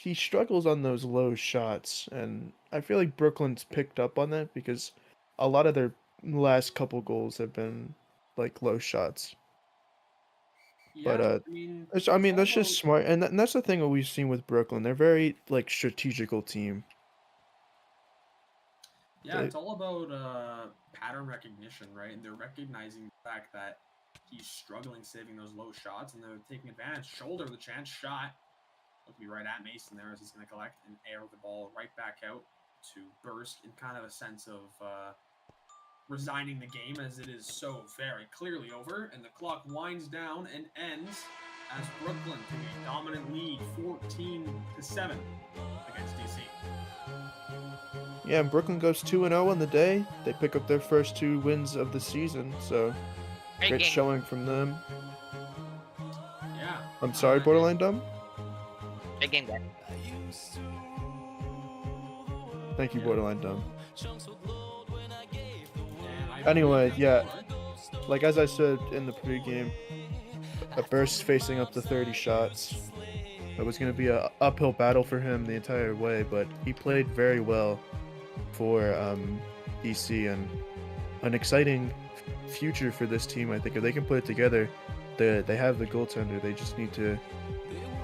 S1: he struggles on those low shots, and I feel like Brooklyn's picked up on that because a lot of their last couple goals have been like low shots.
S6: Yeah,
S1: But I mean that's just smart, and that's the thing that we've seen with Brooklyn. They're very like strategical team.
S6: Yeah, it's all about pattern recognition, right? And they're recognizing the fact that he's struggling saving those low shots, and they're taking advantage. Shoulder the chance, shot. Look me right at Mason there as he's going to collect and air the ball right back out to Bursk in kind of a sense of resigning the game, as it is so very clearly over, and the clock winds down and ends as Brooklyn take a dominant lead 14-7 against DC.
S1: Yeah, and Brooklyn goes 2-0 on the day. They pick up their first 2 wins of the season, so great showing from them.
S6: Yeah.
S1: I'm sorry, Borderline Dumb?
S5: Big game, guys.
S1: Thank you, Borderline Dumb. Anyway, yeah, like as I said in the pregame, a Burst facing up to 30 shots. It was going to be an uphill battle for him the entire way, but he played very well for DC, and an exciting future for this team. I think if they can put it together, they have the goaltender. They just need to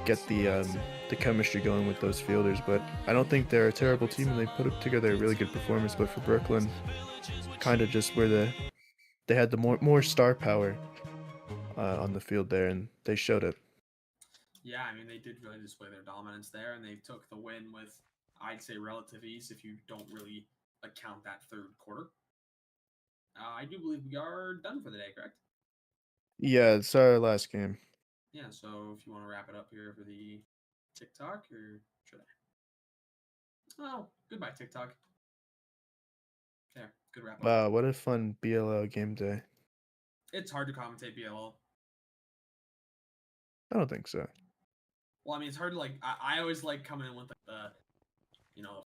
S1: get the chemistry going with those fielders. But I don't think they're a terrible team, and they put together a really good performance. But for Brooklyn, kind of just where they had the more star power on the field there, and they showed it.
S6: Yeah, I mean, they did really display their dominance there, and they took the win with, I'd say, relative ease if you don't really account that third quarter. I do believe we are done for the day, correct?
S1: Yeah, it's our last game.
S6: Yeah, so if you want to wrap it up here for the TikTok, or should I? Oh, goodbye, TikTok. There, good wrap up.
S1: Wow, what a fun BLL game day.
S6: It's hard to commentate BLL.
S1: I don't think so.
S6: Well, I mean, it's hard to, like, I always like coming in with, like, the